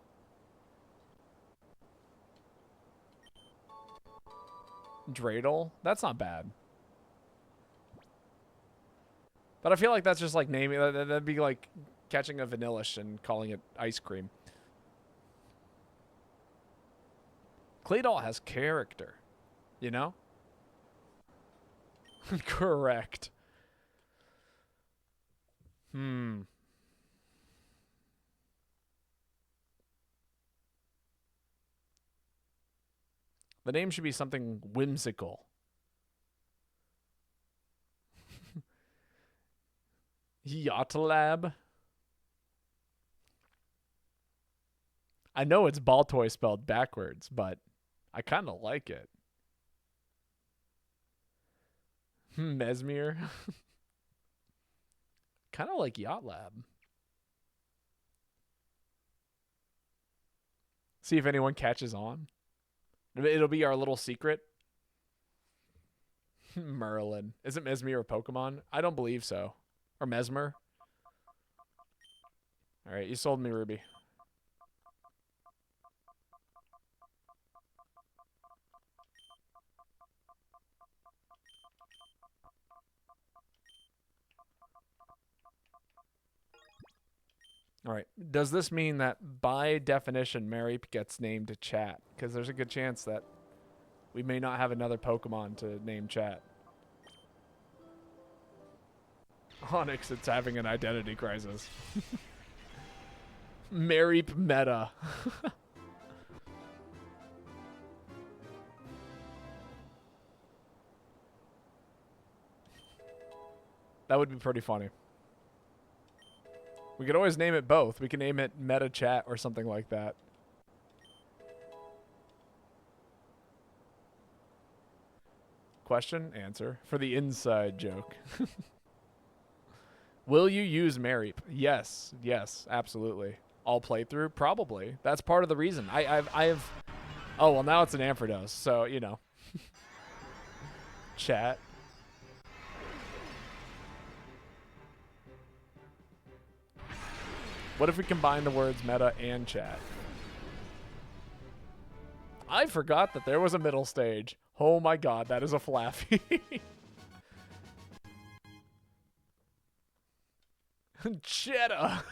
Dreidel? That's not bad. But I feel like that's just like naming. That'd be like catching a Vanillish and calling it ice cream. Claydol has character, you know? Correct. Hmm. The name should be something whimsical. Yacht-Lab? I know it's Baltoy spelled backwards, but I kind of like it. Mesmere? Kind of like Yacht-Lab. See if anyone catches on. It'll be our little secret. Merlin. Isn't Mesmere a Pokemon? I don't believe so. Or Mesmer. Alright, you sold me Ruby. Alright. Does this mean that by definition Mareep gets named to Chat? Because there's a good chance that we may not have another Pokemon to name Chat. Onyx, it's having an identity crisis. Mareep meta. That would be pretty funny. We could always name it both. We can name it Meta Chat or something like that. Question, answer. For the inside joke. Will you use Mareep? Yes. Yes, absolutely. All playthrough? Probably. That's part of the reason. I've Oh, well, now it's an Ampharos, so, you know. Chat. What if we combine the words meta and chat? I forgot that there was a middle stage. Oh my god, that is a Flaffy. Cheddar.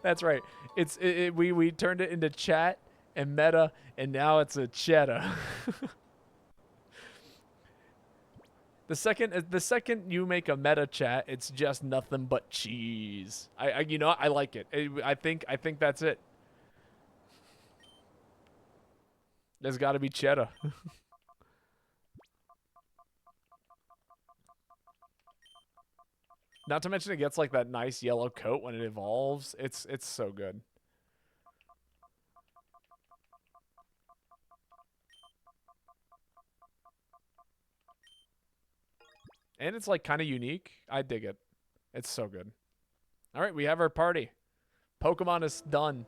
That's right. We turned it into chat and meta, and now it's a cheddar. The second you make a meta chat, it's just nothing but cheese. You know, I like it. I think that's it. There's got to be cheddar. Not to mention it gets like that nice yellow coat when it evolves. It's so good. And it's like kind of unique. I dig it. It's so good. All right, we have our party. Pokemon is done.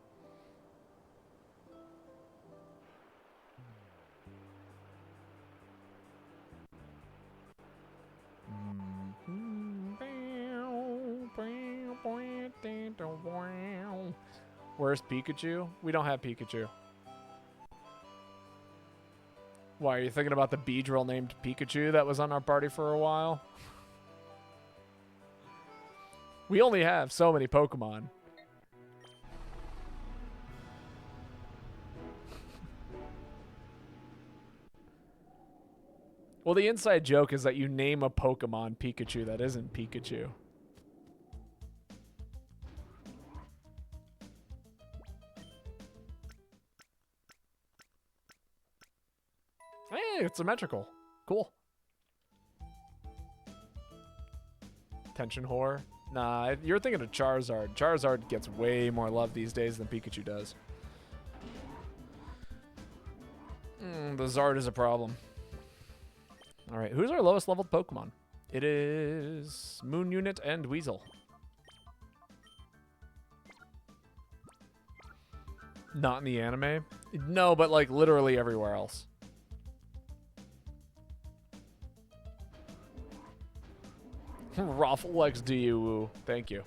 Where's Pikachu? We don't have Pikachu. Why, are you thinking about the Beedrill named Pikachu that was on our party for a while? We only have so many Pokemon. Well, the inside joke is that you name a Pokemon Pikachu that isn't Pikachu. Hey, it's symmetrical. Cool. Tension whore. Nah, you're thinking of Charizard. Charizard gets way more love these days than Pikachu does. The Zard is a problem. All right, who's our lowest leveled Pokemon? It is Moon Unit and Weasel. Not in the anime? No, but like literally everywhere else. Raffle XDU. Thank you.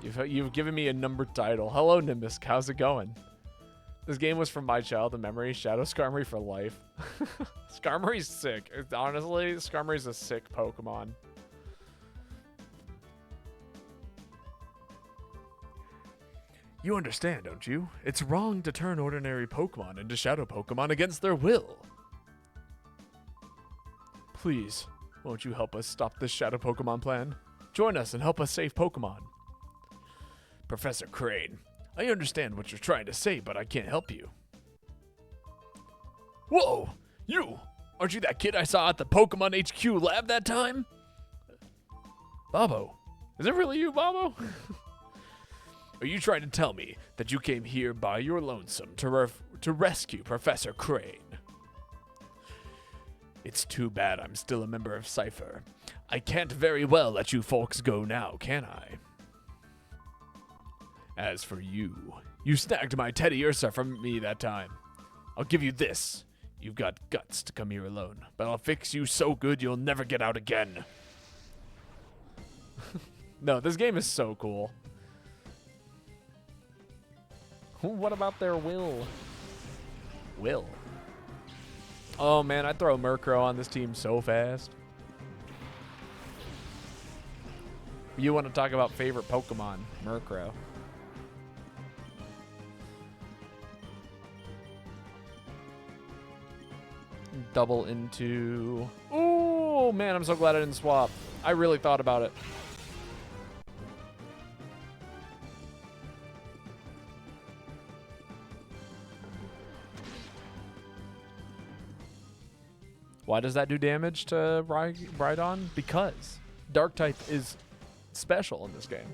You've given me a numbered title. Hello, Nimbisk. How's it going? This game was from my childhood memory. Shadow Skarmory for life. Skarmory's sick. Honestly, Skarmory's a sick Pokemon. You understand, don't you? It's wrong to turn ordinary Pokemon into Shadow Pokemon against their will. Please, won't you help us stop this Shadow Pokemon plan? Join us and help us save Pokemon. Professor Crane, I understand what you're trying to say, but I can't help you. Whoa! You! Aren't you that kid I saw at the Pokemon HQ lab that time? Bobo. Is it really you, Bobo? Are you trying to tell me that you came here by your lonesome to rescue Professor Crane? It's too bad I'm still a member of Cypher. I can't very well let you folks go now, can I? As for you, you snagged my Teddy Ursa from me that time. I'll give you this. You've got guts to come here alone, but I'll fix you so good you'll never get out again. No, this game is so cool. What about their will? Will. Oh man, I'd throw Murkrow on this team so fast. You want to talk about favorite Pokemon? Murkrow. Double into... Oh man, I'm so glad I didn't swap. I really thought about it. Why does that do damage to Rhydon? Because Dark type is special in this game.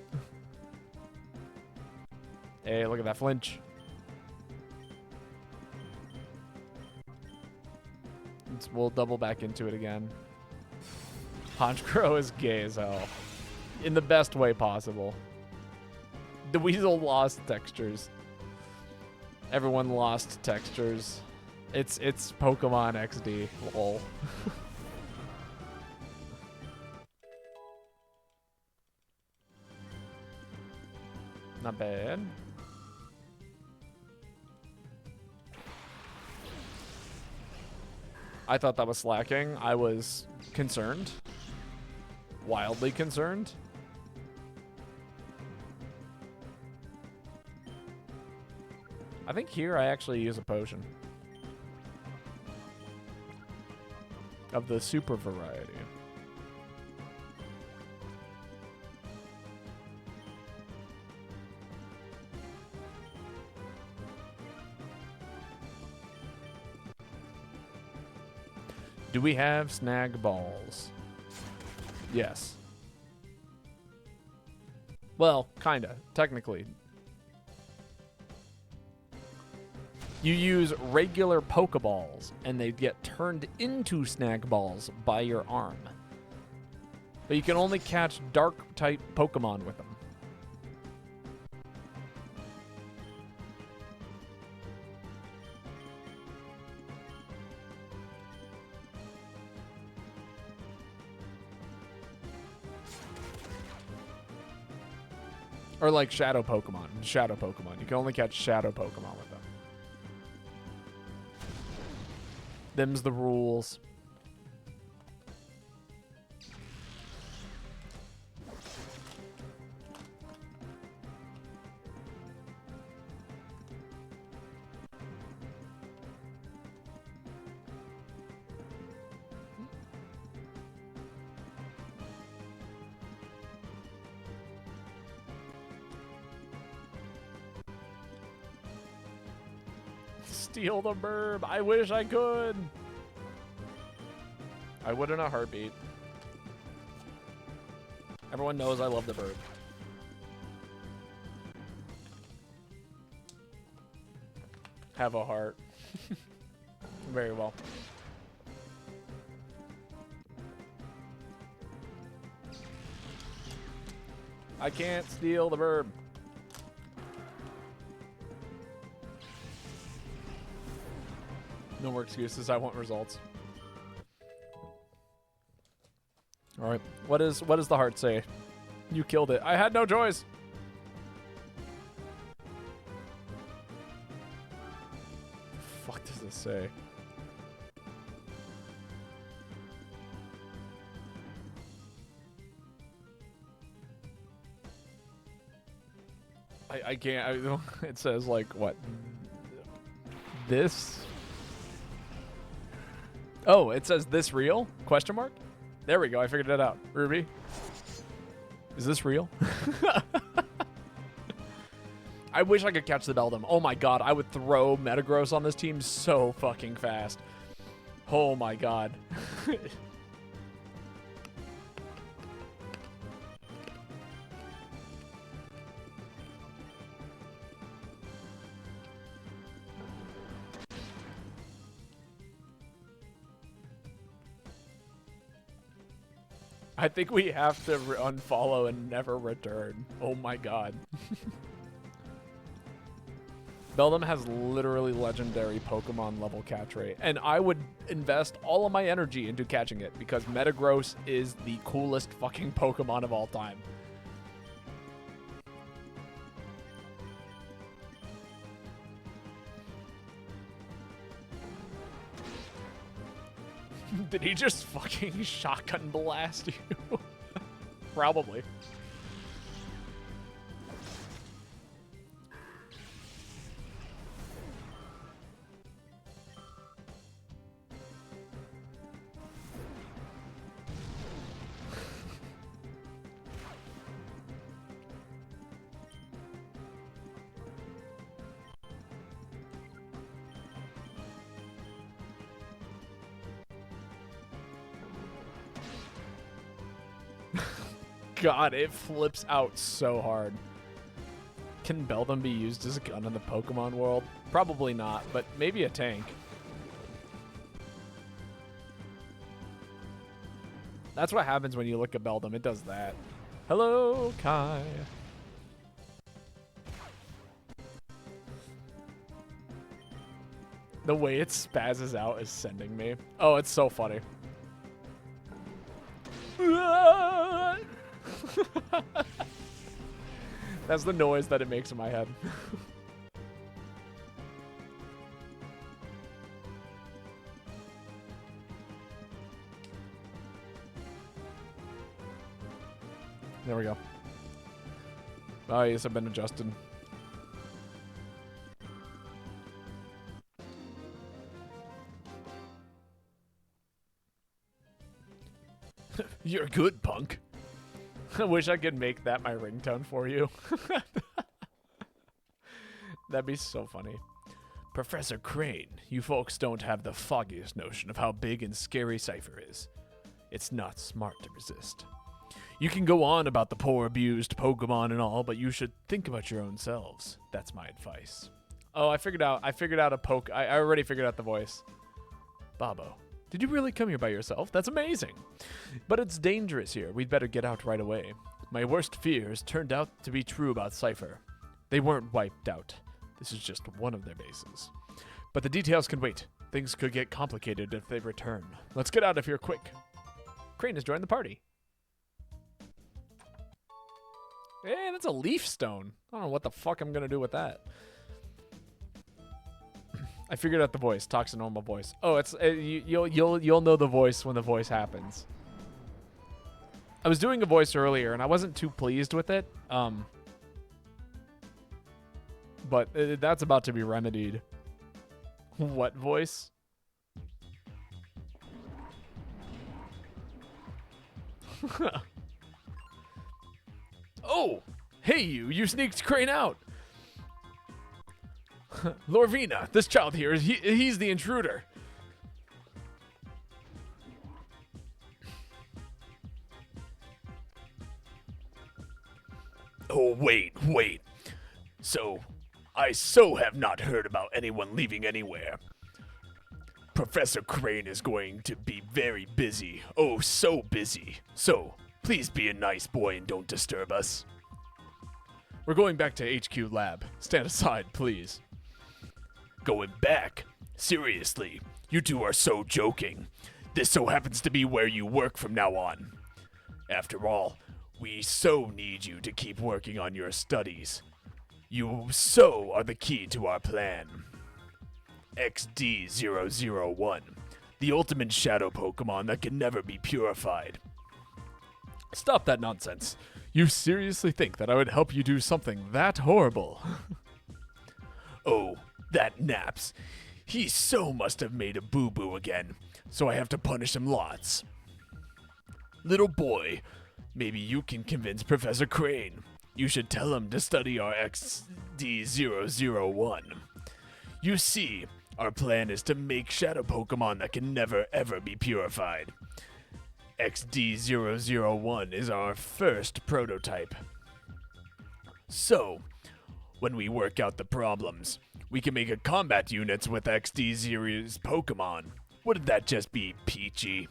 Hey, look at that flinch. We'll double back into it again. Honchkrow is gay as hell. In the best way possible. The Weasel lost textures. Everyone lost textures. It's Pokemon XD. Lol. Not bad. I thought that was slacking. I was concerned. Wildly concerned. I think here I actually use a potion. Of the super variety. Do we have snag balls? Yes. Well, kinda. Technically. You use regular Pokeballs, and they get turned into snag balls by your arm. But you can only catch Dark-type Pokemon with them. Or like Shadow Pokemon. Shadow Pokemon. You can only catch Shadow Pokemon with them. Them's the rules. Steal the burb. I wish I could. I would in a heartbeat. Everyone knows I love the bird. Have a heart. Very well. I can't steal the verb. No more excuses. I want results. All right. What does the heart say? You killed it. I had no choice. The fuck does this say? I can't. It says like what? This? Oh, it says this real? Question mark? There we go. I figured it out. Ruby, is this real? I wish I could catch the Beldum. Oh my god, I would throw Metagross on this team so fucking fast. Oh my god. I think we have to unfollow and never return. Oh my god. Beldum has literally legendary Pokemon level catch rate, and I would invest all of my energy into catching it because Metagross is the coolest fucking Pokemon of all time. Did he just fucking shotgun blast you? Probably. God, it flips out so hard. Can Beldum be used as a gun in the Pokemon world? Probably not, but maybe a tank. That's what happens when you look at Beldum. It does that. Hello, Kai. The way it spazzes out is sending me. Oh, it's so funny. That's the noise that it makes in my head. There we go. Oh, yes, I've been adjusted. You're good, punk. I wish I could make that my ringtone for you. That'd be so funny. Professor Crane, you folks don't have the foggiest notion of how big and scary Cypher is. It's not smart to resist. You can go on about the poor abused Pokemon and all, but you should think about your own selves. That's my advice. Oh, I figured out a poke. I already figured out the voice. Babo. Did you really come here by yourself? That's amazing. But it's dangerous here. We'd better get out right away. My worst fears turned out to be true about Cypher. They weren't wiped out. This is just one of their bases. But the details can wait. Things could get complicated if they return. Let's get out of here quick. Crane has joined the party. Hey, that's a leaf stone. I don't know what the fuck I'm gonna do with that. I figured out the voice. Talks a normal voice. Oh, it's you'll know the voice when the voice happens. I was doing a voice earlier and I wasn't too pleased with it. But that's about to be remedied. What voice? Oh, hey you sneaked Crane out. Lorvina, this child here, he's the intruder. Oh, wait. So, I have not heard about anyone leaving anywhere. Professor Crane is going to be very busy. Oh, so busy. So, please be a nice boy and don't disturb us. We're going back to HQ lab. Stand aside, please. Going back? Seriously, you two are so joking. This so happens to be where you work from now on. After all, we so need you to keep working on your studies. You so are the key to our plan. XD001, the ultimate shadow Pokemon that can never be purified. Stop that nonsense. You seriously think that I would help you do something that horrible? Oh, that Naps. He so must have made a boo-boo again, so I have to punish him lots. Little boy, maybe you can convince Professor Crane. You should tell him to study our XD001. You see, our plan is to make shadow Pokemon that can never ever be purified. XD001 is our first prototype. So, when we work out the problems, we can make a combat units with XD0's Pokemon. Wouldn't that just be peachy?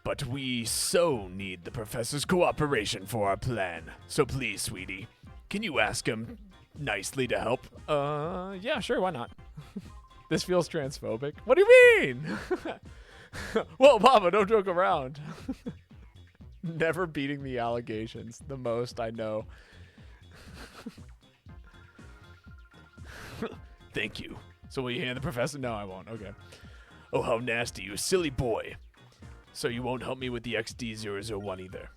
But we so need the professor's cooperation for our plan. So please, sweetie, can you ask him nicely to help? Yeah, sure, why not? This feels transphobic. What do you mean? Whoa, Papa, don't joke around. Never beating the allegations. The most I know. Thank you. So will you hand the professor? No, I won't. Okay. Oh, how nasty, you silly boy. So you won't help me with the XD001 either.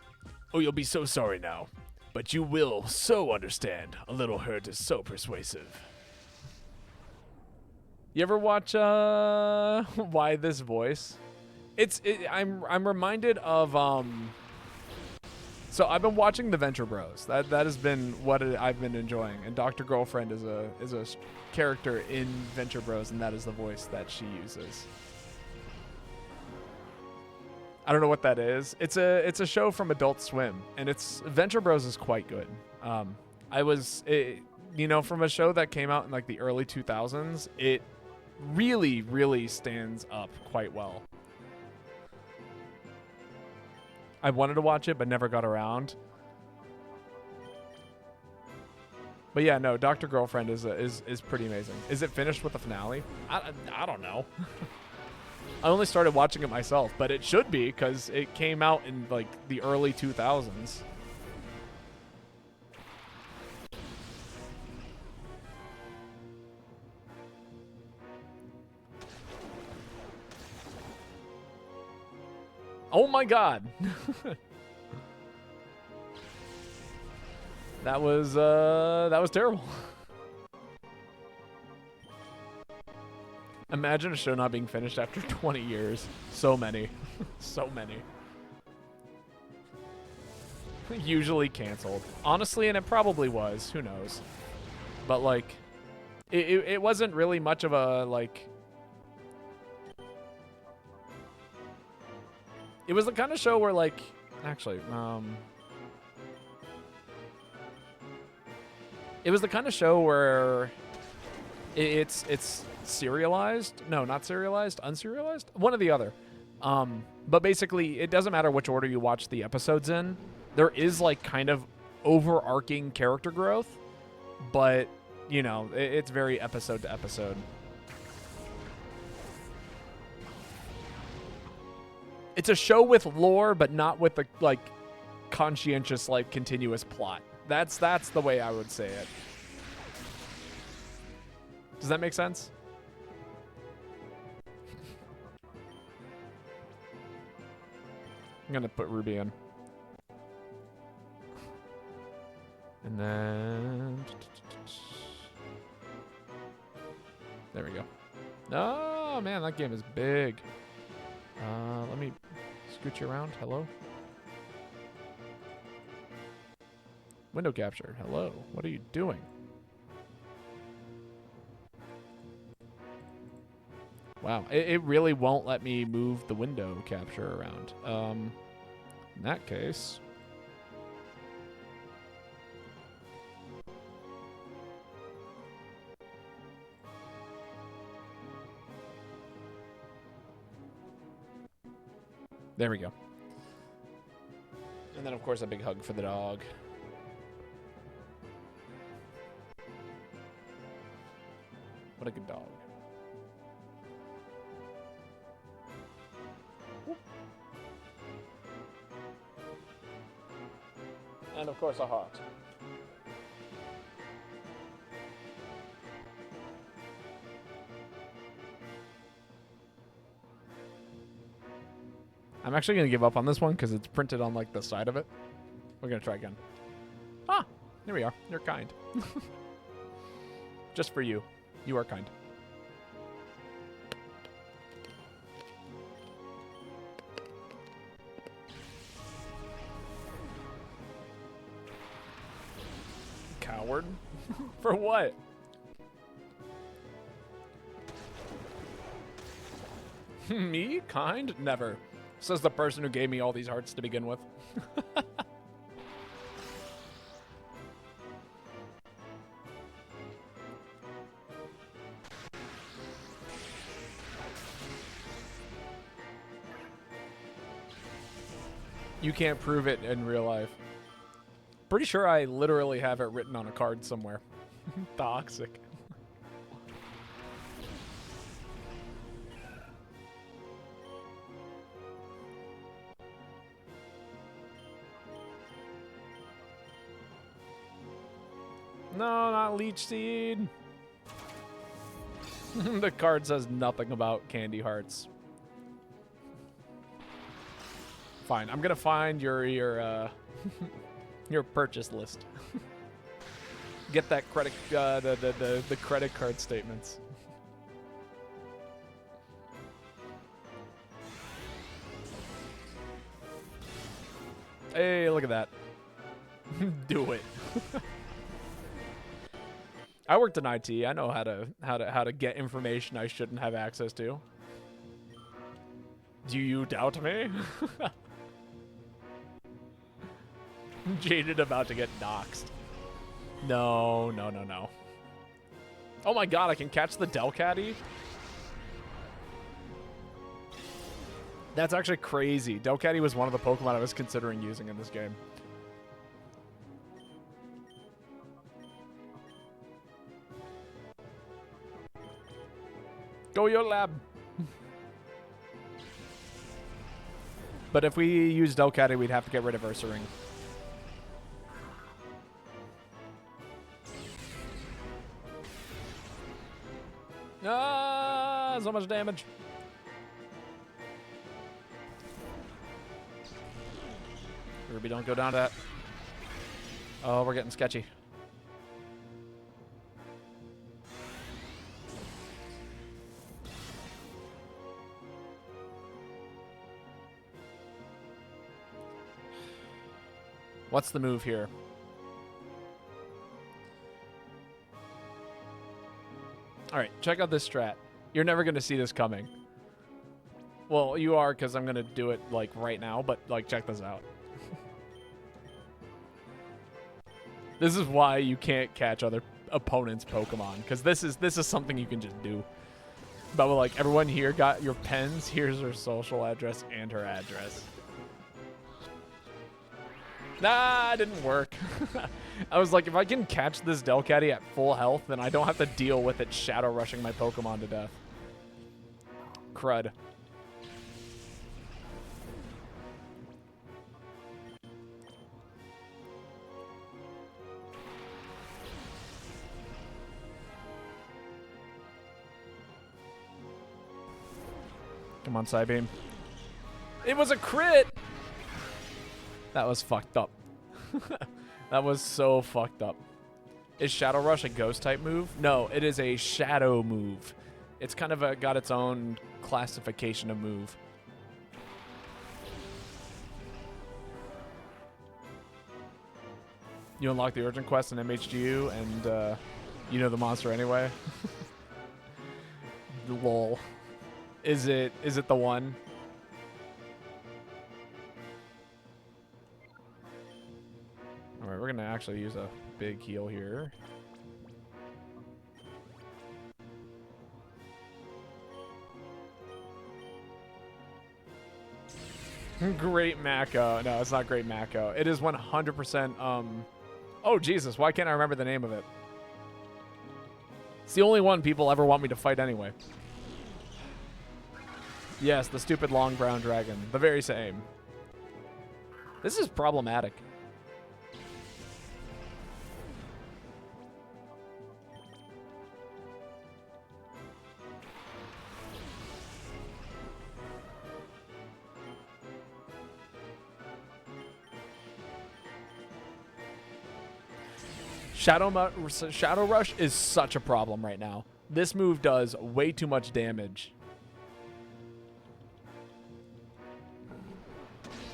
Oh, you'll be so sorry now. But you will so understand. A little hurt is so persuasive. You ever watch Why This Voice? I'm reminded of so I've been watching the Venture Bros. That has been what I've been enjoying. And Dr. Girlfriend is a character in Venture Bros, and that is the voice that she uses. I don't know what that is. It's a show from Adult Swim, and Venture Bros is quite good. From a show that came out in like the early 2000s, it really, really stands up quite well. I wanted to watch it, but never got around. But yeah, no, Dr. Girlfriend is pretty amazing. Is it finished with the finale? I don't know. I only started watching it myself, but it should be because it came out in like the early 2000s. Oh my god. That was terrible. Imagine a show not being finished after 20 years. So many. So many. Usually canceled. Honestly, and it probably was. Who knows? But, like, it wasn't really much of a, like... It was the kind of show where, like... Actually, it was the kind of show where it's serialized. No, not serialized. Unserialized? One or the other. But basically, it doesn't matter which order you watch the episodes in. There is, like, kind of overarching character growth. But, you know, it's very episode to episode. It's a show with lore, but not with the, like, conscientious, like, continuous plot. That's the way I would say it. Does that make sense? I'm gonna put Ruby in. And then... There we go. Oh, man, that game is big. Let me scoot you around. Hello? Window capture. Hello. What are you doing? Wow. It really won't let me move the window capture around. In that case... There we go. And then, of course, a big hug for the dog. What a good dog. Whoop. And, of course, a heart. I'm actually going to give up on this one because it's printed on, like, the side of it. We're going to try again. Ah, there we are. You're kind. Just for you. You are kind. Coward? For what? Me? Kind? Never. Says the person who gave me all these hearts to begin with. You can't prove it in real life. Pretty sure I literally have it written on a card somewhere. Toxic. No, not Leech Seed. The card says nothing about candy hearts. Fine, I'm gonna find your your purchase list. Get that credit the credit card statements. Hey, look at that. Do it. I worked in IT. I know how to get information I shouldn't have access to. Do you doubt me? Jaded about to get doxxed. No, no, no, no. Oh my god, I can catch the Delcatty? That's actually crazy. Delcatty was one of the Pokemon I was considering using in this game. Go your lab. But if we use Delcatty, we'd have to get rid of Ursaring. Ah, so much damage. Ruby, don't go down to that. Oh, we're getting sketchy. What's the move here? All right, check out this strat. You're never going to see this coming. Well, you are, because I'm going to do it, like, right now, but, like, check this out. This is why you can't catch other opponents' Pokemon, because this is something you can just do. But, like, everyone here got your pens. Here's her social address and her address. Nah, it didn't work. I was like, if I can catch this Delcatty at full health, then I don't have to deal with it shadow rushing my Pokemon to death. Crud. Come on, Psybeam. It was a crit! That was fucked up. That was so fucked up. Is Shadow Rush a ghost type move? No, it is a shadow move. It's kind of got its own classification of move. You unlock the urgent quest in MHGU and you know the monster anyway. Lol. Is it the one? Alright, we're gonna actually use a big heal here. Great Mako. No, it's not Great Mako. It is 100%. Oh, Jesus. Why can't I remember the name of it? It's the only one people ever want me to fight anyway. Yes, the stupid long brown dragon. The very same. This is problematic. Shadow Rush is such a problem right now. This move does way too much damage.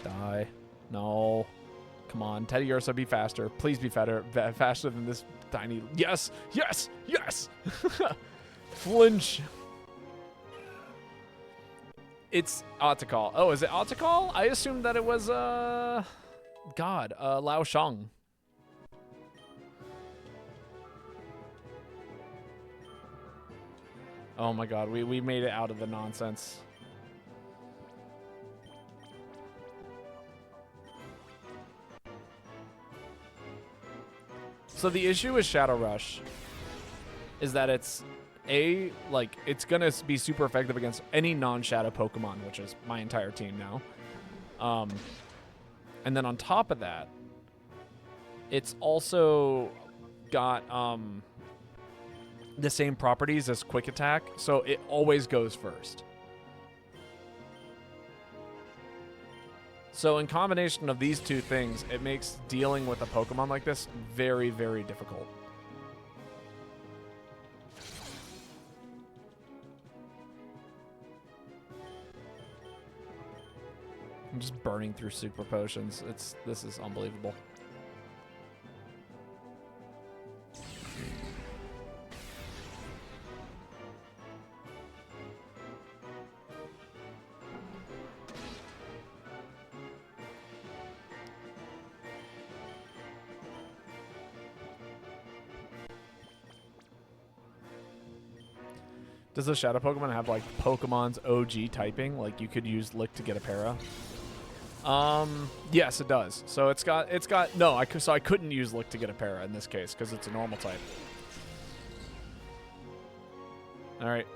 Die. No. Come on, Teddy Ursa, be faster. Please be faster than this tiny... Yes! Yes! Yes! Flinch. It's Otakal. Oh, is it Otakal? I assumed that it was, God, Lao Shang. Oh my God, we made it out of the nonsense. So the issue with Shadow Rush is that it's it's gonna be super effective against any non-shadow Pokemon, which is my entire team now. And then on top of that, it's also got the same properties as Quick Attack, so it always goes first. So in combination of these two things, it makes dealing with a Pokemon like this very, very difficult. I'm just burning through super potions. This is unbelievable. Does the Shadow Pokemon have like Pokemon's OG typing? Like you could use Lick to get a para? Yes, it does. So it's got no. I couldn't use Lick to get a para in this case because it's a normal type. All right,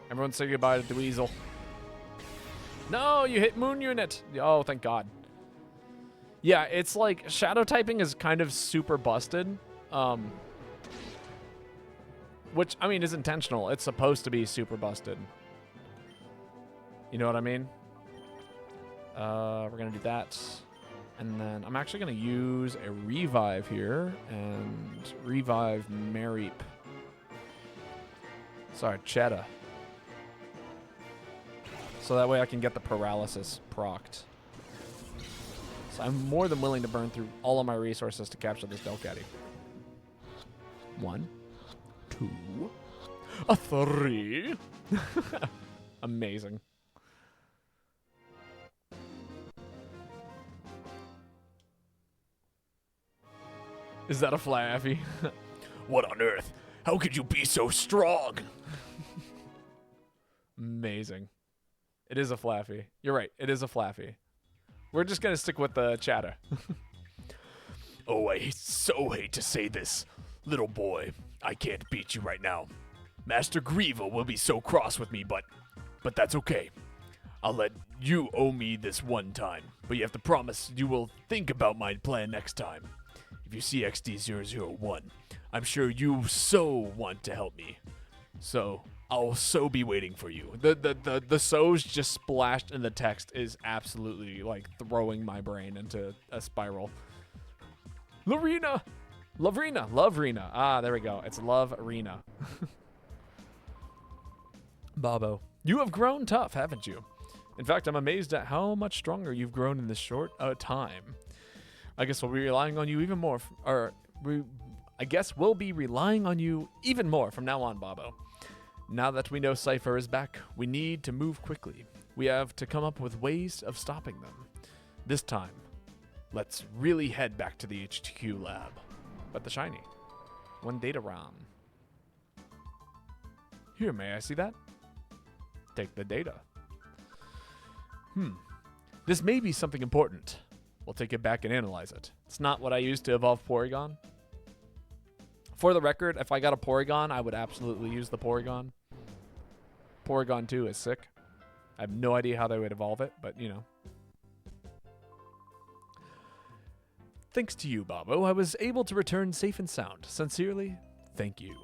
everyone say goodbye to Dweezil. No, you hit Moon Unit. Oh, thank God. Yeah, it's like Shadow typing is kind of super busted. Which, I mean, is intentional. It's supposed to be super busted. You know what I mean? We're going to do that. And then I'm actually going to use a revive here and revive Mareep. Sorry, Cheddar. So that way I can get the paralysis procced. So I'm more than willing to burn through all of my resources to capture this Delcatty. 1, 2, 3. Amazing. Is that a Flaffy? What on earth? How could you be so strong? Amazing. It is a Flaffy. You're right. It is a Flaffy. We're just going to stick with the chatter. Oh, I so hate to say this. Little boy, I can't beat you right now. Master Grieva will be so cross with me, but that's okay. I'll let you owe me this one time, but you have to promise you will think about my plan next time. If you see XD001, I'm sure you so want to help me. So, I'll so be waiting for you. The so's just splashed in the text is absolutely like throwing my brain into a spiral. Lorena! Lovrina. Ah, there we go. It's Love Arena. Babo, you have grown tough, haven't you? In fact, I'm amazed at how much stronger you've grown in this short time. I guess we'll be relying on you even more. I guess we'll be relying on you even more from now on, Babo. Now that we know Cypher is back, we need to move quickly. We have to come up with ways of stopping them. This time, let's really head back to the HQ lab. But the shiny. 1 data ROM. Here, may I see that? Take the data. This may be something important. We'll take it back and analyze it. It's not what I used to evolve Porygon. For the record, if I got a Porygon, I would absolutely use the Porygon. Porygon 2 is sick. I have no idea how they would evolve it, but, you know. Thanks to you, Babbo, I was able to return safe and sound. Sincerely, thank you.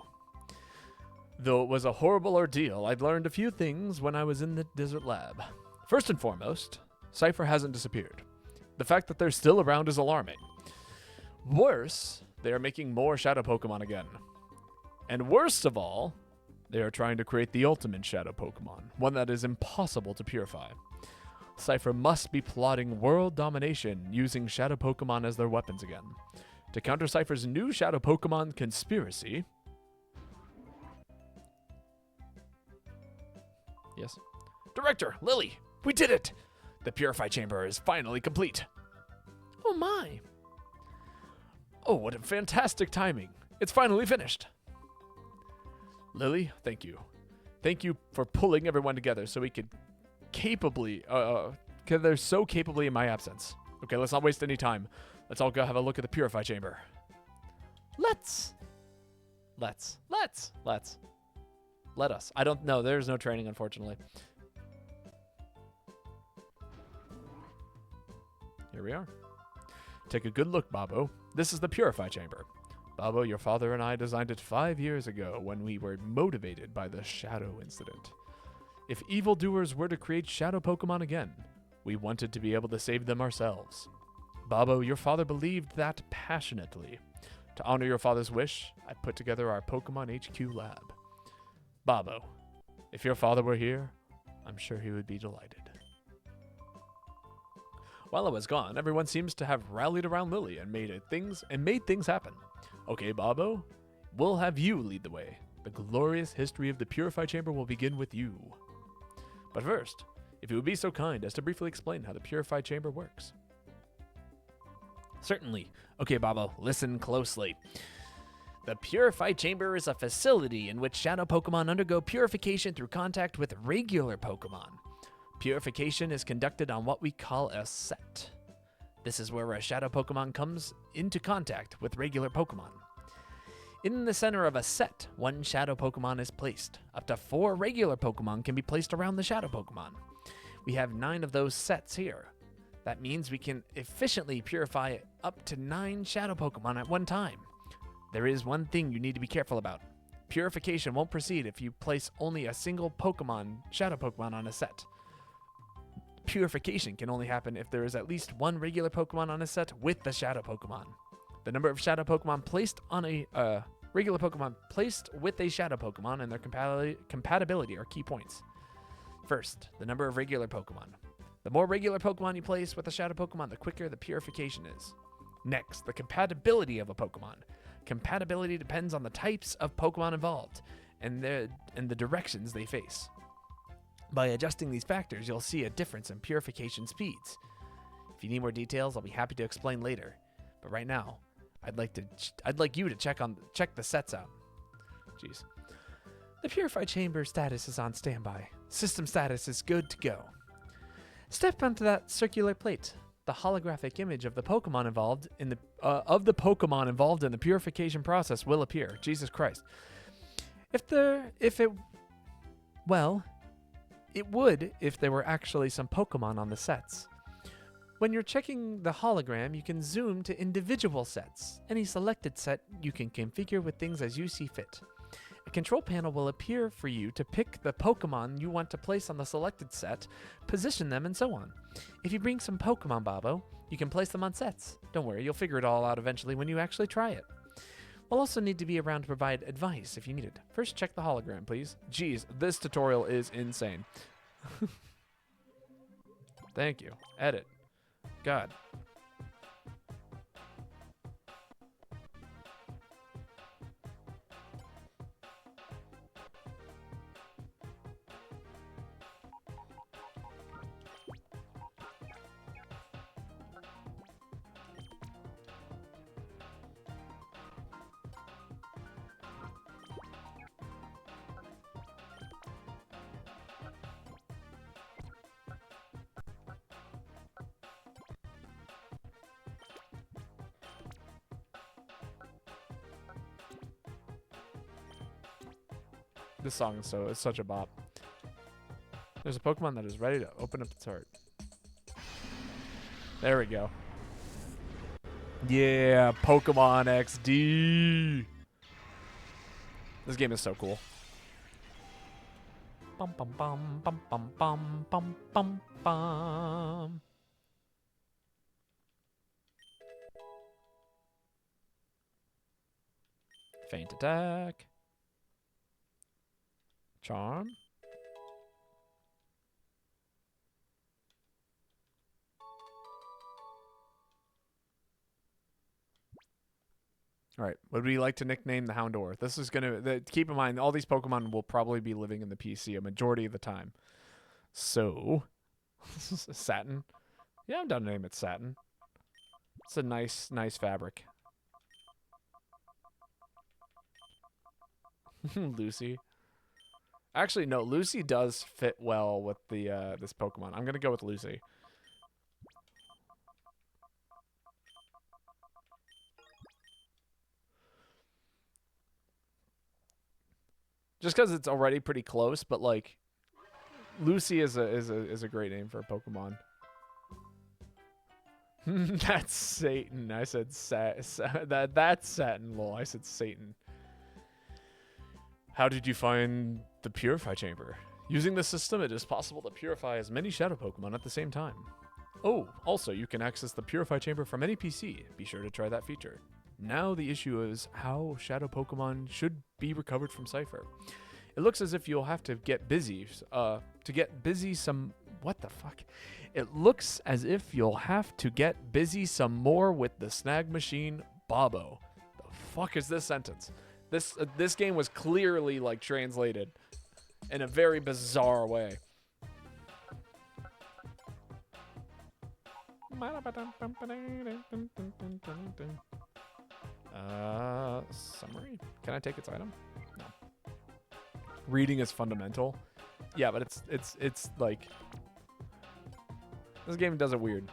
Though it was a horrible ordeal, I've learned a few things when I was in the desert lab. First and foremost, Cypher hasn't disappeared. The fact that they're still around is alarming. Worse, they are making more Shadow Pokemon again. And worst of all, they are trying to create the ultimate Shadow Pokemon, one that is impossible to purify. Cypher must be plotting world domination using Shadow Pokemon as their weapons again. To counter Cypher's new Shadow Pokemon conspiracy... Yes? Director, Lily, we did it! The Purify Chamber is finally complete. Oh my. Oh, what a fantastic timing. It's finally finished. Lily, thank you. Thank you for pulling everyone together so we could capably, because they're so capably in my absence. Okay, let's not waste any time. Let's all go have a look at the Purify Chamber. Let's. Let us. I don't know. There's no training, unfortunately. Here we are. Take a good look, Babbo. This is the Purify Chamber. Babbo, your father and I designed it 5 years ago when we were motivated by the Shadow Incident. If evildoers were to create Shadow Pokemon again, we wanted to be able to save them ourselves. Babbo, your father believed that passionately. To honor your father's wish, I put together our Pokemon HQ lab. Babbo, if your father were here, I'm sure he would be delighted. While I was gone, everyone seems to have rallied around Lily and made things happen. Okay, Babbo, we'll have you lead the way. The glorious history of the Purify Chamber will begin with you. But first, if you would be so kind as to briefly explain how the Purify Chamber works. Certainly. Okay, Babbo, listen closely. The Purify Chamber is a facility in which Shadow Pokemon undergo purification through contact with regular Pokemon. Purification is conducted on what we call a set. This is where a Shadow Pokemon comes into contact with regular Pokemon. In the center of a set, one Shadow Pokemon is placed. Up to 4 regular Pokemon can be placed around the Shadow Pokemon. We have 9 of those sets here. That means we can efficiently purify up to 9 Shadow Pokemon at one time. There is one thing you need to be careful about. Purification won't proceed if you place only a single Pokemon, Shadow Pokemon, on a set. Purification can only happen if there is at least 1 regular Pokemon on a set with the Shadow Pokemon. The number of Shadow Pokemon placed on a regular Pokemon placed with a Shadow Pokemon and their compatibility are key points. First, the number of regular Pokemon. The more regular Pokemon you place with a Shadow Pokemon, the quicker the purification is. Next, the compatibility of a Pokemon. Compatibility depends on the types of Pokemon involved and the directions they face. By adjusting these factors, you'll see a difference in purification speeds. If you need more details, I'll be happy to explain later. But right now, I'd like you to check the sets out. Jeez. The Purify Chamber status is on standby. System status is good to go. Step onto that circular plate. The holographic image of the Pokemon involved in the purification process will appear. Jesus Christ. It would if there were actually some Pokemon on the sets. When you're checking the hologram, you can zoom to individual sets. Any selected set you can configure with things as you see fit. A control panel will appear for you to pick the Pokemon you want to place on the selected set, position them, and so on. If you bring some Pokemon, Babbo, you can place them on sets. Don't worry, you'll figure it all out eventually when you actually try it. We'll also need to be around to provide advice if you need it. First, check the hologram, please. Jeez, this tutorial is insane. Thank you. Edit. God. This song is such a bop. There's a Pokemon that is ready to open up its heart. There we go. Yeah, Pokemon XD. This game is so cool. Bum bum bum bum bum bum bum bum bum. Feint attack. Charm. All right. Would we like to nickname the Houndour? This is gonna keep in mind all these Pokemon will probably be living in the PC a majority of the time. So, Satin. Yeah, I'm down to name it Satin. It's a nice fabric. Lucy. Actually, no. Lucy does fit well with the this Pokemon. I'm gonna go with Lucy. Just because it's already pretty close, but like Lucy is a great name for a Pokemon. That's Satan. I said that's Satin. Lol. I said Satan. How did you find the Purify Chamber? Using this system, it is possible to purify as many Shadow Pokemon at the same time. Oh, also, you can access the Purify Chamber from any PC. Be sure to try that feature. Now the issue is how Shadow Pokemon should be recovered from Cypher. It looks as if you'll have to get busy. What the fuck? It looks as if you'll have to get busy some more with the snag machine, Bobo. The fuck is this sentence? This game was clearly like translated in a very bizarre way. Summary. Can I take its item? No. Reading is fundamental. Yeah, but it's like this game does it weird.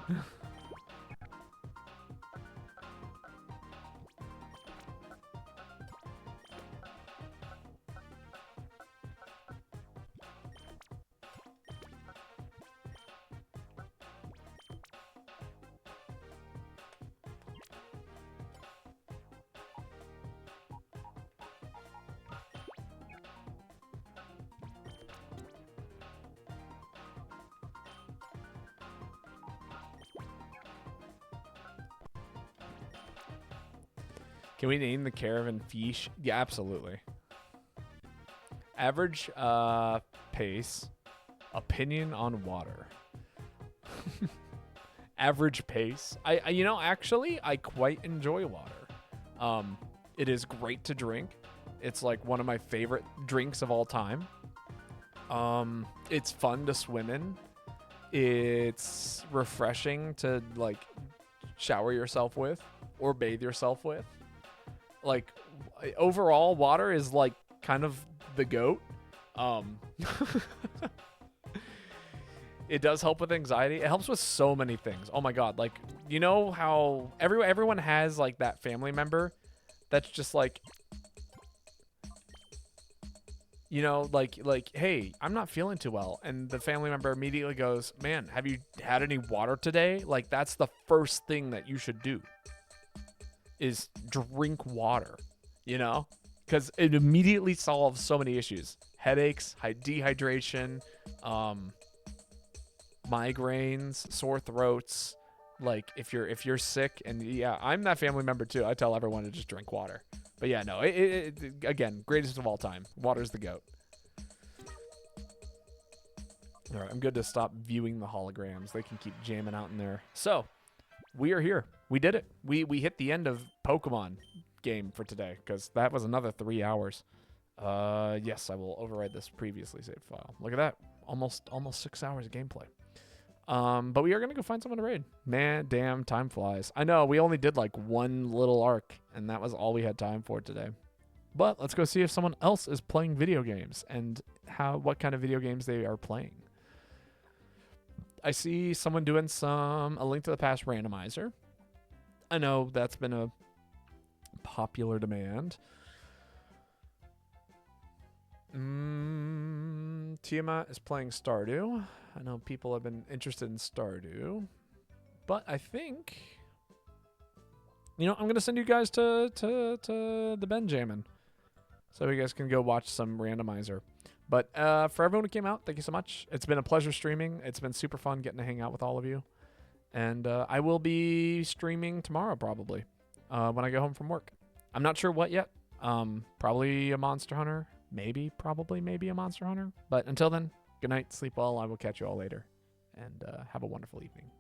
Can we name the caravan Fish? Yeah, absolutely. Average pace. Opinion on water. Average pace. I actually, I quite enjoy water. It is great to drink. It's like one of my favorite drinks of all time. It's fun to swim in. It's refreshing to like shower yourself with or bathe yourself with. Like overall, water is like kind of the GOAT. It does help with anxiety. It helps with so many things. Oh my god, like you know how everyone has like that family member that's just like, you know, like hey, I'm not feeling too well, and the family member immediately goes, man, have you had any water today? Like that's the first thing that you should do is drink water, you know, because it immediately solves so many issues: headaches, dehydration, migraines, sore throats. Like if you're sick, and yeah, I'm that family member too. I tell everyone to just drink water. But yeah, no, again, greatest of all time. Water's the GOAT. All right, I'm good to stop viewing the holograms. They can keep jamming out in there. So we are here. We did it. We hit the end of Pokemon game for today because that was another 3 hours. Yes, I will override this previously saved file. Look at that. Almost 6 hours of gameplay. But we are going to go find someone to raid. Man, damn, time flies. I know, we only did like one little arc, and that was all we had time for today. But let's go see if someone else is playing video games and what kind of video games they are playing. I see someone doing A Link to the Past randomizer. I know that's been a popular demand. Tiamat is playing Stardew. I know people have been interested in Stardew, but I think, you know, I'm gonna send you guys to the Benjamin, so you guys can go watch some randomizer. But for everyone who came out, thank you so much. It's been a pleasure streaming. It's been super fun getting to hang out with all of you. And I will be streaming tomorrow probably when I go home from work. I'm not sure what yet. Probably a Monster Hunter. Maybe a Monster Hunter. But until then, good night, sleep well. I will catch you all later. And have a wonderful evening.